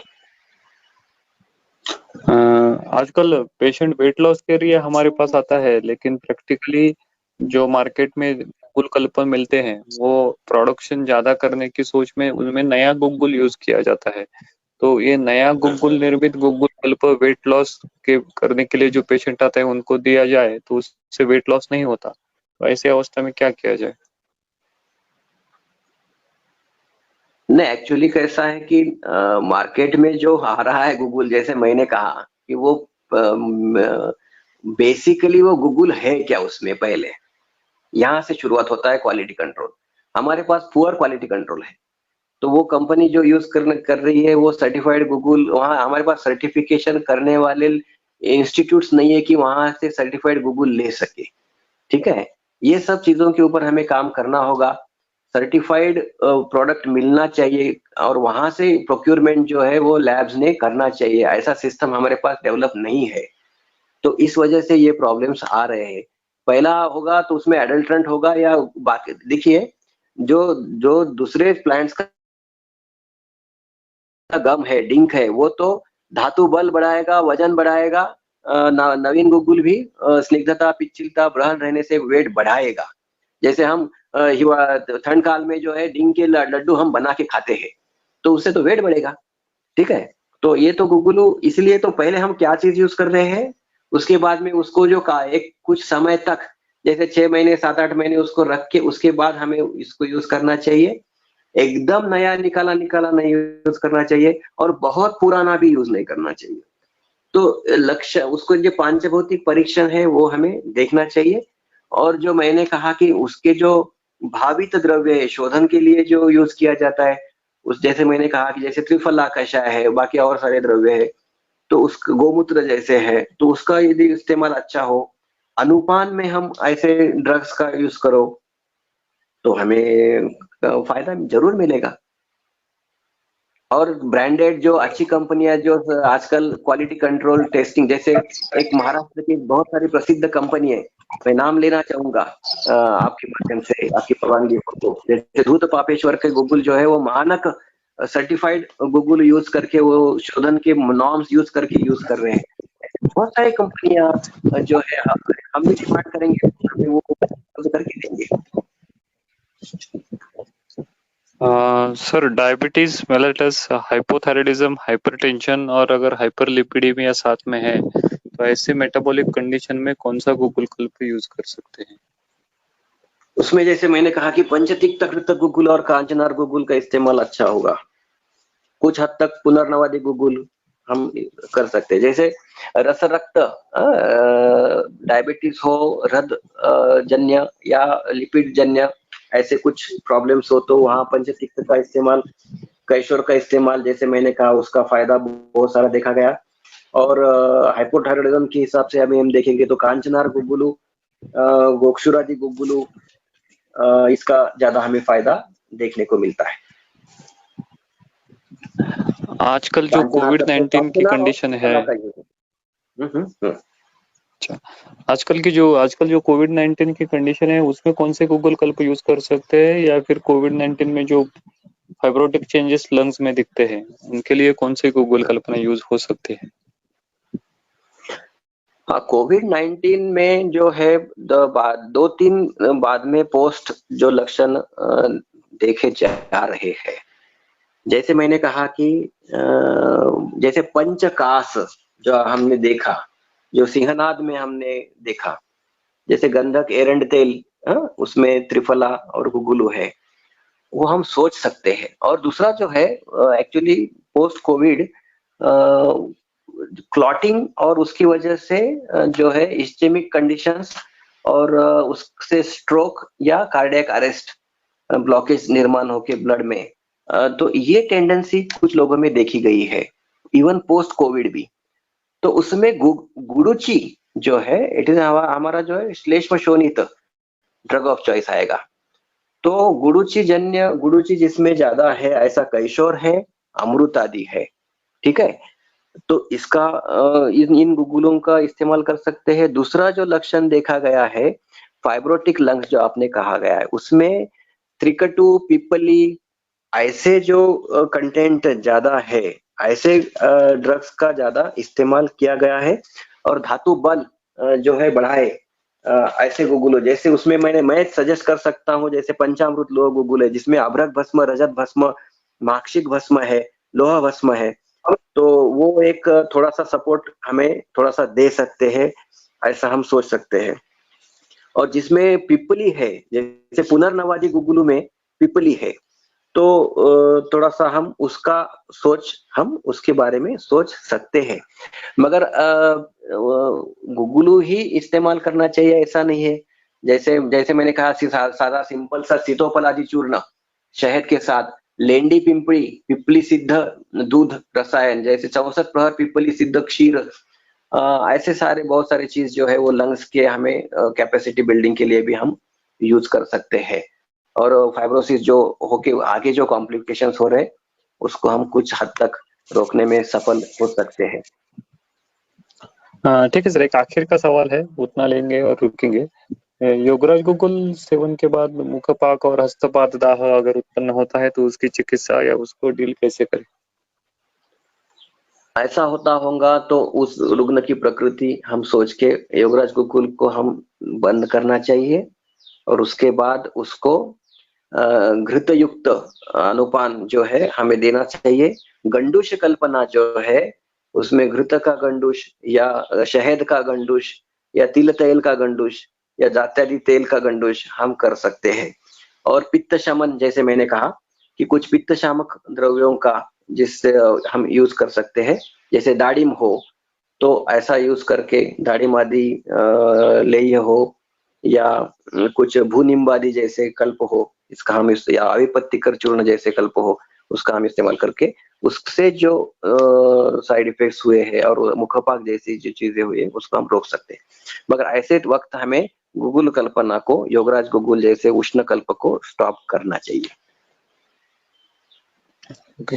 आजकल पेशेंट वेट लॉस के लिए हमारे पास आता है, लेकिन प्रैक्टिकली जो मार्केट में गुग्गुल कल्पन मिलते हैं वो प्रोडक्शन ज्यादा करने की सोच में उनमें नया गुग्गुल यूज किया जाता है। तो ये नया गुग्गुल निर्मित गुग्गुल कल्प वेट लॉस के करने के लिए जो पेशेंट आता है उनको दिया जाए तो उससे वेट लॉस नहीं होता। तो ऐसी अवस्था में क्या किया जाए? नहीं, एक्चुअली कैसा है कि मार्केट में जो आ रहा है गुग्गुल, जैसे मैंने कहा कि वो बेसिकली वो गुग्गुल है क्या उसमें, पहले यहाँ से शुरुआत होता है क्वालिटी कंट्रोल। हमारे पास पुअर क्वालिटी कंट्रोल है, तो वो कंपनी जो यूज कर रही है वो सर्टिफाइड गुग्गुल, वहाँ हमारे पास सर्टिफिकेशन करने वाले इंस्टीट्यूट्स नहीं है कि वहां से सर्टिफाइड गुग्गुल ले सके। ठीक है, ये सब चीजों के ऊपर हमें काम करना होगा। सर्टिफाइड प्रोडक्ट मिलना चाहिए और वहां से प्रोक्योरमेंट जो है वो लैब्स ने करना चाहिए। ऐसा सिस्टम हमारे पास डेवलप नहीं है, तो इस वजह से ये प्रॉब्लम्स आ रहे हैं। पहला होगा तो उसमें एडल्ट्रेंट होगा या बाकी, देखिए जो जो दूसरे प्लांट्स का गम है, डिंक है, वो तो धातु बल बढ़ाएगा, वजन बढ़ाएगा। नवीन गुग्गुल भी स्निग्धता, पिच्छिलता, ब्रहण रहने से वेट बढ़ाएगा। जैसे हम ठंड काल में जो है डिंक के लड्डू हम बना के खाते हैं, तो उससे तो वेट बढ़ेगा। ठीक है, तो ये तो गुग्गुलू, इसलिए तो पहले हम क्या चीज यूज कर रहे हैं, उसके बाद में उसको जो एक कुछ समय तक, जैसे 6 महीने 7-8 महीने उसको रख के उसके बाद हमें इसको यूज करना चाहिए। एकदम नया निकाला नहीं यूज करना चाहिए, और बहुत पुराना भी यूज नहीं करना चाहिए। तो लक्ष्य उसको जो पांचभौतिक परीक्षण है वो हमें देखना चाहिए। और जो मैंने कहा कि उसके जो भावित द्रव्य शोधन के लिए जो यूज किया जाता है, उस जैसे मैंने कहा कि जैसे त्रिफला कषाय है, बाकी और सारे द्रव्य है, तो उस गोमूत्र जैसे है, तो उसका यदि इस्तेमाल अच्छा हो, अनुपान में हम ऐसे ड्रग्स का यूज करो, तो हमें फायदा जरूर मिलेगा। और ब्रांडेड जो अच्छी कंपनियां जो आजकल क्वालिटी कंट्रोल टेस्टिंग, जैसे एक महाराष्ट्र की बहुत सारी प्रसिद्ध कंपनी है, मैं नाम लेना चाहूंगा आपके माध्यम से, आपकी परवानगी हो तो। जैसे धूत पापेश्वर के गुग्गुल जो है वो मानक सर्टिफाइड गुग्गुल यूज करके, वो शोधन के नॉर्म्स यूज करके यूज कर रहे हैं। बहुत सारी कंपनियां जो है, हम भी डिमांड करेंगे, हमें वो करके देंगे। Sir diabetes mellitus, hypothyroidism, hypertension और अगर हाइपरलिपिडीमिया साथ में है तो ऐसे मेटाबॉलिक कंडीशन में कौन सा गुग्गुल कल्प यूज कर सकते हैं? उसमें जैसे मैंने कहा कि पंचतिक्त घृत गुग्गुल और कांचनार गुग्गुल का इस्तेमाल अच्छा होगा। कुछ हद तक पुनर्नवादी गुग्गुल हम कर सकते हैं। जैसे रस रक्त डायबिटीज हो, हृदय जन्य या लिपिड जन्य ऐसे कुछ प्रॉब्लम्स हो, तो वहां पंचतिक्त का इस्तेमाल कैशोर का इस्तेमाल जैसे मैंने कहा उसका फायदा बहुत सारा देखा गया। और हाइपोथायरॉयडिज्म के हिसाब से अभी हम देखेंगे तो कांचनार गुग्गुलू, गोक्षुरादि गुग्गुलू, इसका ज्यादा हमें फायदा देखने को मिलता है। आजकल जो कांचनार कोविड सबसे 19 की पॉपुलर और कंडीशन है, कला का यूज है। अच्छा, आजकल जो कोविड 19 की कंडीशन है उसमें कौन से गूगल कल्प यूज कर सकते हैं, या फिर कोविड 19 में जो फाइब्रोटिक चेंजेस लंग्स में दिखते हैं उनके लिए कौन से गूगल कल्पना यूज हो सकती है? हाँ, कोविड 19 में जो है 2-3 बाद में पोस्ट जो लक्षण देखे जा रहे हैं, जैसे मैंने कहा कि जैसे पंचकास जो हमने देखा, जो सिंहनाद में हमने देखा, जैसे गंधक एरंड तेल, उसमें त्रिफला और गुगुलू है, वो हम सोच सकते हैं। और दूसरा जो है एक्चुअली पोस्ट कोविड क्लॉटिंग और उसकी वजह से जो है इस्चेमिक कंडीशंस और उससे स्ट्रोक या कार्डियक अरेस्ट, ब्लॉकेज निर्माण होके ब्लड में, तो ये टेंडेंसी कुछ लोगों में देखी गई है इवन पोस्ट कोविड भी। तो उसमें गुडुचि जो है इट इज हमारा जो है श्लेष्म शोणित ड्रग ऑफ चॉइस आएगा। तो गुडुचि जिसमें ज्यादा है ऐसा कैशोर है, अमृत आदि है, ठीक है। तो इसका इन गुगुलों का इस्तेमाल कर सकते हैं। दूसरा जो लक्षण देखा गया है फाइब्रोटिक लंग्स जो आपने कहा गया है, उसमें त्रिकटु, पिपली, ऐसे जो कंटेंट ज्यादा है, ऐसे ड्रग्स का ज्यादा इस्तेमाल किया गया है। और धातु बल जो है बढ़ाए ऐसे गुगुलो, जैसे उसमें मैं सजेस्ट कर सकता हूँ, जैसे पंचामृत लोह गुगुल है जिसमें अभ्रक भस्म, रजत भस्म, माक्षिक भस्म है, लोहा भस्म है। तो वो एक थोड़ा सा सपोर्ट हमें थोड़ा सा दे सकते हैं, ऐसा हम सोच सकते हैं। और जिसमें पिपली है, जैसे पुनर्नवादी गुगुलू में पिपली है, तो थोड़ा सा हम उसके बारे में सोच सकते हैं। मगर गुगुलू ही इस्तेमाल करना चाहिए ऐसा नहीं है। जैसे जैसे मैंने कहा सादा सिंपल सा सीतोपलादी चूर्ण शहद के साथ, लेंडी पिंपली, पिपली सिद्ध दूध रसायन, जैसे 64 प्रहर पिपली सिद्ध क्षीर, ऐसे सारे बहुत सारे चीज जो है वो लंग्स के हमें कैपेसिटी बिल्डिंग के लिए भी हम यूज कर सकते हैं। और फाइब्रोसिस जो होके आगे जो कॉम्प्लिकेशंस हो रहे, उसको हम कुछ हद तक रोकने में सफल हो सकते हैं। हाँ ठीक है सर, एक आखिर का सवाल है, उतना लेंगे और रुकेंगे। योगराज गुगुल सेवन के बाद मुखपाक और हस्तपात दाह अगर उत्पन्न होता है तो उसकी चिकित्सा या उसको डील कैसे करें? ऐसा होता होगा तो उस रुग्ण की प्रकृति हम सोच के योगराज गुगुल को हम बंद करना चाहिए, और उसके बाद उसको घृत युक्त अनुपान जो है हमें देना चाहिए। गंडूश कल्पना जो है उसमें घृत का गंडूश या शहद का गंडूश या तिल तेल का गंडूश या जात्यादि तेल का गंडूश हम कर सकते हैं। और पित्त शमन, जैसे मैंने कहा कि कुछ पित्त शामक द्रव्यों का जिससे हम यूज कर सकते हैं, जैसे दाड़िम हो तो ऐसा यूज करके, दाड़िम आदि लेह्य हो या कुछ भूनिम्बादि जैसे कल्प हो, इसका हम या आविपत्तिकर चूर्ण जैसे कल्प हो, उसका हम इस्तेमाल करके उससे जो साइड इफेक्ट्स हुए हैं और मुखपाक जैसी जो चीजें हुई है उसको हम रोक सकते हैं। मगर ऐसे वक्त हमें गुगुल कल्पना को, योगराज गुगुल जैसे उष्ण कल्प को स्टॉप करना चाहिए। ओके,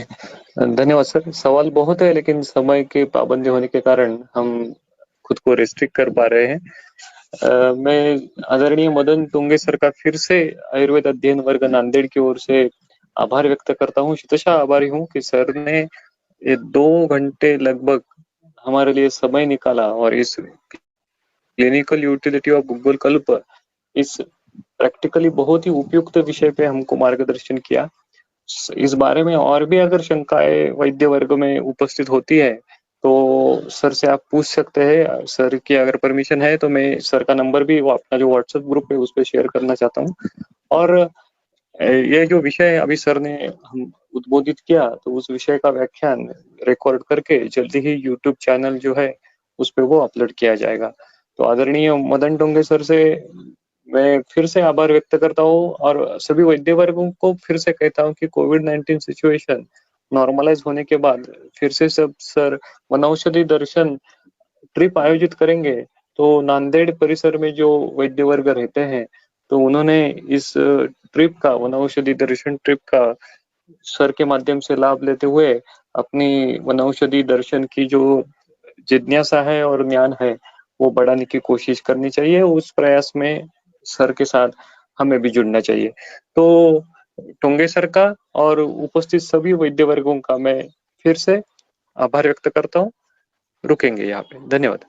धन्यवाद सर। सवाल बहुत है लेकिन समय के पाबंदी होने के कारण हम खुद को रिस्ट्रिक्ट कर पा रहे हैं। मैं आदरणीय मदन टोंगे सर का फिर से आयुर्वेद अध्ययन वर्ग नांदेड़ की ओर से आभार व्यक्त करता हूँ। शतशः आभारी हूँ कि सर ने ये 2 घंटे लगभग हमारे लिए समय निकाला और इस क्लिनिकल यूटिलिटी ऑफ गूगल कल्प, इस प्रैक्टिकली बहुत ही उपयुक्त विषय पे हमको मार्गदर्शन किया। इस बारे में और भी अगर शंकाएं वैद्य वर्ग में उपस्थित होती है तो सर से आप पूछ सकते हैं। सर की अगर परमिशन है तो मैं सर का नंबर भी वो अपना जो व्हाट्सएप ग्रुप है उस पर शेयर करना चाहता हूँ। और ये जो विषय अभी सर ने हम उद्बोधित किया तो उस विषय का व्याख्यान रिकॉर्ड करके जल्दी ही यूट्यूब चैनल जो है उस पर वो अपलोड किया जाएगा। तो आदरणीय मदन टोंगे सर से मैं फिर से आभार व्यक्त करता हूँ और सभी वैद्य वर्गों को फिर से कहता हूँ कि कोविड-19 सिचुएशन नॉर्मलाइज होने के बाद फिर से सब सर वनौषधि दर्शन ट्रिप आयोजित करेंगे। तो नांदेड़ परिसर में जो वैद्य वर्ग रहते हैं, तो उन्होंने इस ट्रिप का, वनौषधि दर्शन ट्रिप का सर के माध्यम से लाभ लेते हुए अपनी वनौषधि दर्शन की जो जिज्ञासा है और ज्ञान है, वो बढ़ाने की कोशिश करनी चाहिए। उस प्रयास में सर के साथ हमें भी जुड़ना चाहिए। तो टोंगे सर का और उपस्थित सभी वैद्य वर्गों का मैं फिर से आभार व्यक्त करता हूँ। रुकेंगे यहाँ पे। धन्यवाद।